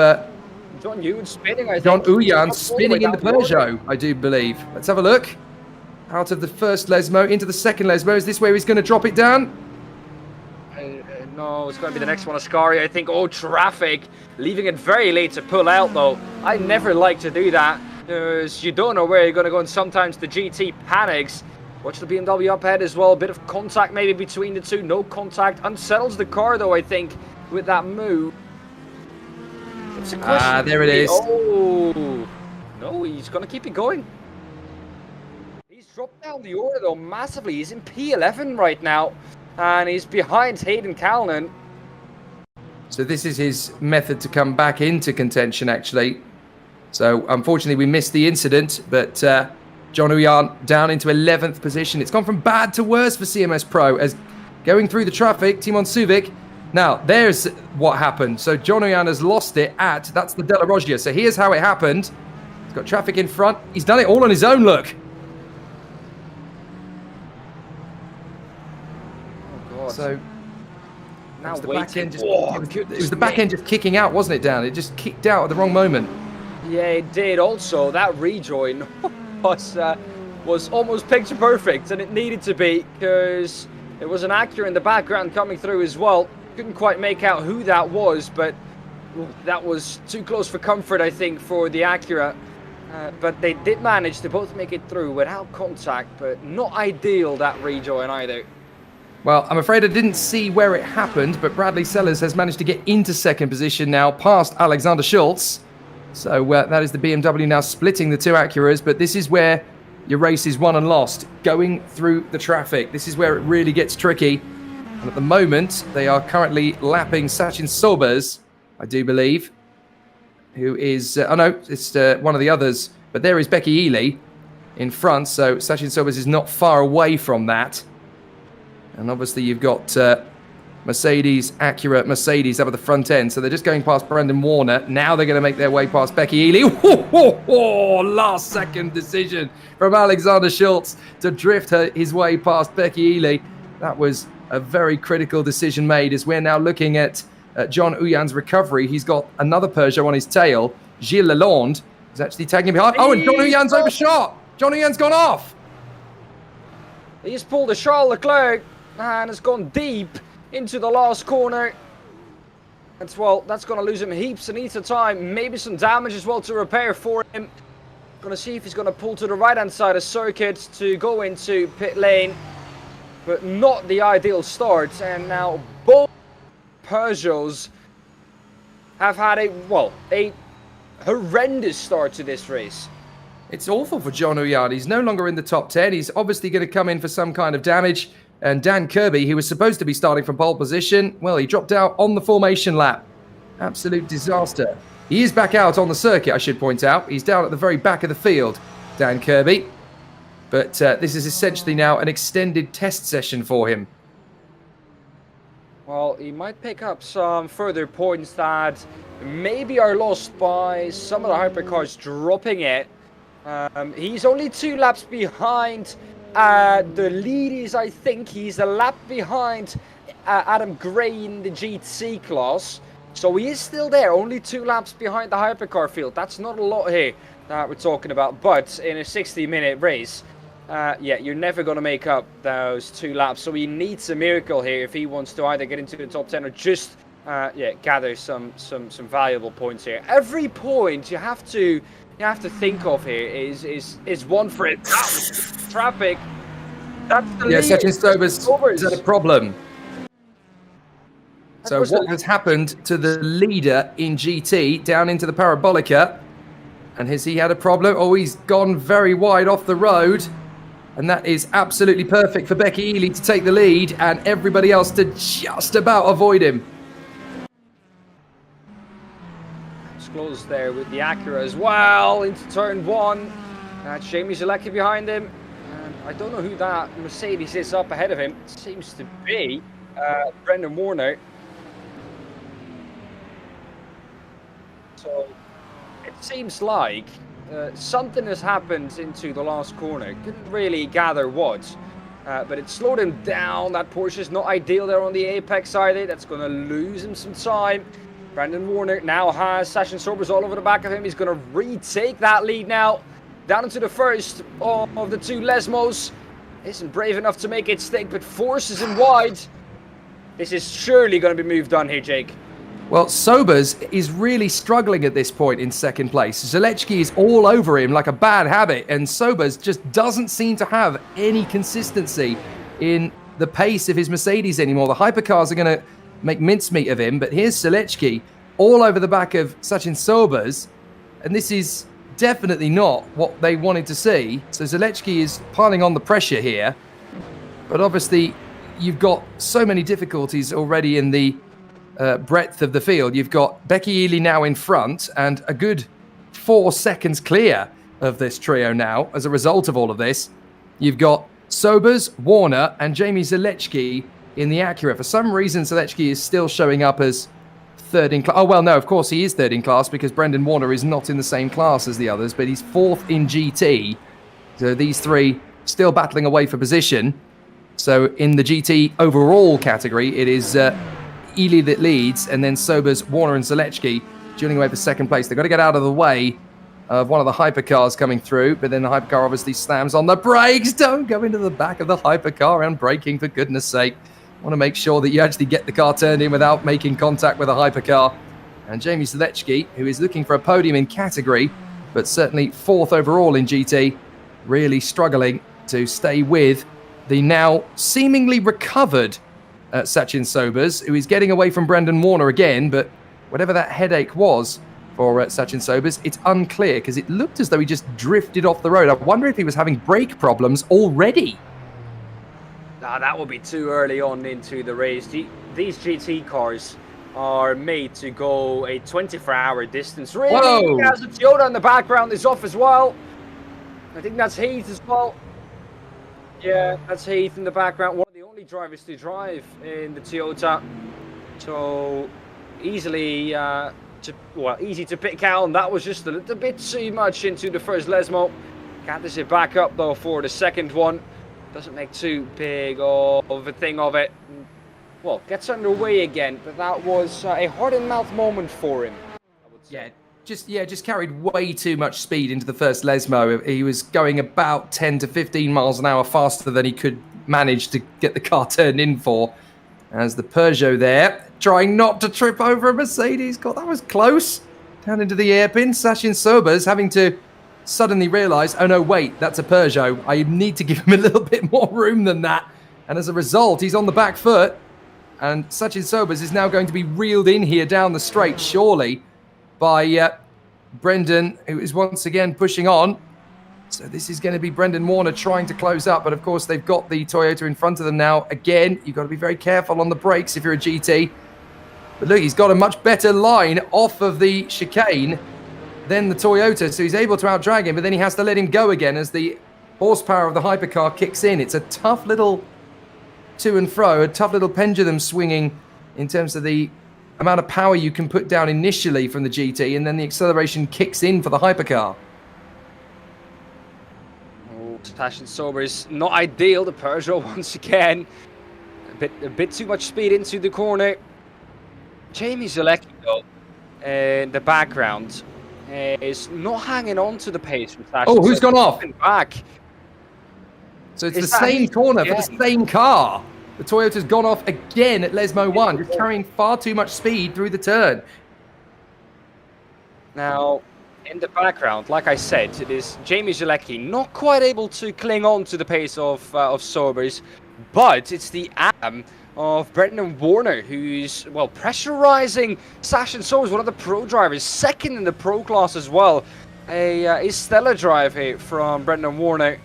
John Ewan spinning, I think. John Uyan spinning in the Peugeot, I do believe. Let's have a look. Out of the first Lesmo into the second Lesmo. Is this where he's going to drop it down? No, it's going to be the next one, Ascari. I think, oh, traffic. Leaving it very late to pull out, though. I never like to do that, because you don't know where you're going to go, and sometimes the GT panics. Watch the BMW up ahead as well. A bit of contact maybe between the two. No contact. Unsettles the car, though, I think, with that move. It's a question. There it is. Oh, no, he's going to keep it going. He's dropped down the order, though, massively. He's in P11 right now. And he's behind Hayden Callan. So this is his method to come back into contention, actually. So unfortunately, we missed the incident, but John Uyan down into 11th position. It's gone from bad to worse for CMS Pro as going through the traffic, Timon Suvic. Now, there's what happened. So John Uyan has lost it that's the Della Roggia. So here's how it happened. He's got traffic in front. He's done it all on his own, look. So now it was the waiting. back end just, it was the back end just kicking out, wasn't it, Dan? It just kicked out at the wrong moment. Yeah, it did. Also, that rejoin was almost picture perfect, and it needed to be, because there was an Acura in the background coming through as well. Couldn't quite make out who that was, but that was too close for comfort, I think, for the Acura. But they did manage to both make it through without contact, but not ideal, that rejoin either. Well, I'm afraid I didn't see where it happened, but Bradley Sellers has managed to get into second position now, past Alexander Schultz. So that is the BMW now splitting the two Acuras, but this is where your race is won and lost, going through the traffic. This is where it really gets tricky. And at the moment, they are currently lapping Sachin Sobers, I do believe, who is, oh no, it's one of the others, but there is Becky Ely in front, so Sachin Sobers is not far away from that. And obviously you've got Mercedes, Acura, Mercedes up at the front end. So they're just going past Brendan Warner. Now they're going to make their way past Becky Ely. Last second decision from Alexander Schultz to drift his way past Becky Ely. That was a very critical decision made, as we're now looking at John Uyan's recovery. He's got another Peugeot on his tail. Gilles Lalonde is actually tagging behind. Oh, and John Uyan's overshot. John Uyan's gone off. He's pulled a Charles Leclerc and has gone deep into the last corner. That's going to lose him heaps and heaps of time. Maybe some damage as well to repair for him. Going to see if he's going to pull to the right-hand side of circuit to go into pit lane. But not the ideal start. And now both Peugeots have had a horrendous start to this race. It's awful for John Uyan. He's no longer in the top 10. He's obviously going to come in for some kind of damage. And Dan Kirby, who was supposed to be starting from pole position, well, he dropped out on the formation lap. Absolute disaster. He is back out on the circuit, I should point out. He's down at the very back of the field, Dan Kirby. But this is essentially now an extended test session for him. Well, he might pick up some further points that maybe are lost by some of the hypercars dropping it. He's only 2 laps behind the lead is, I think, he's a lap behind Adam Gray in the GT class. So he is still there, only 2 laps behind the hypercar field. That's not a lot here that we're talking about. But in a 60-minute race, yeah, you're never going to make up those 2 laps. So he needs a miracle here if he wants to either get into the top 10 or just gather some valuable points here. Every point you have to think of here is one for it. Traffic. That's the lead. Sachin Sobers is at a problem. So what has happened to the leader in GT down into the Parabolica? And has he had a problem? Oh, he's gone very wide off the road. And that is absolutely perfect for Becky Ely to take the lead and everybody else to just about avoid him. Close there with the Acura as well into turn 1. Jamie Zalecki behind him. And I don't know who that Mercedes is up ahead of him. It seems to be Brendan Warner. So it seems like something has happened into the last corner. Couldn't really gather what, but it slowed him down. That Porsche's not ideal there on the apex either. That's going to lose him some time. Brendan Warner now has Sasha Sorbers all over the back of him. He's going to retake that lead now. Down into the first of the two Lesmos. Isn't brave enough to make it stick, but forces him wide. This is surely going to be moved on here, Jake. Well, Sobers is really struggling at this point in second place. Zalechki is all over him like a bad habit, and Sobers just doesn't seem to have any consistency in the pace of his Mercedes anymore. The Hypercars are going to make mincemeat of him, but here's Zalechki all over the back of Sachin Sobers, and this is definitely not what they wanted to see. So Zalechki is piling on the pressure here, but obviously you've got so many difficulties already in the breadth of the field. You've got Becky Ely now in front and a good 4 seconds clear of this trio now as a result of all of this. You've got Sobers, Warner and Jamie Zalechki in the Acura. For some reason, Zalechki is still showing up as third in class. Oh, well, no, of course he is third in class because Brendan Warner is not in the same class as the others, but he's fourth in GT. So these three still battling away for position. So in the GT overall category, it is Ely that leads, and then Sobers, Warner and Zalechki dueling away for second place. They've got to get out of the way of one of the Hypercars coming through, but then the Hypercar obviously slams on the brakes. Don't go into the back of the Hypercar and braking, for goodness sake. Want to make sure that you actually get the car turned in without making contact with a Hypercar. And Jamie Zalechki, who is looking for a podium in category, but certainly fourth overall in GT, really struggling to stay with the now seemingly recovered Sachin Sobers, who is getting away from Brendan Warner again, but whatever that headache was for Sachin Sobers, it's unclear because it looked as though he just drifted off the road. I wonder if he was having brake problems already. That would be too early on into the race. These GT cars are made to go a 24-hour distance. Really, Whoa. Has a Toyota in the background is off as well. I think that's Heath as well. Yeah, that's Heath in the background. One of the only drivers to drive in the Toyota. So easy to pick out, and that was just a little bit too much into the first Lesmo. Can't it back up though for the second one. Doesn't make too big of a thing of it. Well, gets underway again, but that was a heart-and-mouth moment for him, I would say. Just carried way too much speed into the first Lesmo. He was going about 10 to 15 miles an hour faster than he could manage to get the car turned in for. As the Peugeot there, trying not to trip over a Mercedes. God, that was close. Down into the hairpin. Sachin Sobers having to suddenly realise, oh no, wait, that's a Peugeot. I need to give him a little bit more room than that. And as a result, he's on the back foot. And Sachin Sobers is now going to be reeled in here down the straight, surely, by Brendan, who is once again pushing on. So this is going to be Brendan Warner trying to close up. But of course, they've got the Toyota in front of them now. Again, you've got to be very careful on the brakes if you're a GT. But look, he's got a much better line off of the chicane than the Toyota, so he's able to outdrag him, but then he has to let him go again as the horsepower of the Hypercar kicks in. It's a tough little to and fro, a tough little pendulum swinging in terms of the amount of power you can put down initially from the GT, and then the acceleration kicks in for the Hypercar. Oh, Sachin Sobers, not ideal. The Peugeot once again. A bit too much speed into the corner. Jamie Zalechki, though, in the background, is not hanging on to the pace with Sachin. Oh, who's gone off? Back. So it's the same corner for the same car. The Toyota's gone off again at Lesmo 1, just carrying far too much speed through the turn. Now, in the background, like I said, it is Jamie Zalechki not quite able to cling on to the pace of Sobers, but it's the AM of Brendan Warner, who's, well, pressurizing Sachin Sobers, one of the pro drivers, second in the pro class as well. A stellar drive here from Brendan Warner.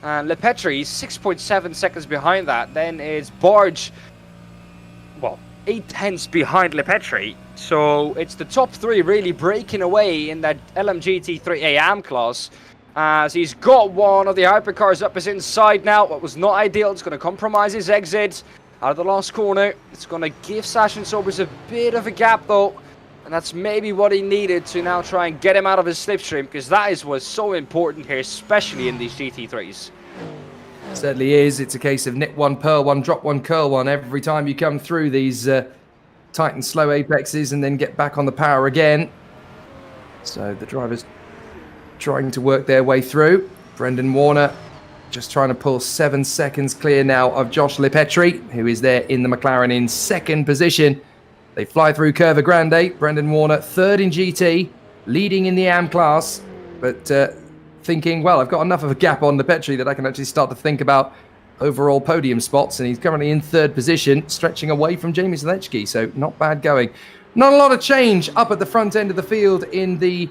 And Lepetri is 6.7 seconds behind that. Then it's Barge, well, 8/10 behind Lepetri. So it's the top three really breaking away in that LMGT3 AM class. As he's got one of the Hypercars up his inside now. What was not ideal. It's going to compromise his exit out of the last corner. It's going to give Sachin Sobers a bit of a gap though. And that's maybe what he needed to now try and get him out of his slipstream, because that is what's so important here, especially in these GT3s. Certainly is. It's a case of nip one, pearl one, drop one, curl one every time you come through these tight and slow apexes and then get back on the power again. So the drivers trying to work their way through. Brendan Warner just trying to pull 7 seconds clear now of Josh Lipetri, who is there in the McLaren in second position. They fly through Curva Grande. Brendan Warner third in GT, leading in the AM class, but thinking, well, I've got enough of a gap on Lipetri that I can actually start to think about overall podium spots, and he's currently in third position, stretching away from Jamie Zalewski, so not bad going. Not a lot of change up at the front end of the field in the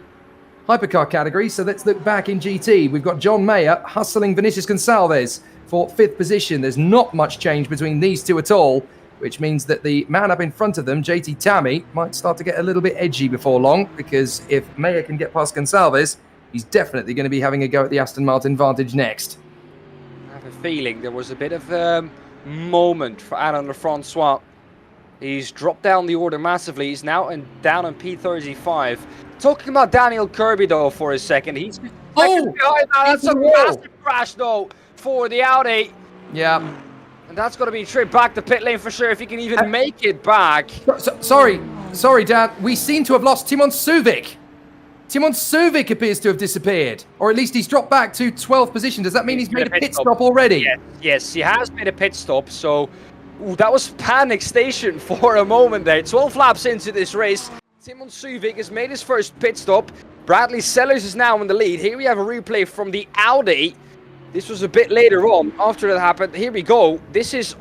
hypercar category, so let's look back in GT. We've got John Mayer hustling Vinicius Gonçalves for 5th position. There's not much change between these two at all, which means that the man up in front of them, JT Tammy, might start to get a little bit edgy before long, because if Mayer can get past Gonçalves, he's definitely going to be having a go at the Aston Martin Vantage next. I have a feeling there was a bit of a moment for Alain Lefrançois. He's dropped down the order massively. He's now down on P35. Talking about Daniel Kirby, though, for a second. He's behind now. That's a massive crash, though, for the Audi. Yeah. And that's going to be a trip back to pit lane for sure, if he can even make it back. Sorry, Dan. We seem to have lost Timon Suvic. Timon Suvic appears to have disappeared, or at least he's dropped back to 12th position. Does that mean he's made a pit stop already? Yes, he has made a pit stop. So that was panic station for a moment there. 12 laps into this race, Timon Suvic has made his first pit stop. Bradley Sellers is now in the lead. Here we have a replay from the Audi. This was a bit later on after that happened. Here we go. This is...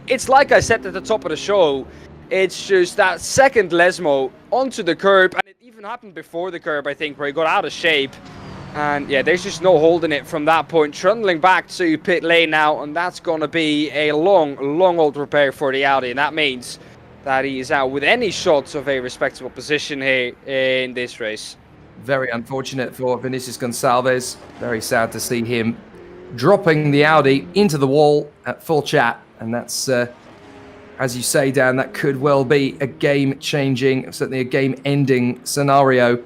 It's like I said at the top of the show. It's just that second Lesmo onto the curb, and it even happened before the curb, I think, where he got out of shape. And yeah, there's just no holding it from that point. Trundling back to pit lane now, and that's going to be a long old repair for the Audi, and that means that he is out with any shots of a respectable position here in this race. Very unfortunate for Vinicius Gonçalves. Very sad to see him dropping the Audi into the wall at full chat, and that's... as you say, Dan, that could well be a game-changing, certainly a game-ending scenario.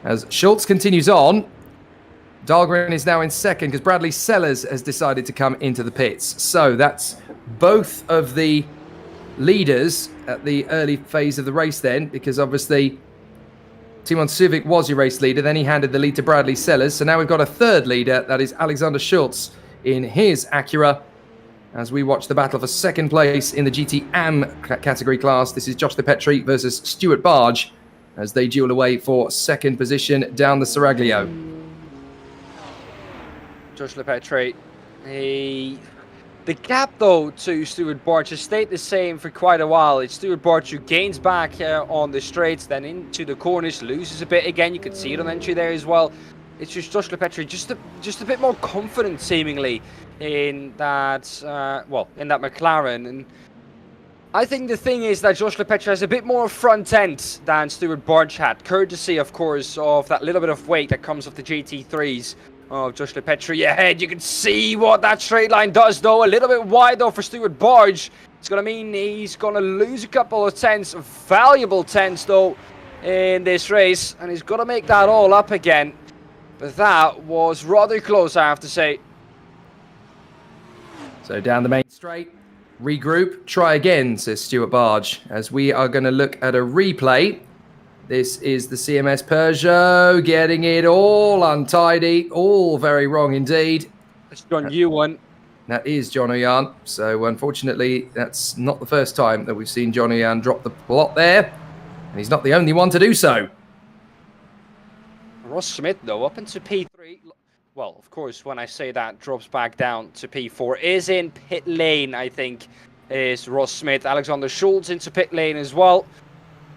As Schultz continues on, Dahlgren is now in second because Bradley Sellers has decided to come into the pits. So that's both of the leaders at the early phase of the race then, because obviously Timon Suvic was your race leader, then he handed the lead to Bradley Sellers. So now we've got a third leader, that is Alexander Schultz in his Acura. As we watch the battle for second place in the GT AM category class, this is Josh Lipetri versus Stuart Barge as they duel away for second position down the Seraglio. Josh Lipetri, the gap though to Stuart Barge has stayed the same for quite a while. It's Stuart Barge who gains back on the straights, then into the corners, loses a bit again. You can see it on entry there as well. It's just Josh Lipetri just a bit more confident seemingly in that in that McLaren. And I think the thing is that Josh Lipetri has a bit more front end than Stuart Barge had, courtesy of course of that little bit of weight that comes off the GT3s of Josh Lipetri ahead. You can see what that straight line does though, a little bit wide though for Stuart Barge. It's going to mean he's going to lose a couple of tenths, valuable tenths though in this race, and he's got to make that all up again. But that was rather close, I have to say. So down the main straight, regroup, try again, says Stuart Barge, as we are going to look at a replay. This is the CMS Peugeot, getting it all untidy, all very wrong indeed. That's John Ewan. That is John Oyan. So unfortunately, that's not the first time that we've seen John Oyan drop the plot there. And he's not the only one to do so. Ross Smith, though, up into P3. Well, of course, when I say that, drops back down to P4. Is in pit lane, I think, is Ross Smith. Alexander Schultz into pit lane as well.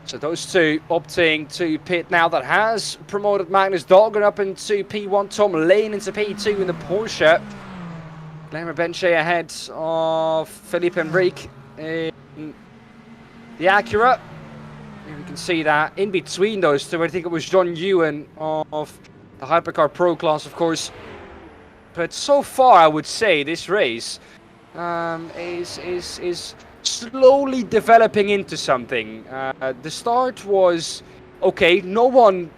So those two opting to pit now. That has promoted Magnus Dahlgren up into P1. Tom Lane into P2 in the Porsche. Glamour Benche ahead of Philippe Enrique in the Acura. Here we can see that in between those two, I think it was John Ewan of the Hypercar Pro class, of course. But so far, I would say this race is slowly developing into something. The start was okay. No one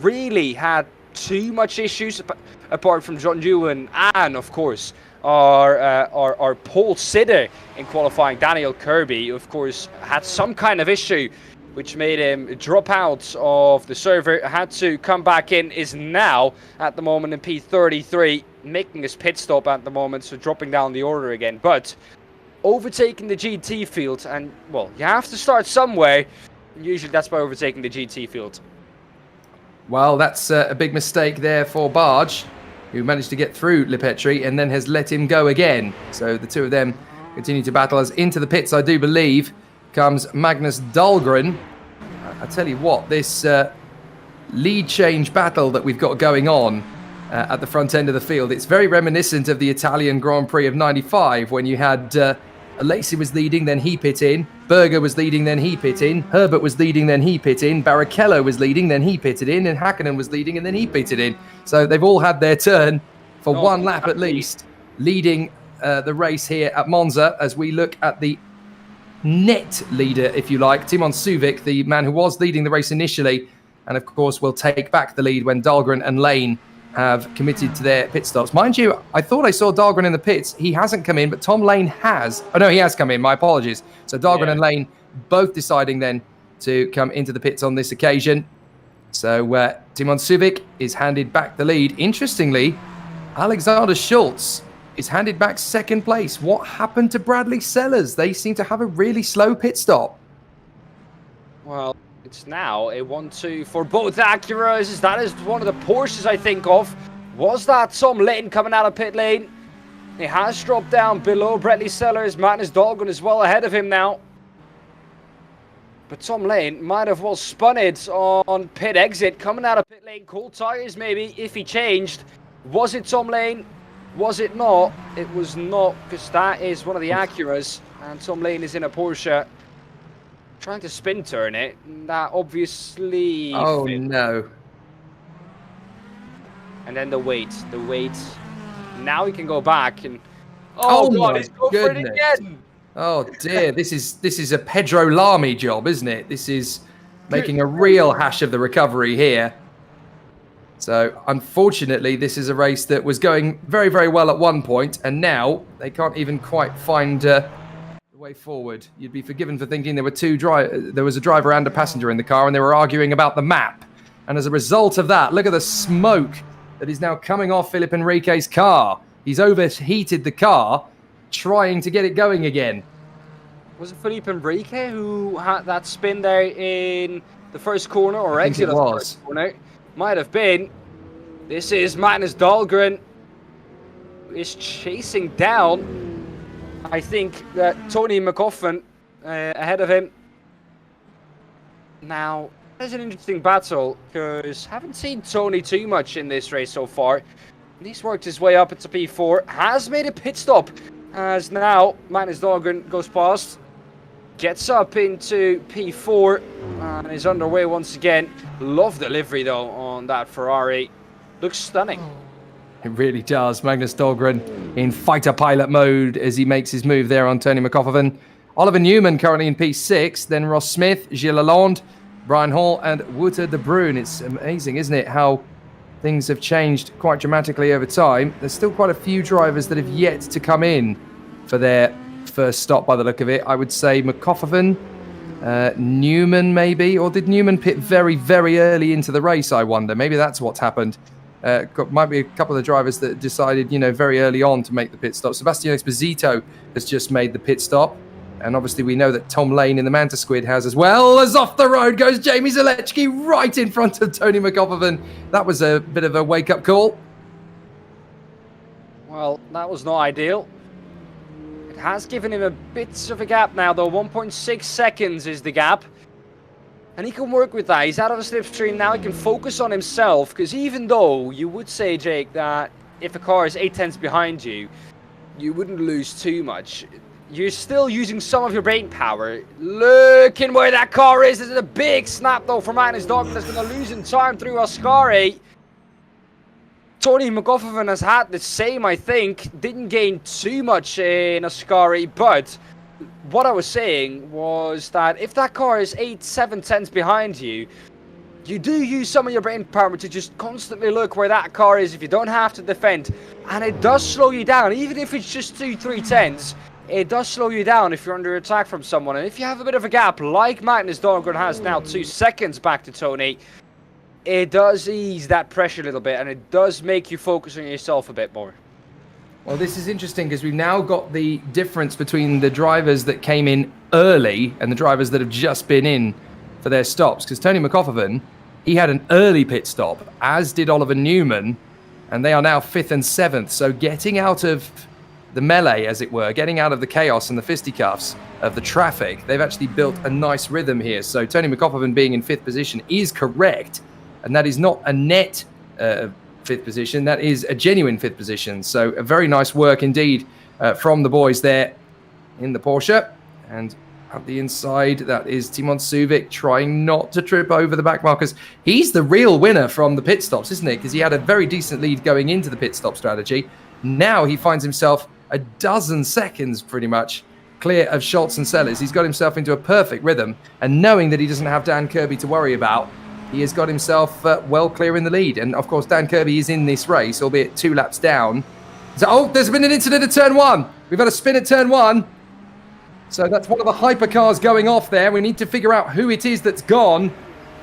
really had too much issues apart from John Ewan and, of course, our pole sitter in qualifying, Daniel Kirby, of course, had some kind of issue which made him drop out of the server, had to come back in, is now at the moment in P33, making his pit stop at the moment, so dropping down the order again. But overtaking the GT field, and, well, you have to start somewhere. Usually that's by overtaking the GT field. Well, that's a big mistake there for Barge, who managed to get through Lipetri and then has let him go again. So the two of them continue to battle as into the pits, I do believe, comes Magnus Dahlgren. I tell you what, this lead change battle that we've got going on at the front end of the field, it's very reminiscent of the Italian Grand Prix of '95 when you had Lacey was leading, then he pit in, Berger was leading, then he pit in, Herbert was leading, then he pit in, Barrichello was leading, then he pitted in, and Hakkinen was leading, and then he pitted in. So they've all had their turn for one lap at least, leading the race here at Monza as we look at the net leader, if you like, Timon Suvic, the man who was leading the race initially, and of course will take back the lead when Dahlgren and Lane have committed to their pit stops. Mind you, I thought I saw Dahlgren in the pits. He hasn't come in, but Tom Lane has. Oh, no, he has come in. My apologies. So Dahlgren and Lane both deciding then to come into the pits on this occasion. So Timon Suvic is handed back the lead. Interestingly, Alexander Schultz is handed back second place. What happened to Bradley Sellers? They seem to have a really slow pit stop. Well, it's now a 1-2 for both Acuras. That is one of the Porsches I think of. Was that Tom Lane coming out of pit lane? He has dropped down below Bradley Sellers. Magnus Dahlgren is well ahead of him now. But Tom Lane might have well spun it on pit exit. Coming out of pit lane, cold tires maybe, if he changed. Was it Tom Lane? Was it not? It was not, because that is one of the Acuras. And Tom Lane is in a Porsche. Trying to spin turn it. That obviously... Oh, fit. no. And then the weight. The weight. Now he can go back and... Oh God, he's going for it again! Oh dear, this is a Pedro Lamy job, isn't it? This is making a real hash of the recovery here. So, unfortunately, this is a race that was going very, very well at one point, and now they can't even quite find the way forward. You'd be forgiven for thinking there was a driver and a passenger in the car, and they were arguing about the map. And as a result of that, look at the smoke that is now coming off Philip Enrique's car. He's overheated the car, trying to get it going again. Was it Philippe Enrique who had that spin there in the first corner, or exit of the first corner? Might have been. This is Magnus Dahlgren, who is chasing down, I think, Tony McCoffin ahead of him. Now, there's an interesting battle, because haven't seen Tony too much in this race so far. He's worked his way up into P4, has made a pit stop, as now Magnus Dahlgren goes past, gets up into P4, and is underway once again. Love the livery though on that Ferrari. Looks stunning. It really does. Magnus Dahlgren in fighter pilot mode as he makes his move there on Tony McCoffin. Oliver Newman currently in P6, then Ross Smith, Gilles Lalonde, Brian Hall, and Wouter de Bruin. It's amazing, isn't it, how things have changed quite dramatically over time. There's still quite a few drivers that have yet to come in for their first stop by the look of it. I would say McCoffin, Newman maybe, or did Newman pit very, very early into the race, I wonder? Maybe that's what's happened. Might be a couple of drivers that decided, very early on to make the pit stop. Sebastian Esposito has just made the pit stop. And obviously we know that Tom Lane in the Manta Squid has as well. As off the road goes Jamie Zalewski right in front of Tony McCoffin. That was a bit of a wake-up call. Well, that was not ideal. It has given him a bit of a gap now, though. 1.6 seconds is the gap. And he can work with that. He's out of a slipstream now. He can focus on himself. Because even though you would say, Jake, that if a car is 8/10 behind you, you wouldn't lose too much. You're still using some of your brain power. Looking where that car is. This is a big snap, though, for Magnus Dahlgren. That's going to lose in time through Ascari. Tony McCoffin has had the same, I think. Didn't gain too much in Ascari, but what I was saying was that if that car is 8, 7 tenths behind you, you do use some of your brain power to just constantly look where that car is if you don't have to defend. And it does slow you down, even if it's just 2, 3 tenths. It does slow you down if you're under attack from someone. And if you have a bit of a gap, like Magnus Dahlgren has now 2 seconds back to Tony, it does ease that pressure a little bit, and it does make you focus on yourself a bit more. Well, this is interesting because we've now got the difference between the drivers that came in early and the drivers that have just been in for their stops. Because Tony McCofferman, he had an early pit stop, as did Oliver Newman, and they are now 5th and 7th. So getting out of the melee, as it were, getting out of the chaos and the fisticuffs of the traffic, they've actually built a nice rhythm here. So Tony McCofferman being in 5th position is correct, and that is not a net 5th position, that is a genuine 5th position. So a very nice work indeed from the boys there in the Porsche. And at the inside, that is Timon Suvic trying not to trip over the back markers. He's the real winner from the pit stops, isn't he? Because he had a very decent lead going into the pit stop strategy. Now he finds himself a dozen seconds pretty much clear of Schultz and Sellers. He's got himself into a perfect rhythm, and knowing that he doesn't have Dan Kirby to worry about, he has got himself well clear in the lead. And of course, Dan Kirby is in this race, albeit 2 laps down. So, oh, there's been an incident at turn 1. We've had a spin at turn 1. So that's one of the hypercars going off there. We need to figure out who it is that's gone.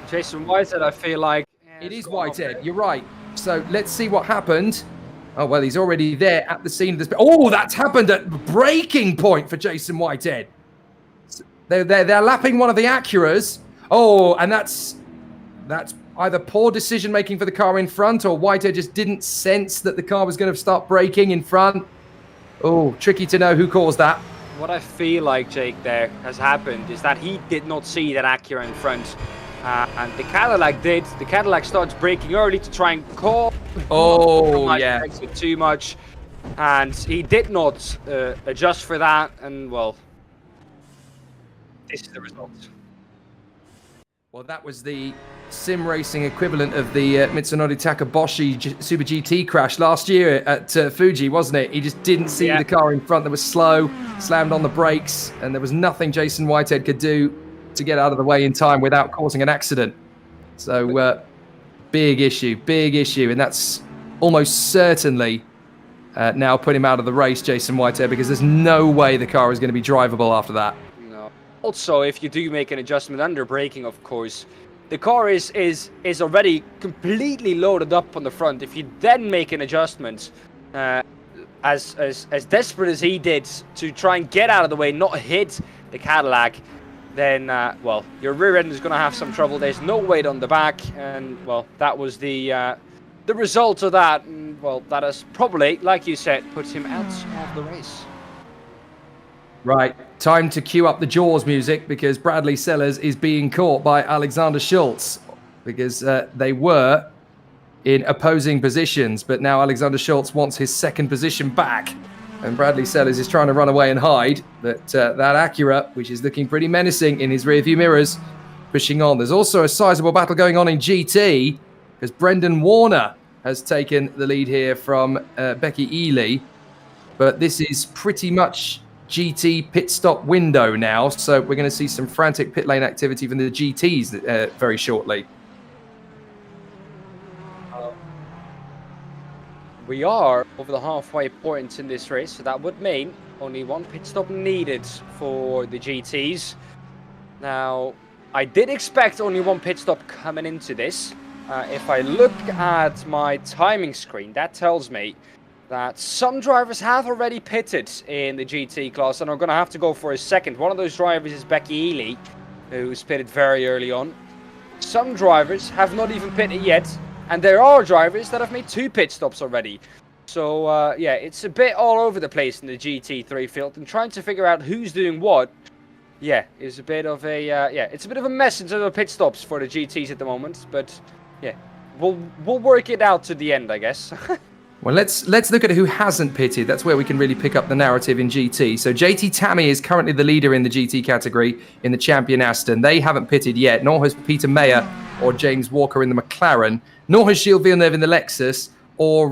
Jason Whitehead, I feel like... Yeah, it is Whitehead, you're right. So let's see what happened. Oh, well, he's already there at the scene of this. Oh, that's happened at breaking point for Jason Whitehead. They're lapping one of the Acuras. Oh, and that's either poor decision making for the car in front, or Whitehead just didn't sense that the car was going to start braking in front. Oh, tricky to know who caused that. What I feel like, Jake, there has happened is that he did not see that Acura in front. And the Cadillac did. The Cadillac starts braking early to try and call. Oh, yeah. Too much. And he did not adjust for that. And, well, this is the result. Well, that was the sim racing equivalent of the Mitsunori Takaboshi Super GT crash last year at Fuji, wasn't it? He just didn't see the car in front that was slow, slammed on the brakes, and there was nothing Jason Whitehead could do to get out of the way in time without causing an accident. So, big issue, and that's almost certainly now put him out of the race, Jason Whitehead, because there's no way the car is going to be drivable after that. No. Also, if you do make an adjustment under braking, of course, the car is already completely loaded up on the front. If you then make an adjustment, as desperate as he did to try and get out of the way, not hit the Cadillac, then, well, your rear end is going to have some trouble. There's no weight on the back, and, well, that was the result of that. And, well, that has probably, like you said, put him out of the race. Right, time to cue up the Jaws music, because Bradley Sellers is being caught by Alexander Schultz, because they were in opposing positions, but now Alexander Schultz wants his second position back, and Bradley Sellers is trying to run away and hide, but that Acura, which is looking pretty menacing in his rearview mirrors, pushing on. There's also a sizable battle going on in GT, because Brendan Warner has taken the lead here from Becky Ely, but this is pretty much GT pit stop window now, so we're going to see some frantic pit lane activity from the GTs very shortly. We are over the halfway point in this race, so that would mean only one pit stop needed for the GTs. Now, I did expect only one pit stop coming into this. If I look at my timing screen, that tells me that some drivers have already pitted in the GT class and are going to have to go for a second. One of those drivers is Becky Ely, who's pitted very early on. Some drivers have not even pitted yet, and there are drivers that have made 2 pit stops already. So, yeah, it's a bit all over the place in the GT3 field, and trying to figure out who's doing what, yeah, is a bit of a, it's a bit of a mess in terms of pit stops for the GTs at the moment, but, yeah, we'll work it out to the end, I guess. Well, let's look at who hasn't pitted. That's where we can really pick up the narrative in GT. So JT Tammy is currently the leader in the GT category in the Champion Aston. They haven't pitted yet, nor has Peter Mayer or James Walker in the McLaren, nor has Gilles Villeneuve in the Lexus, or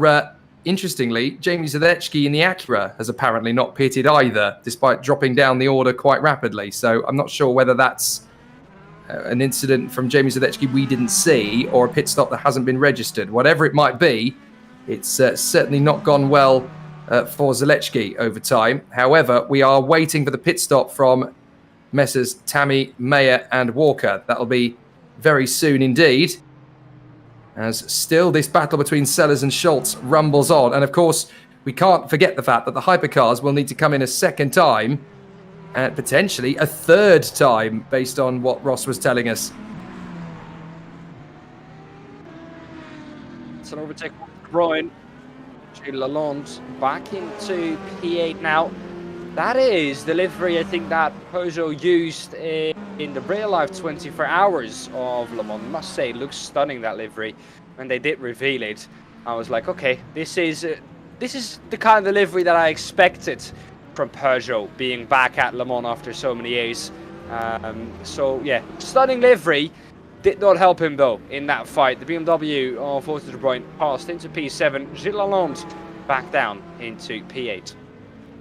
interestingly, Jamie Zadecki in the Acura has apparently not pitted either, despite dropping down the order quite rapidly. So I'm not sure whether that's an incident from Jamie Zadecki we didn't see, or a pit stop that hasn't been registered. Whatever it might be, it's certainly not gone well for Zalecki over time. However, we are waiting for the pit stop from Messrs. Tammy, Mayer and Walker. That'll be very soon indeed, as still this battle between Sellers and Schultz rumbles on. And of course, we can't forget the fact that the Hypercars will need to come in a second time, and potentially a third time, based on what Ross was telling us. It's an overtake. Brian Lalonde back into P8 now. That is the livery I think that Peugeot used in the real life 24 hours of Le Mans. I must say, it looks stunning, that livery. When they did reveal it, I was like, okay, this is the kind of livery that I expected from Peugeot, being back at Le Mans after so many years. So yeah, stunning livery. Did not help him though in that fight. The BMW of Walter de Bruyn passed into P7. Gilles Lalonde back down into P8.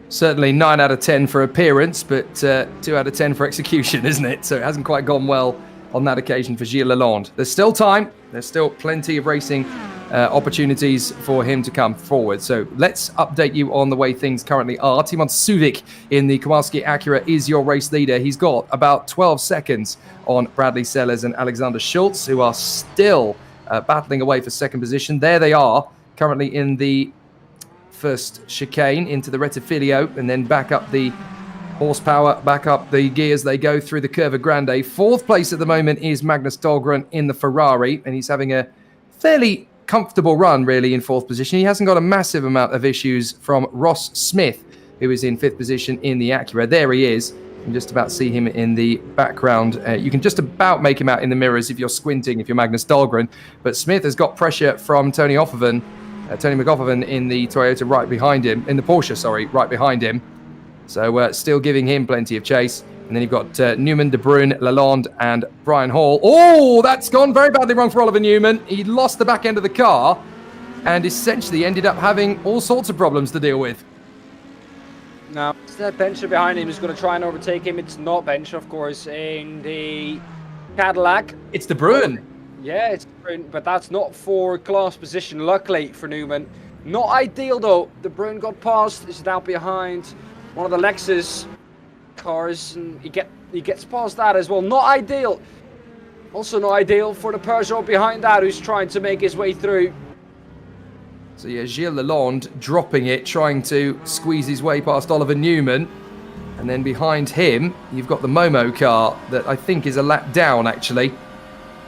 Certainly 9 out of 10 for appearance, but 2 out of 10 for execution, isn't it? So it hasn't quite gone well on that occasion for Gilles Lalonde. There's still time. There's still plenty of racing opportunities for him to come forward. So let's update you on the way things currently are. Timon Sudik in the Kowalski Acura is your race leader. He's got about 12 seconds on Bradley Sellers and Alexander Schultz, who are still battling away for second position. There they are, currently in the first chicane into the Rettifilio, and then back up the horsepower, back up the gears. They go through the Curva Grande. Fourth place at the moment is Magnus Dahlgren in the Ferrari, and he's having a fairly comfortable run, really, in fourth position. He hasn't got a massive amount of issues from Ross Smith, who is in fifth position in the Acura. There he is. You can just about see him in the background. You can just about make him out in the mirrors if you're squinting, if you're Magnus Dahlgren. But Smith has got pressure from Tony McGoffin in the Toyota right behind him, in the Porsche, sorry, right behind him. So still giving him plenty of chase. And then you've got Newman, De Bruyn, Lalonde and Brian Hall. Oh, that's gone very badly wrong for Oliver Newman. He lost the back end of the car and essentially ended up having all sorts of problems to deal with. Now, it's that Bencher behind him who's going to try and overtake him. It's not Bencher, of course, in the Cadillac. It's De Bruyn. Yeah, it's De Bruyn, but that's not for class position, luckily for Newman. Not ideal, though. De Bruyn got past. He's now behind one of the Lexus cars, and he gets past that as well. Not ideal. Also not ideal for the Peugeot behind that, who's trying to make his way through. So yeah, Gilles Lalonde dropping it, trying to squeeze his way past Oliver Newman. And then behind him, you've got the Momo car that I think is a lap down, actually.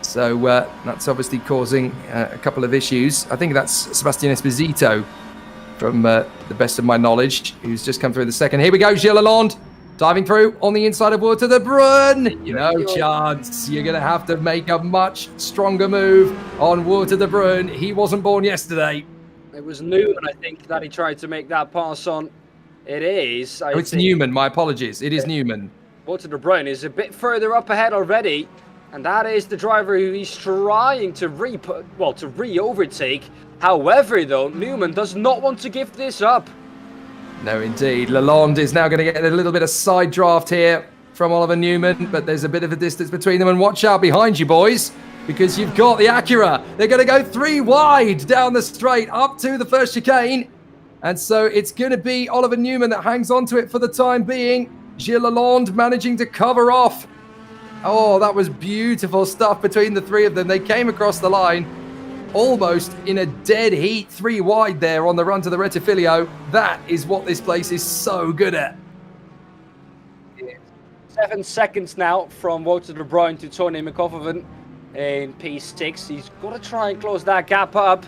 So that's obviously causing a couple of issues. I think that's Sebastian Esposito, from the best of my knowledge, who's just come through the second. Here we go, Gilles Lalonde. Diving through on the inside of Walter de Bruyn. No chance. You're going to have to make a much stronger move on Walter de Bruyn. He wasn't born yesterday. It was Newman, I think, that he tried to make that pass on. It is. It's Newman. My apologies. It is Newman. Walter de Bruyn is a bit further up ahead already. And that is the driver who he's trying to re-overtake. However, though, Newman does not want to give this up. No, indeed. Lalonde is now going to get a little bit of side draft here from Oliver Newman, but there's a bit of a distance between them. And watch out behind you, boys, because you've got the Acura. They're going to go 3 wide down the straight up to the first chicane. And so it's going to be Oliver Newman that hangs on to it for the time being. Gilles Lalonde managing to cover off. Oh, that was beautiful stuff between the three of them. They came across the line almost in a dead heat, 3 wide there on the run to the Rettifilio. That is what this place is so good at. 7 seconds now from Walter de Bruyn to Tony McGoffin in P6. He's got to try and close that gap up.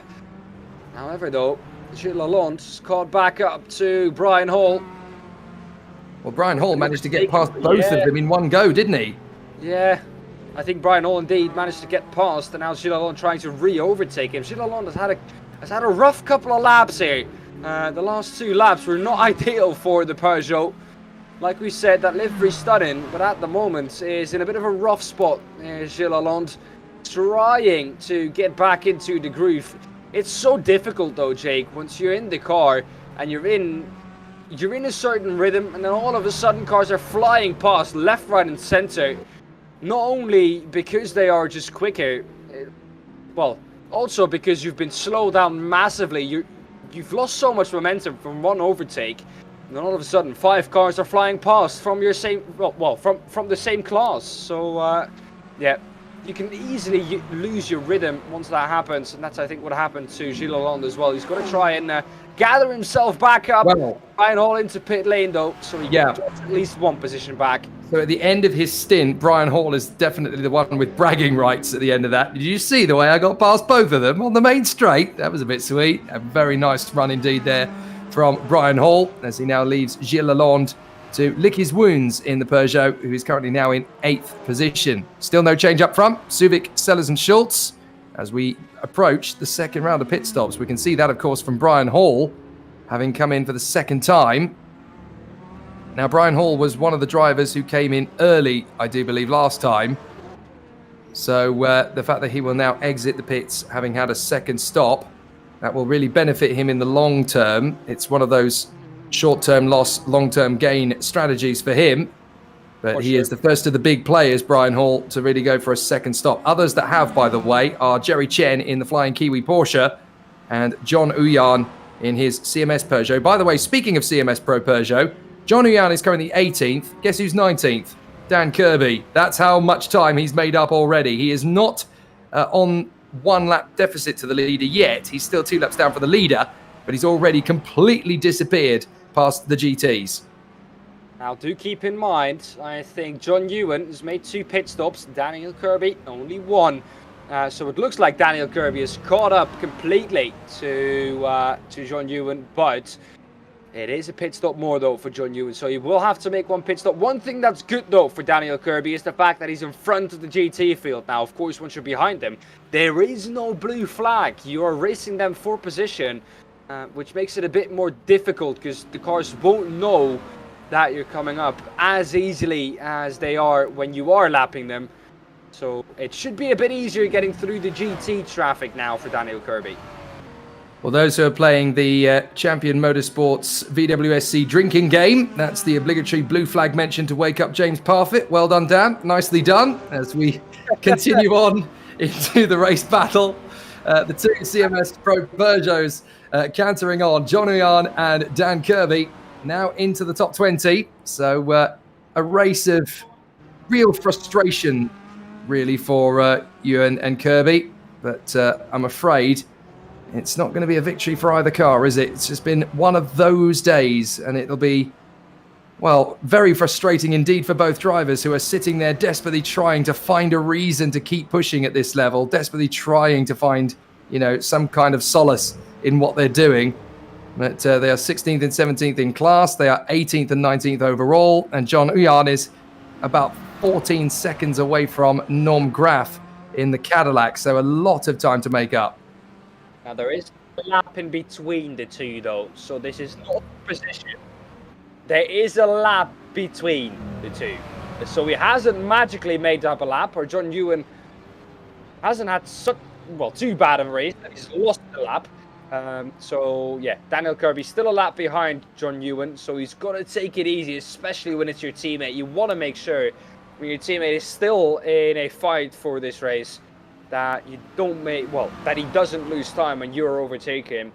However, though, Gilles Lalonde's caught back up to Brian Hall. Well, Brian Hall managed to get past both of them in one go, didn't he? Yeah. I think Brian Hall indeed managed to get past, and now Gilles Lalonde trying to re-overtake him. Gilles Lalonde has had a rough couple of laps here. The last 2 laps were not ideal for the Peugeot. Like we said, that livery stunning, but at the moment is in a bit of a rough spot. Gilles Lalonde trying to get back into the groove. It's so difficult though, Jake, once you're in the car and you're in a certain rhythm, and then all of a sudden cars are flying past left, right, and center. Not only because they are just quicker, well, also because you've been slowed down massively. You've lost so much momentum from one overtake, and then all of a sudden 5 cars are flying past from your same, from the same class. So yeah, you can easily lose your rhythm once that happens, and that's, I think, what happened to Gilles Lalonde as well. He's got to try and gather himself back up, try and haul into pit lane though, so he gets at least one position back. So at the end of his stint, Brian Hall is definitely the one with bragging rights at the end of that. Did you see the way I got past both of them on the main straight? That was a bit sweet. A very nice run indeed there from Brian Hall, as he now leaves Gilles Lalonde to lick his wounds in the Peugeot, who is currently now in 8th position. Still no change up front. Subic, Sellers and Schultz. As we approach the second round of pit stops, we can see that, of course, from Brian Hall, having come in for the second time. Now, Brian Hall was one of the drivers who came in early, I do believe, last time. So the fact that he will now exit the pits, having had a second stop, that will really benefit him in the long term. It's one of those short-term loss, long-term gain strategies for him. But he is the first of the big players, Brian Hall, to really go for a second stop. Others that have, by the way, are Jerry Chen in the Flying Kiwi Porsche and John Ouyan in his CMS Peugeot. By the way, speaking of CMS Pro Peugeot, John Ouyan is currently 18th. Guess who's 19th? Dan Kirby. That's how much time he's made up already. He is not on 1 lap deficit to the leader yet. He's still 2 laps down for the leader, but he's already completely disappeared past the GTs. Now, do keep in mind, I think John Ewan has made 2 pit stops. Daniel Kirby, only 1. So it looks like Daniel Kirby has caught up completely to John Ewan, but it is a pit stop more, though, for John Ewan. So he will have to make 1 pit stop. One thing that's good, though, for Daniel Kirby is the fact that he's in front of the GT field. Now, of course, once you're behind them, there is no blue flag. You are racing them for position, which makes it a bit more difficult because the cars won't know that you're coming up as easily as they are when you are lapping them. So it should be a bit easier getting through the GT traffic now for Daniel Kirby. Well, those who are playing the Champion Motorsports VWSC drinking game, that's the obligatory blue flag mention to wake up James Parfitt. Well done, Dan. Nicely done. As we continue on into the race battle, the 2 CMS Pro Peugeots cantering on. John Ouyan and Dan Kirby now into the top 20. So a race of real frustration, really, for Ewan and Kirby. But I'm afraid it's not going to be a victory for either car, is it? It's just been one of those days, and it'll be, well, very frustrating indeed for both drivers who are sitting there desperately trying to find a reason to keep pushing at this level, desperately trying to find, you know, some kind of solace in what they're doing. But they are 16th and 17th in class. They are 18th and 19th overall, and John Ouyan is about 14 seconds away from Norm Graf in the Cadillac, so a lot of time to make up. Now, there is a lap in between the 2, though, so this is not position. There is a lap between the 2. So he hasn't magically made up a lap, or John Ewan hasn't had too bad of a race that he's lost the lap. So, yeah, Daniel Kirby still a lap behind John Ewan, so he's got to take it easy, especially when it's your teammate. You want to make sure when your teammate is still in a fight for this race that you don't that he doesn't lose time when you're overtaking him.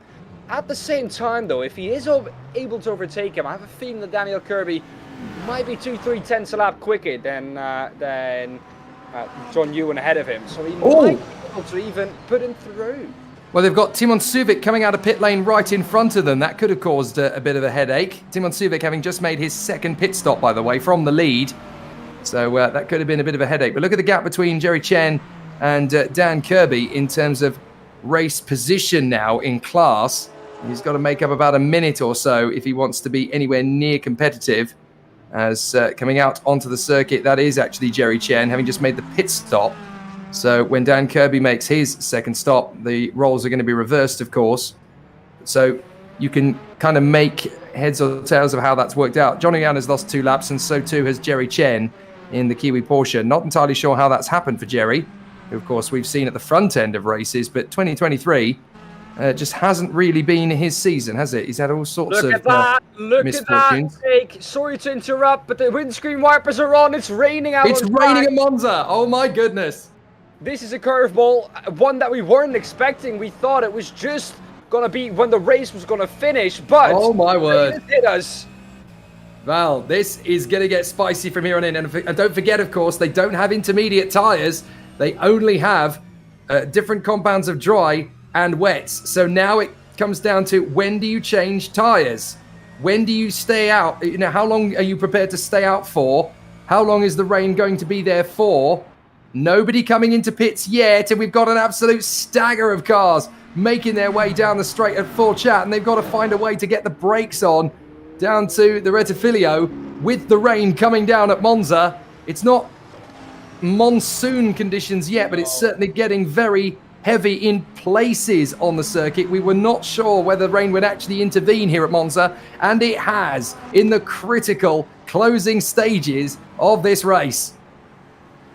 At the same time, though, if he is able to overtake him, I have a feeling that Daniel Kirby might be 2-3 tenths a lap quicker than John Ewan ahead of him. So he might be able to even put him through. Well, they've got Timon Subic coming out of pit lane right in front of them. That could have caused a bit of a headache. Timon Subic having just made his second pit stop, by the way, from the lead. So that could have been a bit of a headache. But look at the gap between Jerry Chen and Dan Kirby in terms of race position now in class. He's got to make up about a minute or so if he wants to be anywhere near competitive. As coming out onto the circuit, that is actually Jerry Chen, having just made the pit stop. So when Dan Kirby makes his second stop, the roles are going to be reversed, of course. So you can kind of make heads or tails of how that's worked out. Johnny Young has lost 2 laps, and so too has Jerry Chen in the Kiwi Porsche. Not entirely sure how that's happened for Jerry, who, of course, we've seen at the front end of races. But 2023, Just hasn't really been his season, has it? He's had all sorts Look of at that! Look at that! misfortunes. Jake. Sorry to interrupt, but the windscreen wipers are on. It's raining out. It's on raining track. at Monza. Oh my goodness! This is a curveball, one that we weren't expecting. We thought it was just gonna be when the race was gonna finish, but Oh my word! it hit us. Well, this is going to get spicy from here on in. And don't forget, of course, they don't have intermediate tyres. They only have different compounds of dry and wets. So now it comes down to, when do you change tyres? When do you stay out? You know, how long are you prepared to stay out for? How long is the rain going to be there for? Nobody coming into pits yet, and we've got an absolute stagger of cars making their way down the straight at full chat, and they've got to find a way to get the brakes on down to the Rettifilo with the rain coming down at Monza. It's not monsoon conditions yet, but it's certainly getting very heavy in places on the circuit. We were not sure whether rain would actually intervene here at Monza, and it has in the critical closing stages of this race.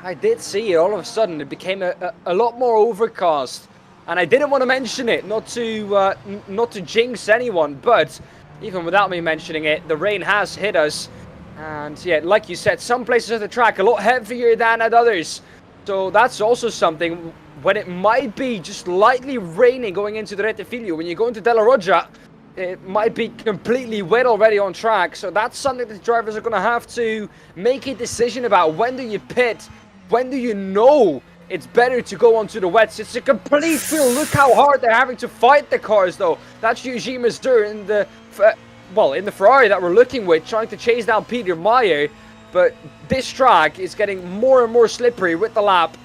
I did see it. All of a sudden, it became a lot more overcast, and I didn't want to mention it, not to jinx anyone, but even without me mentioning it, the rain has hit us. And yeah, like you said, some places of the track a lot heavier than at others. So that's also something, when it might be just lightly raining going into the Rettifilo, when you go into Della Roggia, it might be completely wet already on track. So that's something that the drivers are going to have to make a decision about. When do you pit? When do you know it's better to go onto the wets? It's a complete field. Look how hard they're having to fight the cars, though. That's Yuji Mazdur in the Ferrari that we're looking with, trying to chase down Peter Meyer. But this track is getting more and more slippery with the lap.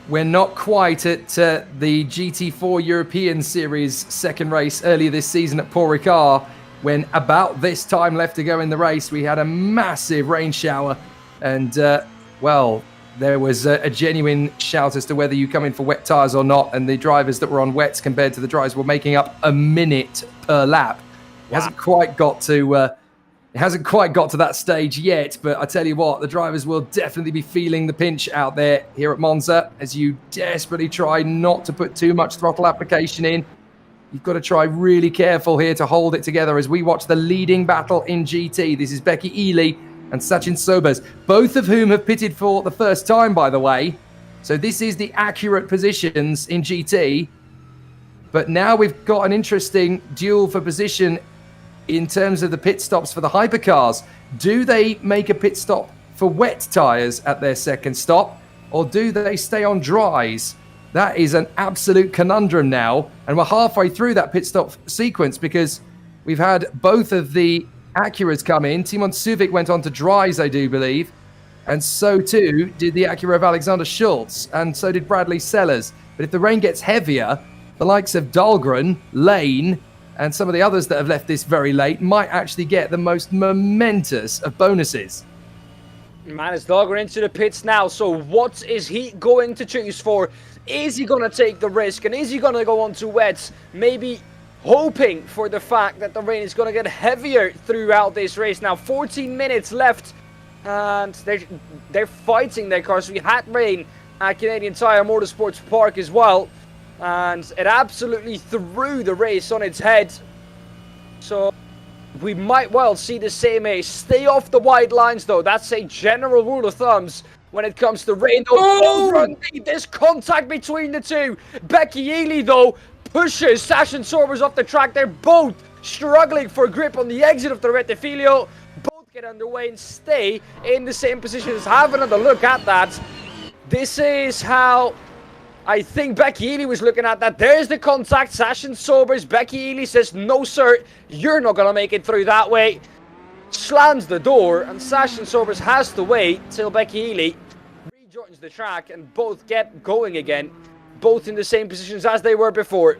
We're not quite at the GT4 European Series second race earlier this season at Paul Ricard, when about this time left to go in the race, we had a massive rain shower. And, well, there was a genuine shout as to whether you come in for wet tyres or not, and the drivers that were on wets compared to the drivers were making up a minute per lap. It hasn't quite got to that stage yet, but I tell you what, the drivers will definitely be feeling the pinch out there here at Monza as you desperately try not to put too much throttle application in. You've got to try really careful here to hold it together as we watch the leading battle in GT. This is Becky Ely and Sachin Sobers, both of whom have pitted for the first time, by the way. So this is the accurate positions in GT. But now we've got an interesting duel for position in terms of the pit stops for the Hypercars. Do they make a pit stop for wet tyres at their second stop, or do they stay on dries? That is an absolute conundrum now. And we're halfway through that pit stop sequence because we've had both of the Acuras come in. Timon Suvic went on to dries, I do believe. And so too did the Acura of Alexander Schultz. And so did Bradley Sellers. But if the rain gets heavier, the likes of Dahlgren, Lane, and some of the others that have left this very late might actually get the most momentous of bonuses. Man, it's Dahlgren into the pits now. So what is he going to choose for? Is he going to take the risk? And is he going to go on to wets? Maybe hoping for the fact that the rain is going to get heavier throughout this race. Now 14 minutes left, and they're fighting their cars. We had rain at Canadian Tire Motorsports Park as well, and it absolutely threw the race on its head. So we might well see the same ace. Stay off the white lines, though. That's a general rule of thumbs when it comes to rain. There's contact between the two. Becky Ely, though, pushes Sachin Sobers off the track. They're both struggling for grip on the exit of the Rettifilo. Both get underway and stay in the same positions. Have another look at that. This is how I think Becky Ely was looking at that. There's the contact. Sachin Sobers. Becky Ely says, no, sir, you're not going to make it through that way. Slams the door, and Sachin Sobers has to wait till Becky Ely rejoins the track, and both get going again. Both in the same positions as they were before.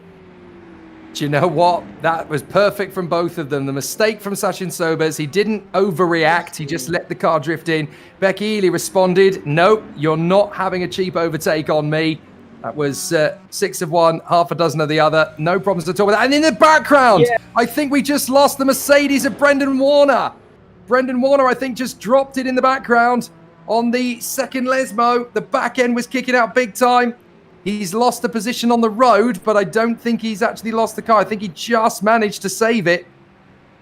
Do you know what? That was perfect from both of them. The mistake from Sachin Sobers, he didn't overreact. He just let the car drift in. Becky Ely responded, nope, you're not having a cheap overtake on me. That was 6 of one, half a dozen of the other. No problems at all with that. And in the background, I think we just lost the Mercedes of Brendan Warner. Brendan Warner, I think, just dropped it in the background on the second Lesmo. The back end was kicking out big time. He's lost the position on the road, but I don't think he's actually lost the car. I think he just managed to save it.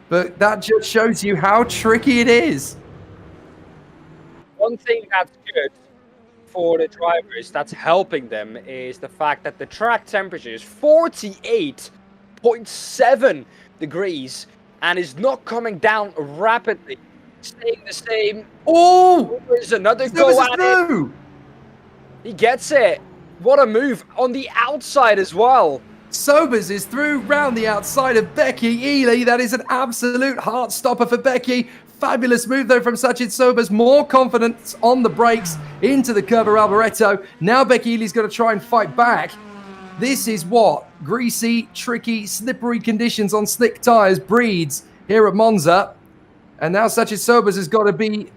But that just shows you how tricky it is. One thing that's good for the drivers that's helping them is the fact that the track temperature is 48.7 degrees and is not coming down rapidly, staying the same. Oh! There's another go at it. He gets it. What a move on the outside as well. Sobers is through round the outside of Becky Ely. That is an absolute heart stopper for Becky. Fabulous move though from Sachin Sobers. More confidence on the brakes into the curve of Alboreto. Now Becky Ely's going to try and fight back. This is what greasy, tricky, slippery conditions on slick tyres breeds here at Monza. And now Sachin Sobers has got to be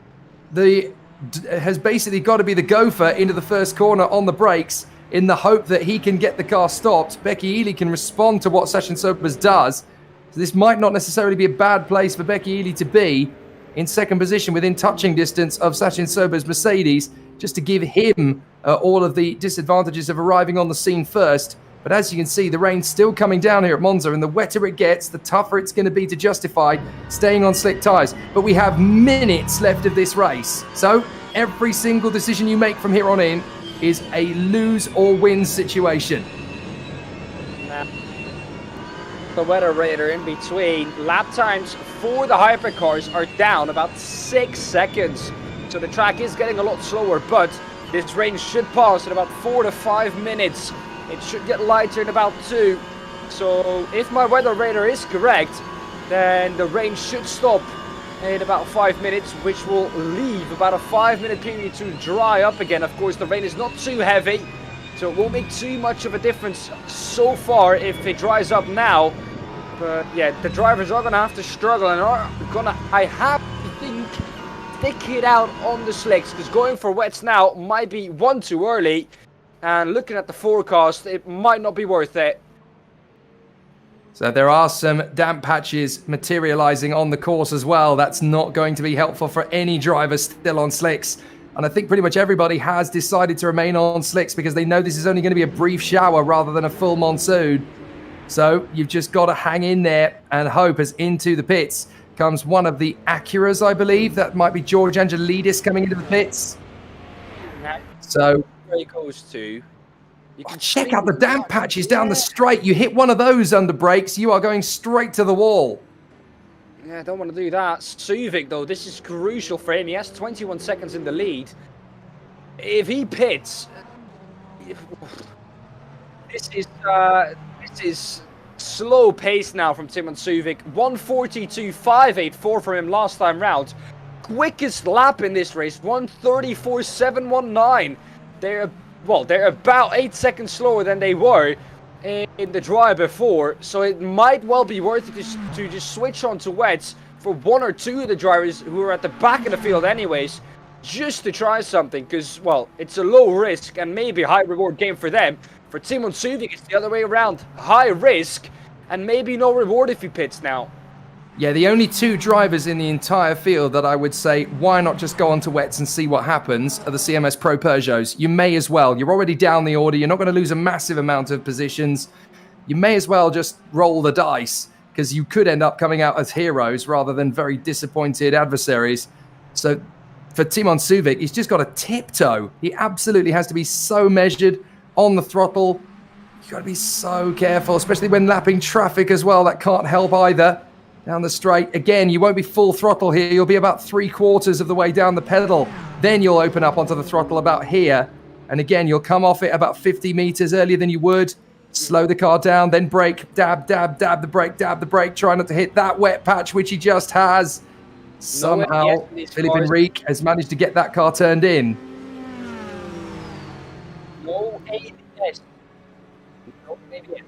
basically got to be the gopher into the first corner on the brakes in the hope that he can get the car stopped. Becky Ely can respond to what Sachin Sobers does. So this might not necessarily be a bad place for Becky Ely to be in second position within touching distance of Sachin Sobers' Mercedes, just to give him all of the disadvantages of arriving on the scene first. But as you can see, the rain's still coming down here at Monza, and the wetter it gets, the tougher it's going to be to justify staying on slick tyres. But we have minutes left of this race. So every single decision you make from here on in is a lose or win situation. The weather radar in between. Lap times for the hypercars are down about 6 seconds. So the track is getting a lot slower, but this rain should pass in about 4 to 5 minutes. It should get lighter in about 2. So if my weather radar is correct, then the rain should stop in about 5 minutes, which will leave about a 5-minute period to dry up again. Of course, the rain is not too heavy, so it won't make too much of a difference so far if it dries up now. But yeah, the drivers are going to have to struggle and are going to, I have to think, stick it out on the slicks, because going for wets now might be one too early. And looking at the forecast, it might not be worth it. So there are some damp patches materializing on the course as well. That's not going to be helpful for any driver still on slicks. And I think pretty much everybody has decided to remain on slicks because they know this is only going to be a brief shower rather than a full monsoon. So you've just got to hang in there and hope. As into the pits comes one of the Acuras, I believe. That might be George Angelidis coming into the pits. So Where he goes to. Check out the damp patches down the straight. You hit one of those under brakes, you are going straight to the wall. Yeah, I don't want to do that. Suvik, though, this is crucial for him. He has 21 seconds in the lead. If he pits, this is slow pace now from Timon Suvik. 1:42.584 for him last time round. Quickest lap in this race, 1:34.719. They're about 8 seconds slower than they were in the dry before, so it might well be worth it to just switch on to wets for one or two of the drivers who are at the back of the field anyways, just to try something, because, well, it's a low risk and maybe a high reward game for them. For Timon Suvik, it's the other way around. High risk and maybe no reward if he pits now. Yeah, the only two drivers in the entire field that I would say, why not just go on to wets and see what happens, are the CMS Pro Peugeots. You may as well. You're already down the order. You're not going to lose a massive amount of positions. You may as well just roll the dice, because you could end up coming out as heroes rather than very disappointed adversaries. So for Timon Suvik, he's just got to tiptoe. He absolutely has to be so measured on the throttle. You've got to be so careful, especially when lapping traffic as well. That can't help either. Down the straight. Again, you won't be full throttle here. You'll be about 3/4 of the way down the pedal. Then you'll open up onto the throttle about here. And again, you'll come off it about 50 meters earlier than you would. Slow the car down, then brake. Dab, dab, dab the brake, dab the brake. Try not to hit that wet patch, which he just has. Somehow, Philippe Enrique has managed to get that car turned in. No ABS. No ABS.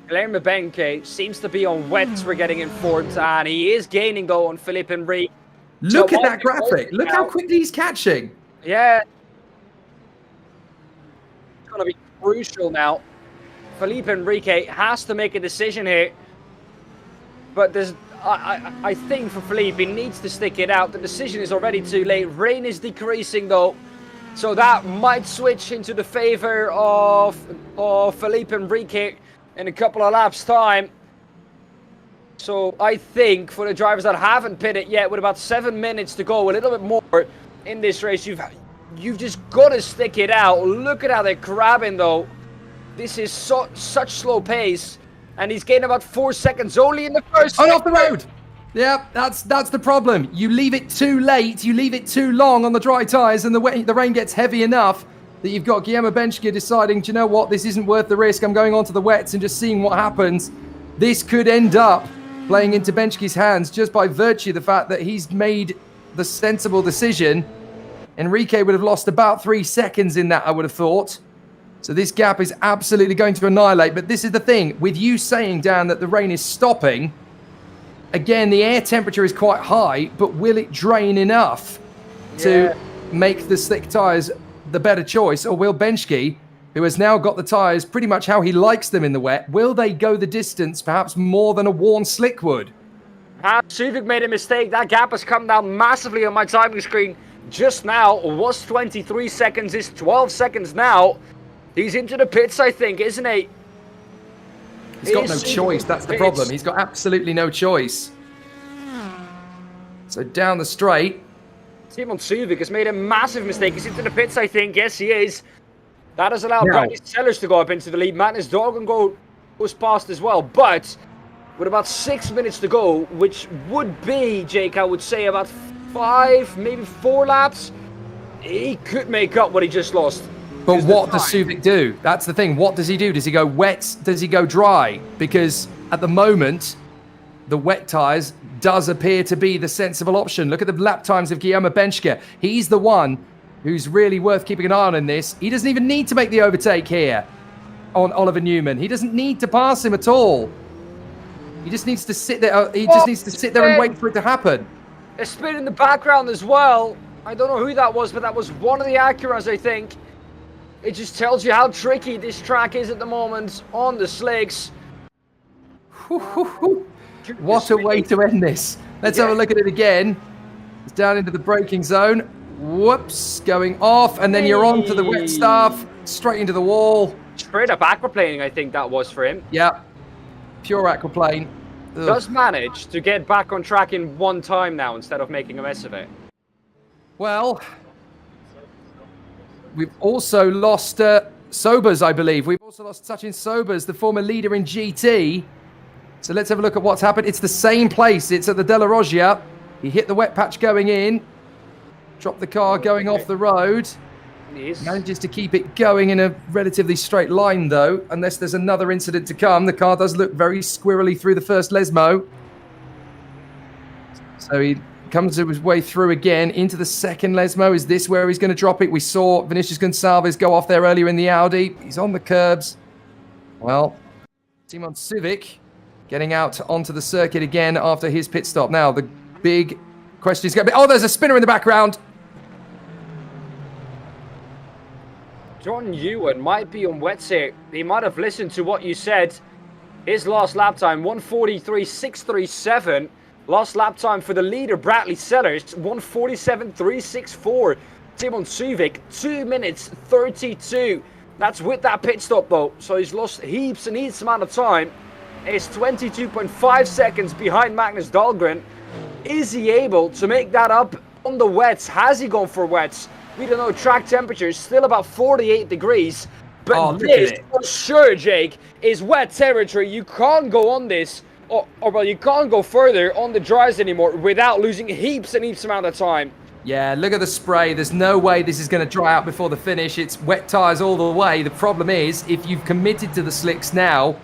Guilherme Benke seems to be on wets, we're getting informed, and he is gaining though on Philippe Enrique. Look at that graphic. Look how quickly he's catching. Yeah. It's going to be crucial now. Philippe Enrique has to make a decision here. But there's, I think for Philippe, he needs to stick it out. The decision is already too late. Rain is decreasing though. So that might switch into the favor of Felipe Enrique in a couple of laps' time. So I think for the drivers that haven't pitted yet, with about 7 minutes to go, a little bit more in this race, you've just got to stick it out. Look at how they're grabbing, though. This is such slow pace, and he's getting about 4 seconds only in the first. Oh, off the road. Yeah, that's the problem. You leave it too late, you leave it too long on the dry tyres, and the rain gets heavy enough that you've got Guillermo Benchke deciding, do you know what, this isn't worth the risk. I'm going on to the wets and just seeing what happens. This could end up playing into Benchke's hands just by virtue of the fact that he's made the sensible decision. Enrique would have lost about 3 seconds in that, I would have thought. So this gap is absolutely going to annihilate. But this is the thing, with you saying, Dan, that the rain is stopping, again, the air temperature is quite high, but will it drain enough to make the slick tyres the better choice? Or will Benchke, who has now got the tyres pretty much how he likes them in the wet, will they go the distance perhaps more than a worn slick would? Suvic made a mistake. That gap has come down massively on my timing screen just now. It was 23 seconds, it's 12 seconds now. He's into the pits, I think, isn't he? He's got no choice, that's the problem. He's got absolutely no choice. So down the straight. Simon Suvic has made a massive mistake. He's into the pits, I think. Yes, he is. That has allowed Bradley Sellers to go up into the lead. Magnus Doggen goes past as well. But with about 6 minutes to go, which would be, Jake, I would say about 5, maybe 4 laps, he could make up what he just lost. But what does Suvic do? That's the thing. What does he do? Does he go wet? Does he go dry? Because at the moment, the wet tyres does appear to be the sensible option. Look at the lap times of Guillermo Benchke. He's the one who's really worth keeping an eye on in this. He doesn't even need to make the overtake here on Oliver Newman. He doesn't need to pass him at all. He just needs to sit there. He just needs to sit there and wait for it to happen. A spin in the background as well. I don't know who that was, but that was one of the Acuras, I think. It just tells you how tricky this track is at the moment on the slicks. What a way to end this. Let's have a look at it again. It's down into the braking zone. Whoops, going off, and then you're on to the wet stuff, straight into the wall. Straight up aquaplaning, I think that was for him. Yeah, pure aquaplane. Ugh. Does manage to get back on track in one time now instead of making a mess of it. Well, we've also lost Sobers, I believe. We've also lost Sachin Sobers, the former leader in GT. So let's have a look at what's happened. It's the same place. It's at the Della Roggia. He hit the wet patch going in. Dropped the car going off the road. Manages to keep it going in a relatively straight line, though. Unless there's another incident to come. The car does look very squirrely through the first Lesmo. So he comes his way through again into the second Lesmo. Is this where he's going to drop it? We saw Vinicius Gonçalves go off there earlier in the Audi. He's on the curbs. Well, Simon Suvic getting out onto the circuit again after his pit stop. Now, the big question is going to be... Oh, there's a spinner in the background. John Ewan might be on wets here. He might have listened to what you said. His last lap time, 1:43.637. Last lap time for the leader, Bradley Sellers, 1:47.364. Simon Suvic, 2 minutes 32. That's with that pit stop, though. So he's lost heaps and heaps amount of time. He's 22.5 seconds behind Magnus Dahlgren. Is he able to make that up on the wets? Has he gone for wets? We don't know. Track temperature is still about 48 degrees. But this, for sure, Jake, is wet territory. You can't go on this, or well, you can't go further on the dries anymore without losing heaps and heaps amount of time. Yeah, look at the spray. There's no way this is going to dry out before the finish. It's wet tyres all the way. The problem is, if you've committed to the slicks now,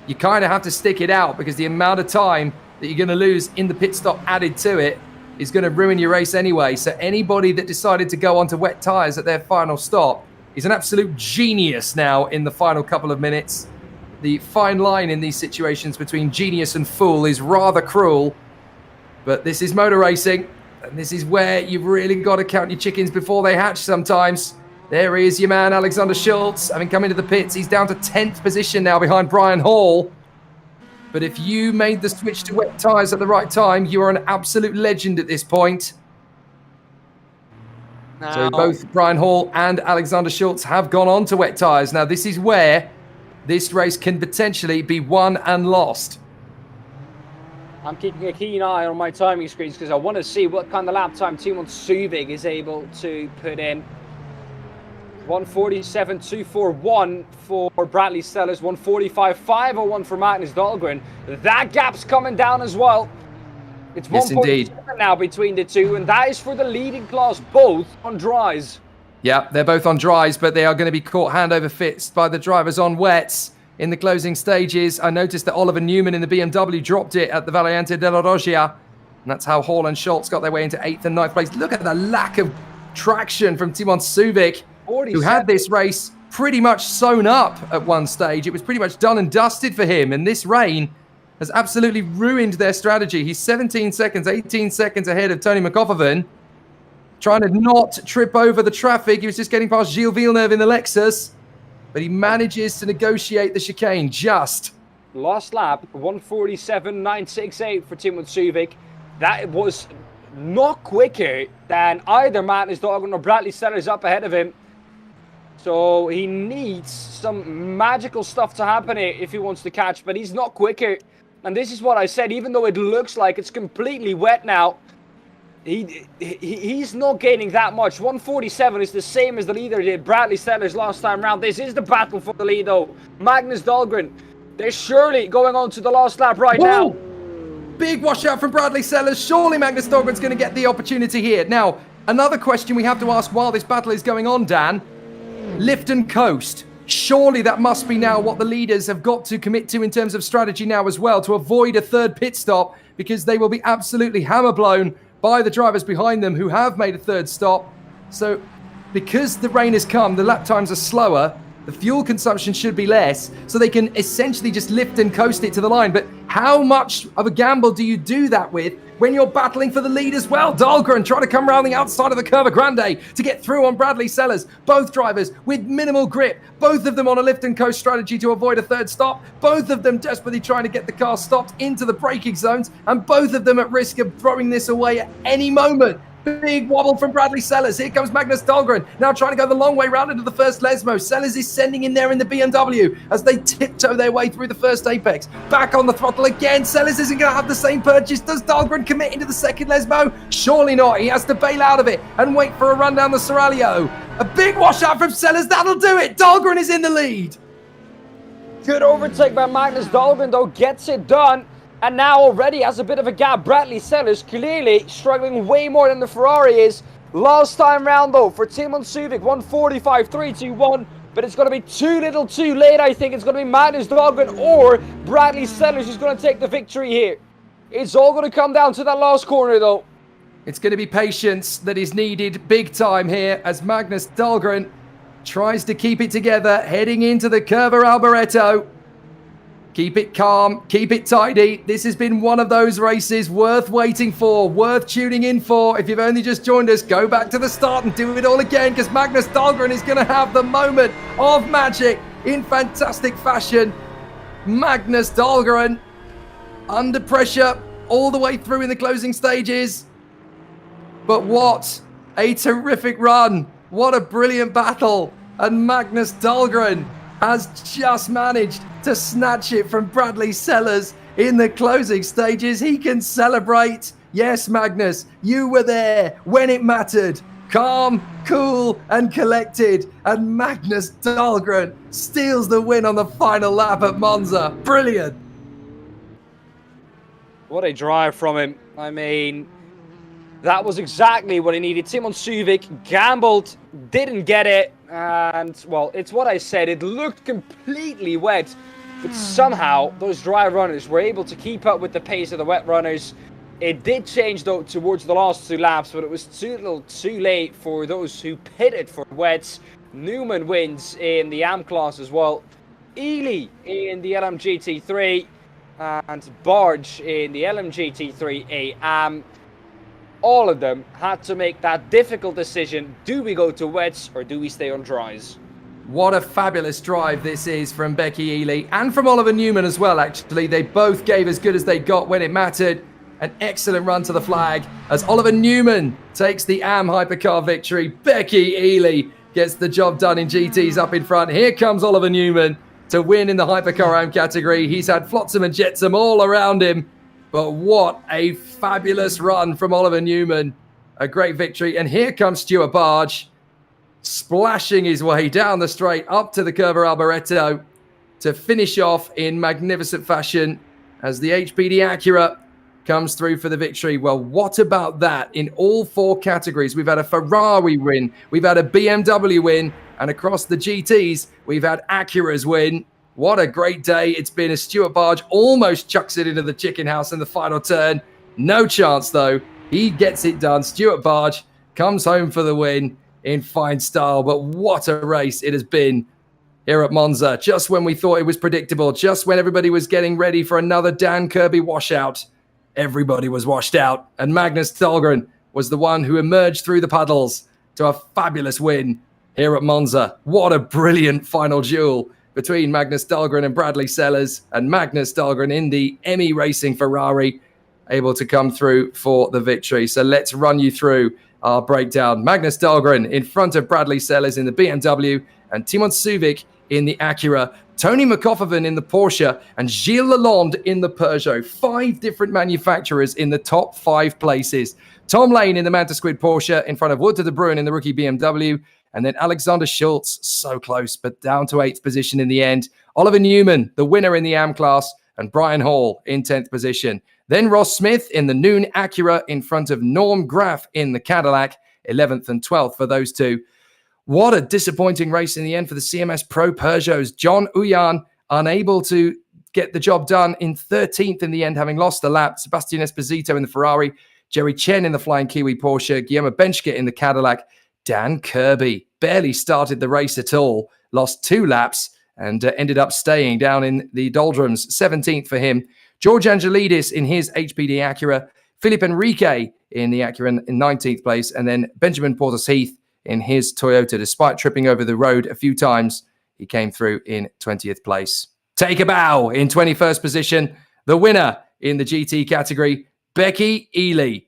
you kind of have to stick it out because the amount of time that you're going to lose in the pit stop added to it is going to ruin your race anyway. So anybody that decided to go onto wet tyres at their final stop is an absolute genius now in the final couple of minutes. The fine line in these situations between genius and fool is rather cruel. But this is motor racing, and this is where you've really got to count your chickens before they hatch sometimes. There is your man, Alexander Schultz, having come into the pits. He's down to 10th position now behind Brian Hall. But if you made the switch to wet tyres at the right time, you are an absolute legend at this point. So both Brian Hall and Alexander Schultz have gone on to wet tyres. Now, this is where this race can potentially be won and lost. I'm keeping a keen eye on my timing screens because I want to see what kind of lap time Timon Suvik is able to put in. 147.241 for Bradley Sellers, 145.501 for Magnus Dahlgren. That gap's coming down as well. It's Yes, 1.7 now between the two, and that is for the leading class, both on dries. Yeah, they're both on dries, but they are going to be caught hand over fist by the drivers on wets in the closing stages. I noticed that Oliver Newman in the BMW dropped it at the Variante della Roggia, and that's how Hall and Schultz got their way into 8th and 9th place. Look at the lack of traction from Timon Suvik, who had this race pretty much sewn up at one stage. It was pretty much done and dusted for him, and this rain has absolutely ruined their strategy. He's 17 seconds, 18 seconds ahead of Tony McGoffin, trying to not trip over the traffic. He was just getting past Gilles Villeneuve in the Lexus, but he manages to negotiate the chicane just. Last lap, 147.968 for Timon Suvik. That was not quicker than either Magnus Dahlgren or Bradley Sellers up ahead of him. So he needs some magical stuff to happen here if he wants to catch, but he's not quicker. And this is what I said, even though it looks like it's completely wet now, he's not gaining that much. 147 is the same as the leader did, Bradley Sellers, last time round. This is the battle for the lead, though. Magnus Dahlgren, they're surely going on to the last lap right now. Big washout from Bradley Sellers. Surely Magnus Dahlgren's going to get the opportunity here. Now, another question we have to ask while this battle is going on, Dan. Lift and coast. Surely that must be now what the leaders have got to commit to in terms of strategy now as well, to avoid a third pit stop, because they will be absolutely hammer blown by the drivers behind them who have made a third stop. So because the rain has come, the lap times are slower, the fuel consumption should be less, so they can essentially just lift and coast it to the line. But how much of a gamble do you do that with when you're battling for the lead as well? Dahlgren trying to come around the outside of the Curva Grande to get through on Bradley Sellers. Both drivers with minimal grip. Both of them on a lift and coast strategy to avoid a third stop. Both of them desperately trying to get the car stopped into the braking zones. And both of them at risk of throwing this away at any moment. Big wobble from Bradley Sellers. Here comes Magnus Dahlgren, now trying to go the long way round into the first Lesmo. Sellers is sending in there in the BMW as they tiptoe their way through the first apex. Back on the throttle again. Sellers isn't going to have the same purchase. Does Dahlgren commit into the second Lesmo? Surely not. He has to bail out of it and wait for a run down the Seraglio. A big washout from Sellers. That'll do it. Dahlgren is in the lead. Good overtake by Magnus Dahlgren, though, gets it done. And now already has a bit of a gap. Bradley Sellers clearly struggling way more than the Ferrari is. Last time round, though, for Timon Suvik, 145.321. But it's going to be too little too late, I think. It's going to be Magnus Dahlgren or Bradley Sellers who's going to take the victory here. It's all going to come down to that last corner, though. It's going to be patience that is needed big time here as Magnus Dahlgren tries to keep it together heading into the Curva Alboreto. Keep it calm, keep it tidy. This has been one of those races worth waiting for, worth tuning in for. If you've only just joined us, go back to the start and do it all again, because Magnus Dahlgren is going to have the moment of magic in fantastic fashion. Magnus Dahlgren under pressure all the way through in the closing stages. But what a terrific run. What a brilliant battle. And Magnus Dahlgren has just managed to snatch it from Bradley Sellers in the closing stages. He can celebrate. Yes, Magnus, you were there when it mattered. Calm, cool, and collected. And Magnus Dahlgren steals the win on the final lap at Monza. Brilliant. What a drive from him. I mean, that was exactly what he needed. Timon Suvik gambled, didn't get it. And, well, it's what I said. It looked completely wet. But somehow, those dry runners were able to keep up with the pace of the wet runners. It did change, though, towards the last two laps. But it was too little too late for those who pitted for wets. Newman wins in the AM class as well. Ely in the LMGT3. And Barge in the LMGT3 AM. All of them had to make that difficult decision. Do we go to wets or do we stay on dries? What a fabulous drive this is from Becky Ely and from Oliver Newman as well, actually. They both gave as good as they got when it mattered. An excellent run to the flag as Oliver Newman takes the AM Hypercar victory. Becky Ely gets the job done in GTs up in front. Here comes Oliver Newman to win in the Hypercar AM category. He's had flotsam and jetsam all around him. But what a fabulous run from Oliver Newman. A great victory. And here comes Stuart Barge, splashing his way down the straight up to the Curva Alboreto to finish off in magnificent fashion as the HPD Acura comes through for the victory. Well, what about that? In all 4 categories, we've had a Ferrari win, we've had a BMW win, and across the GTs, we've had Acuras win. What a great day it's been as Stuart Barge almost chucks it into the chicken house in the final turn. No chance, though. He gets it done. Stuart Barge comes home for the win in fine style. But what a race it has been here at Monza. Just when we thought it was predictable, just when everybody was getting ready for another Dan Kirby washout, everybody was washed out. And Magnus Dahlgren was the one who emerged through the puddles to a fabulous win here at Monza. What a brilliant final duel between Magnus Dahlgren and Bradley Sellers, and Magnus Dahlgren in the Emmy Racing Ferrari able to come through for the victory. So let's run you through our breakdown. Magnus Dahlgren in front of Bradley Sellers in the BMW and Timon Suvic in the Acura, Tony McCoffervan in the Porsche, and Gilles Lalonde in the Peugeot. 5 different manufacturers in the top 5 places. Tom Lane in the Manta Squid Porsche in front of Wood de Bruin in the rookie BMW, and then Alexander Schultz, so close, but down to 8th position in the end. Oliver Newman, the winner in the AM class, and Brian Hall in 10th position. Then Ross Smith in the Noon Acura in front of Norm Graff in the Cadillac, 11th and 12th for those two. What a disappointing race in the end for the CMS Pro Peugeots. John Uyan unable to get the job done in 13th in the end, having lost the lap. Sebastian Esposito in the Ferrari, Jerry Chen in the Flying Kiwi Porsche, Guillermo Benchke in the Cadillac. Dan Kirby barely started the race at all, lost 2 laps, and ended up staying down in the doldrums. 17th for him. George Angelidis in his HPD Acura, Philip Enrique in the Acura in 19th place, and then Benjamin Portas Heath in his Toyota. Despite tripping over the road a few times, he came through in 20th place. Take a bow in 21st position. The winner in the GT category, Becky Ely.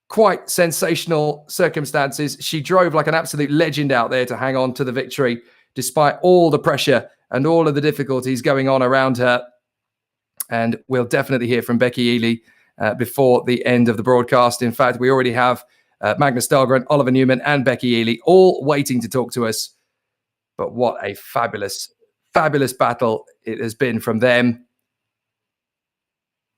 Quite sensational circumstances. She drove like an absolute legend out there to hang on to the victory, despite all the pressure and all of the difficulties going on around her. And we'll definitely hear from Becky Ely before the end of the broadcast. In fact, we already have Magnus Dahlgren, Oliver Newman, and Becky Ely all waiting to talk to us. But what a fabulous, fabulous battle it has been from them.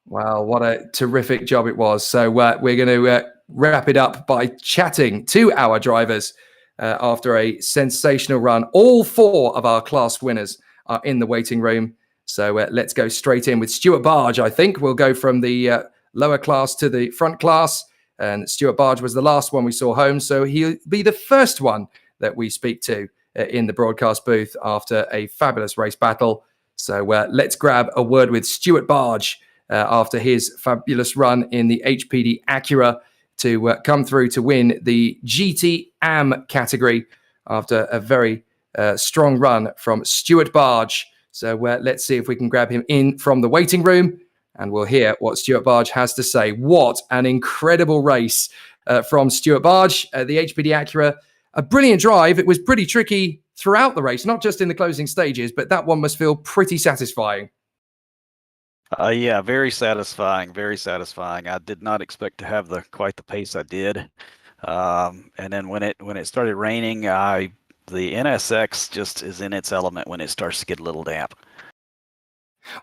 Wow, what a terrific job it was. So we're going to wrap it up by chatting to our drivers after a sensational run. All 4 of our class winners are in the waiting room. So let's go straight in with Stuart Barge. I think we'll go from the lower class to the front class. And Stuart Barge was the last one we saw home. So he'll be the first one that we speak to in the broadcast booth after a fabulous race battle. So let's grab a word with Stuart Barge after his fabulous run in the HPD Acura to come through to win the GT AM category after a very strong run from Stuart Barge. So let's see if we can grab him in from the waiting room, and we'll hear what Stuart Barge has to say. What an incredible race from Stuart Barge, the HPD Acura. A brilliant drive. It was pretty tricky throughout the race, not just in the closing stages, but that one must feel pretty satisfying. Yeah, very satisfying, very satisfying. I did not expect to have quite the pace I did. And then when it started raining, the NSX just is in its element when it starts to get a little damp.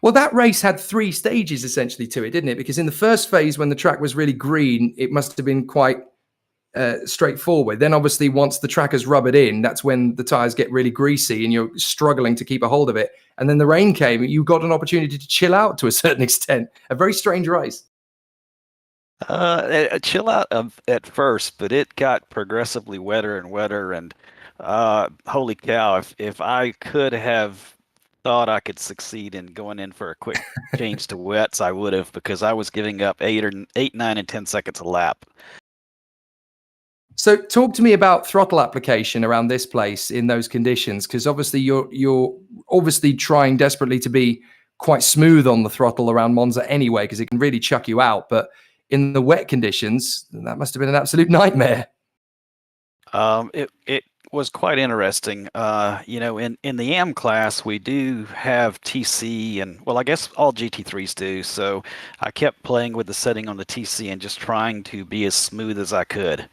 Well, that race had 3 stages essentially to it, didn't it? Because in the first phase, when the track was really green, it must have been quite straightforward. Then obviously once the track has rubbered in, that's when the tires get really greasy and you're struggling to keep a hold of it. And then the rain came, you got an opportunity to chill out to a certain extent. A very strange race. Chill out at first, but it got progressively wetter and wetter. And holy cow, if I could have thought I could succeed in going in for a quick change to wets, I would have, because I was giving up 8, 9, and 10 seconds a lap. So talk to me about throttle application around this place in those conditions, because obviously you're obviously trying desperately to be quite smooth on the throttle around Monza anyway, because it can really chuck you out. But in the wet conditions, that must have been an absolute nightmare. It was quite interesting. In the AM class, we do have TC, and well, I guess all GT3s do. So I kept playing with the setting on the TC and just trying to be as smooth as I could.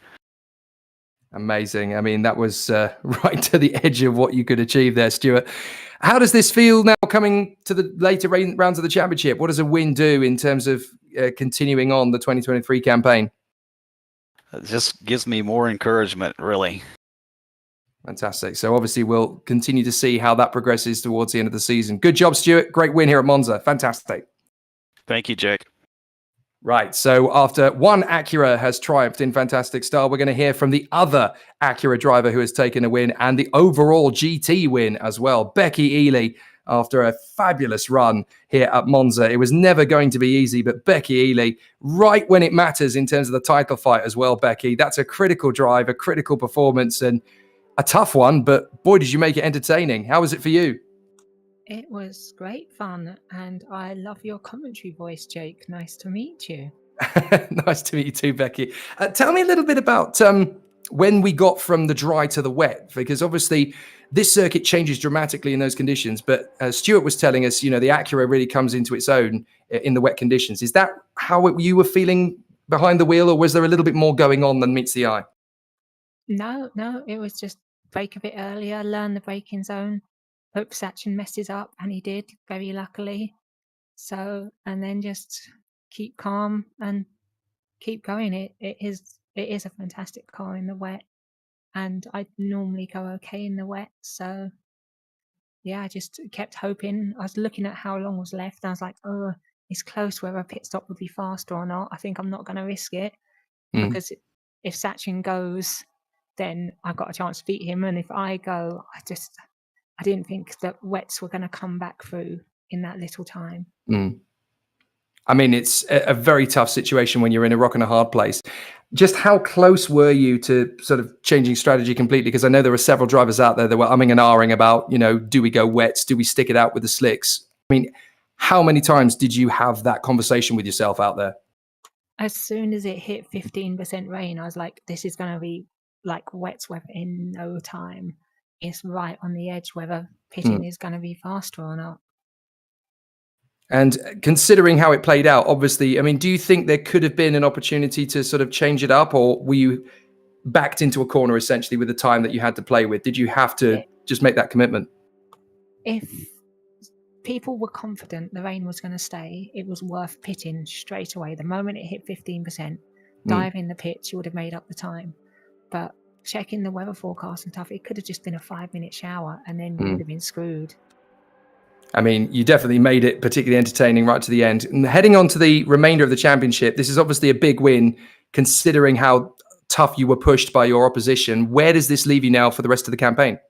Amazing. I mean, that was right to the edge of what you could achieve there, Stuart. How does this feel now coming to the later rounds of the championship? What does a win do in terms of continuing on the 2023 campaign? It just gives me more encouragement, really. Fantastic. So obviously we'll continue to see how that progresses towards the end of the season. Good job, Stuart. Great win here at Monza. Fantastic. Thank you, Jake. Right. So after one Acura has triumphed in fantastic style, we're going to hear from the other Acura driver who has taken a win and the overall GT win as well, Becky Ely, after a fabulous run here at Monza. It was never going to be easy, but Becky Ely, right when it matters in terms of the title fight as well, Becky, that's a critical drive, a critical performance, and a tough one, but boy, did you make it entertaining. How was it for you? It was great fun, and I love your commentary voice, Jake. Nice to meet you. Nice to meet you too, Becky. Tell me a little bit about when we got from the dry to the wet, because obviously this circuit changes dramatically in those conditions. But Stuart was telling us, the Acura really comes into its own in the wet conditions. Is that how you were feeling behind the wheel, or was there a little bit more going on than meets the eye? No, it was just brake a bit earlier, learn the braking zone. Hope Sachin messes up, and he did, very luckily. So, and then just keep calm and keep going. It is a fantastic car in the wet, and I normally go okay in the wet. So, yeah, I just kept hoping. I was looking at how long was left, and I was like, oh, it's close whether a pit stop would be faster or not. I think I'm not going to risk it because if Sachin goes, then I've got a chance to beat him, and if I go, I didn't think that wets were going to come back through in that little time. I mean, it's a very tough situation when you're in a rock and a hard place. Just how close were you to sort of changing strategy completely? Because I know there were several drivers out there that were umming and ahhing about, do we go wets? Do we stick it out with the slicks? I mean, how many times did you have that conversation with yourself out there? As soon as it hit 15% rain, I was like, this is going to be like wets weather in no time. It's right on the edge whether pitting is going to be faster or not. And considering how it played out, obviously, I mean, do you think there could have been an opportunity to sort of change it up, or were you backed into a corner essentially with the time that you had to play with? Did you have to just make that commitment? If people were confident the rain was going to stay, it was worth pitting straight away. The moment it hit 15%, dive in the pits, you would have made up the time. But checking the weather forecast and stuff, it could have just been a 5-minute shower, and then you would have been screwed. I mean, you definitely made it particularly entertaining right to the end. And heading on to the remainder of the championship, this is obviously a big win considering how tough you were pushed by your opposition. Where does this leave you now for the rest of the campaign?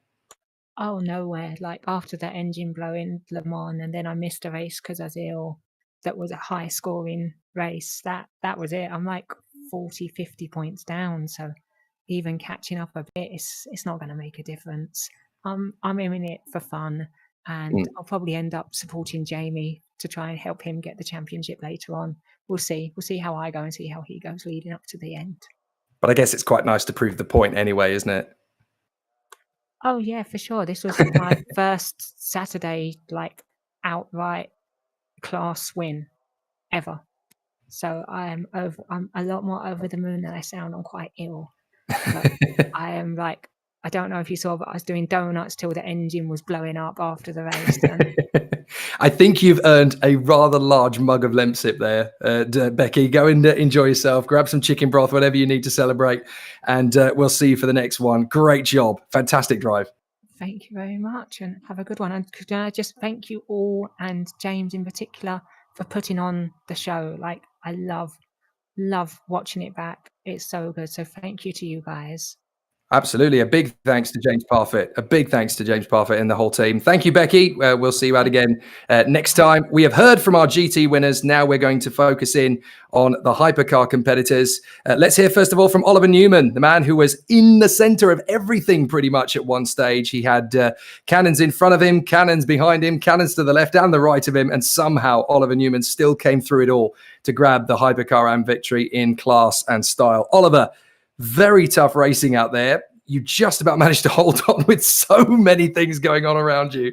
Oh, nowhere. Like after that engine blow in Le Mans, and then I missed a race because I was ill. That was a high scoring race. That was it. I'm like 40, 50 points down. So even catching up a bit, it's not going to make a difference. I'm in it for fun, and I'll probably end up supporting Jamie to try and help him get the championship later on. We'll see. We'll see how I go and see how he goes leading up to the end. But I guess it's quite nice to prove the point anyway, isn't it? Oh yeah, for sure. This was my first Saturday like outright class win ever. So I'm a lot more over the moon than I sound. I'm quite ill. But I am like, I don't know if you saw, but I was doing donuts till the engine was blowing up after the race. And I think you've earned a rather large mug of Lemsip there, Becky. Go and enjoy yourself. Grab some chicken broth, whatever you need to celebrate. And we'll see you for the next one. Great job. Fantastic drive. Thank you very much, and have a good one. And could I just thank you all, and James in particular, for putting on the show. Like, I love watching it back. It's so good. So thank you to you guys. Absolutely. A big thanks to James Parfitt. A big thanks to James Parfitt and the whole team. Thank you, Becky. We'll see you out again next time. We have heard from our GT winners. Now we're going to focus in on the hypercar competitors. Let's hear first of all from Oliver Newman, the man who was in the center of everything pretty much at one stage. He had cannons in front of him, cannons behind him, cannons to the left and the right of him. And somehow Oliver Newman still came through it all to grab the Hypercar and victory in class and style. Oliver, very tough racing out there. You just about managed to hold on with so many things going on around you.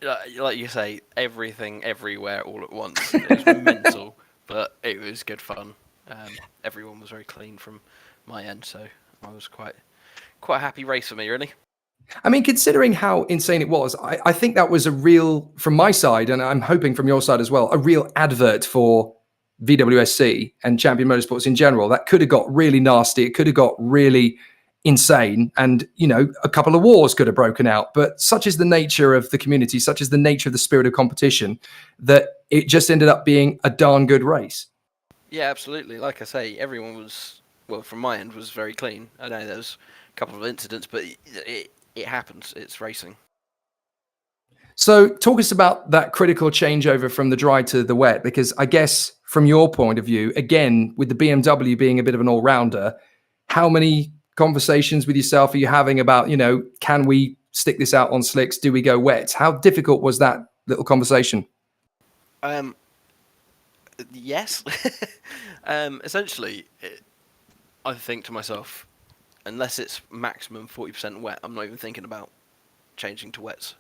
Like you say, everything, everywhere, all at once. It was mental, but it was good fun. Everyone was very clean from my end, so I was quite a happy race for me, really. I mean, considering how insane it was, I think that was a real, from my side, and I'm hoping from your side as well, a real advert for VWSC and Champion Motorsports in general. That could have got really nasty. It could have got really insane, and a couple of wars could have broken out. But such is the nature of the community, such is the nature of the spirit of competition, that it just ended up being a darn good race. Yeah, absolutely. Like I say, everyone was, well, from my end, was very clean. I know there was a couple of incidents, but it happens. It's racing. So talk us about that critical changeover from the dry to the wet, because I guess from your point of view, again, with the BMW being a bit of an all-rounder, how many conversations with yourself are you having about, can we stick this out on slicks? Do we go wet? How difficult was that little conversation? Yes. Essentially, I think to myself, unless it's maximum 40% wet, I'm not even thinking about changing to wets.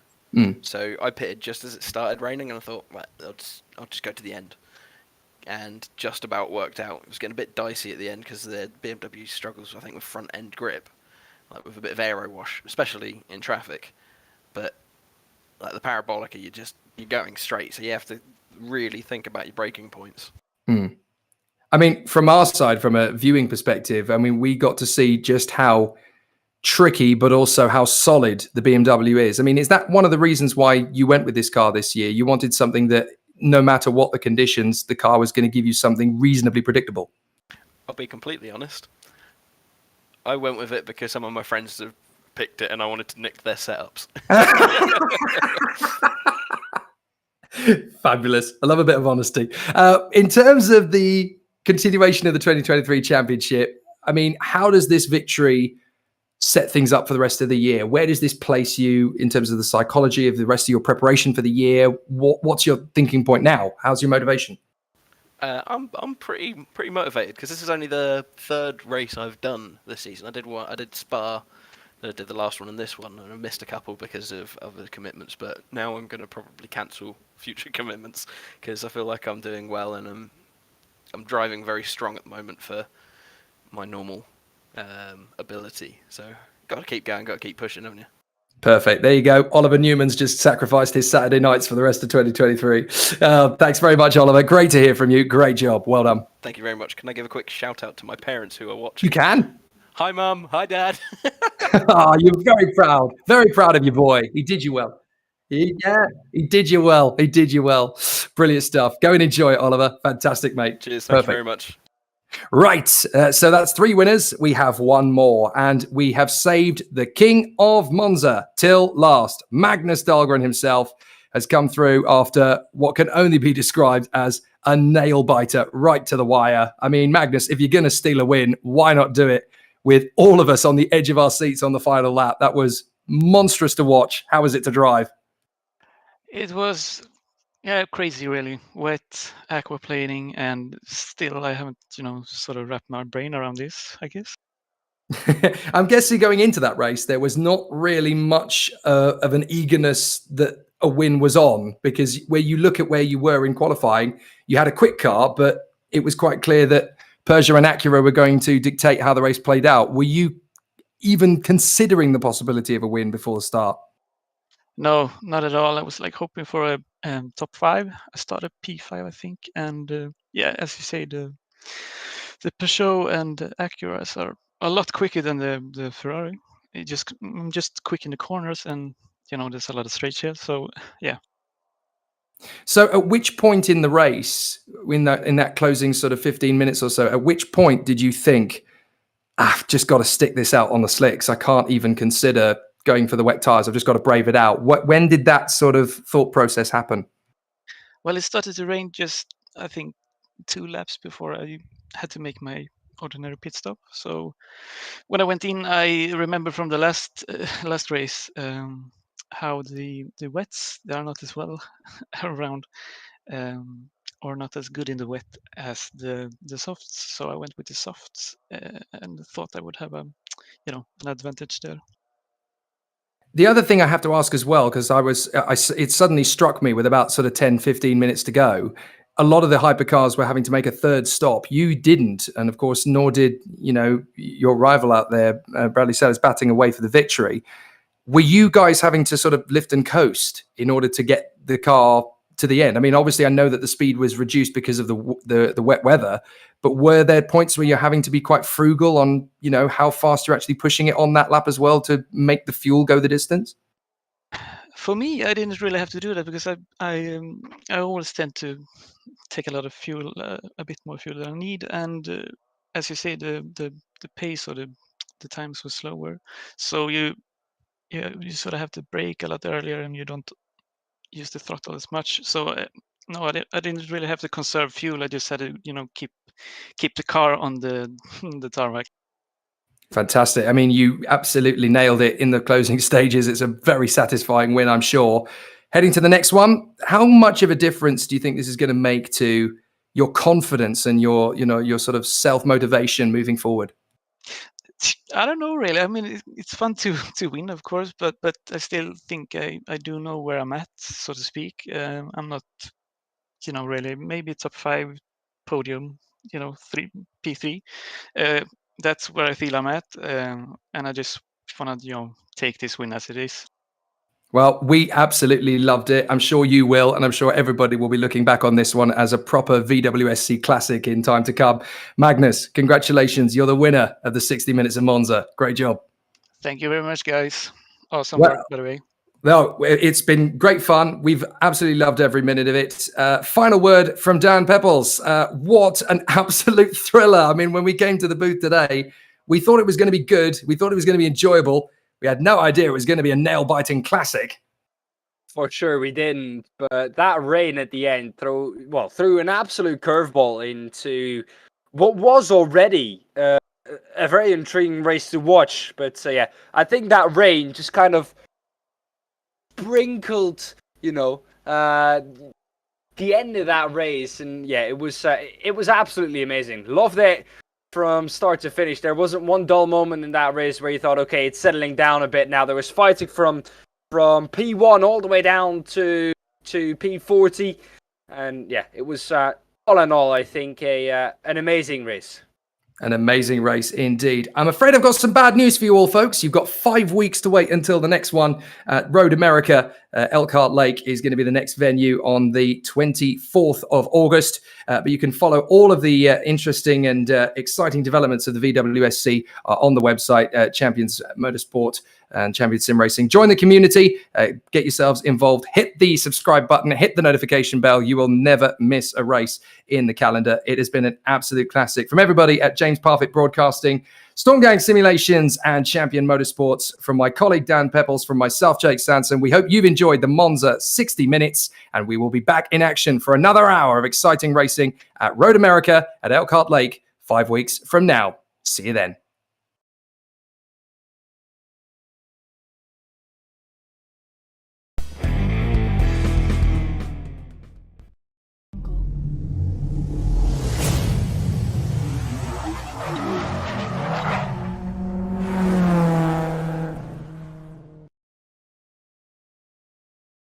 So I pitted just as it started raining, and I thought, right, I'll just go to the end. And just about worked out. It was getting a bit dicey at the end because the BMW struggles, I think, with front end grip, like with a bit of aero wash, especially in traffic. But like the Parabolica, you're going straight, so you have to really think about your braking points. I mean, from our side, from a viewing perspective, I mean, we got to see just how tricky, but also how solid the BMW is. I mean, is that one of the reasons why you went with this car this year? You wanted something that, no matter what the conditions, the car was going to give you something reasonably predictable. I'll be completely honest. I went with it because some of my friends have picked it and I wanted to nick their setups. Fabulous. I love a bit of honesty. In terms of the continuation of the 2023 championship, I mean, how does this victory set things up for the rest of the year? Where does this place you in terms of the psychology of the rest of your preparation for the year? What's your thinking point now? How's your motivation? I'm pretty motivated because this is only the third race I've done this season. I did Spa, I did the last one and this one, and I missed a couple because of other commitments. But now I'm going to probably cancel future commitments because I feel like I'm doing well and I'm driving very strong at the moment for my normal ability. So got to keep going, got to keep pushing, haven't you? Perfect. There you go. Oliver Newman's just sacrificed his Saturday nights for the rest of 2023. Thanks very much, Oliver. Great to hear from you. Great job. Well done. Thank you very much. Can I give a quick shout out to my parents who are watching? You can. Hi, Mum. Hi, Dad. You're very proud. Very proud of your boy. He did you well. He did you well. He did you well. Brilliant stuff. Go and enjoy it, Oliver. Fantastic, mate. Cheers. Thank you very much. Right, so that's 3 winners. We have 1 more, and we have saved the king of Monza till last. Magnus Dahlgren himself has come through after what can only be described as a nail-biter right to the wire. I mean, Magnus, if you're going to steal a win, why not do it with all of us on the edge of our seats on the final lap? That was monstrous to watch. How was it to drive? It was crazy, really. Wet, aquaplaning, and still I haven't, sort of wrapped my brain around this, I guess. I'm guessing going into that race, there was not really much of an eagerness that a win was on, because where you look at where you were in qualifying, you had a quick car, but it was quite clear that Peugeot and Acura were going to dictate how the race played out. Were you even considering the possibility of a win before the start? No, not at all. I was hoping for a top 5. I started P5, I think, and as you say, the Peugeot and Acuras are a lot quicker than the Ferrari. I'm just quick in the corners, and there's a lot of straight here. So yeah. So at which point in the race, in that closing sort of 15 minutes or so, at which point did you think, I've just got to stick this out on the slicks. I can't even consider going for the wet tires. I've just got to brave it out. When did that sort of thought process happen? Well, it started to rain just, I think, 2 laps before I had to make my ordinary pit stop. So when I went in, I remember from the last race how the wets, they are not as well around or not as good in the wet as the softs. So I went with the softs and thought I would have an advantage there. The other thing I have to ask as well, because it suddenly struck me with about sort of 10, 15 minutes to go. A lot of the hypercars were having to make a third stop. You didn't. And of course, nor did, your rival out there, Bradley Sellers, batting away for the victory. Were you guys having to sort of lift and coast in order to get the car to the end? I mean, obviously, I know that the speed was reduced because of the wet weather, but were there points where you're having to be quite frugal on, how fast you're actually pushing it on that lap as well to make the fuel go the distance? For me, I didn't really have to do that because I always tend to take a lot of fuel, a bit more fuel than I need, and as you say, the pace or the times were slower, so you sort of have to brake a lot earlier, and you don't use the throttle as much. So no, I didn't really have to conserve fuel. I just had to keep the car on the the tarmac. Fantastic. I mean, you absolutely nailed it in the closing stages. It's a very satisfying win, I'm sure. Heading to the next one, how much of a difference do you think this is going to make to your confidence and your sort of self-motivation moving forward? I don't know really. I mean, it's fun to win, of course, but I still think I do know where I'm at, so to speak. I'm not, really maybe top 5 podium, 3 P3. That's where I feel I'm at, and I just want to take this win as it is. Well, we absolutely loved it. I'm sure you will, and I'm sure everybody will be looking back on this one as a proper VWSC classic in time to come. Magnus, congratulations. You're the winner of the 60 Minutes of Monza. Great job. Thank you very much, guys. Awesome work, by the way. No, it's been great fun. We've absolutely loved every minute of it. Final word from Dan Pepples. What an absolute thriller. I mean, when we came to the booth today, we thought it was going to be good. We thought it was going to be enjoyable. We had no idea it was going to be a nail-biting classic. For sure we didn't, but that rain at the end threw an absolute curveball into what was already a very intriguing race to watch. But yeah, I think that rain just kind of sprinkled, the end of that race, and yeah, it was absolutely amazing. Loved it from start to finish. There wasn't one dull moment in that race where you thought, okay, it's settling down a bit now. There was fighting from P1 all the way down to P40, and yeah, it was all in all, I think, an amazing race. An amazing race indeed. I'm afraid I've got some bad news for you all, folks. You've got 5 weeks to wait until the next one. Road America, Elkhart Lake is going to be the next venue on the 24th of August. But you can follow all of the interesting and exciting developments of the VWSC on the website, Champions Motorsport and Champions Sim Racing. Join the community, get yourselves involved, hit the subscribe button, hit the notification bell. You will never miss a race in the calendar. It has been an absolute classic. From everybody at James Parfitt Broadcasting, Storm Gang Simulations, and Champion Motorsports, from my colleague Dan Pepples, from myself, Jake Sanson, we hope you've enjoyed the Monza 60 Minutes, and we will be back in action for another hour of exciting racing at Road America at Elkhart Lake 5 weeks from now. See you then.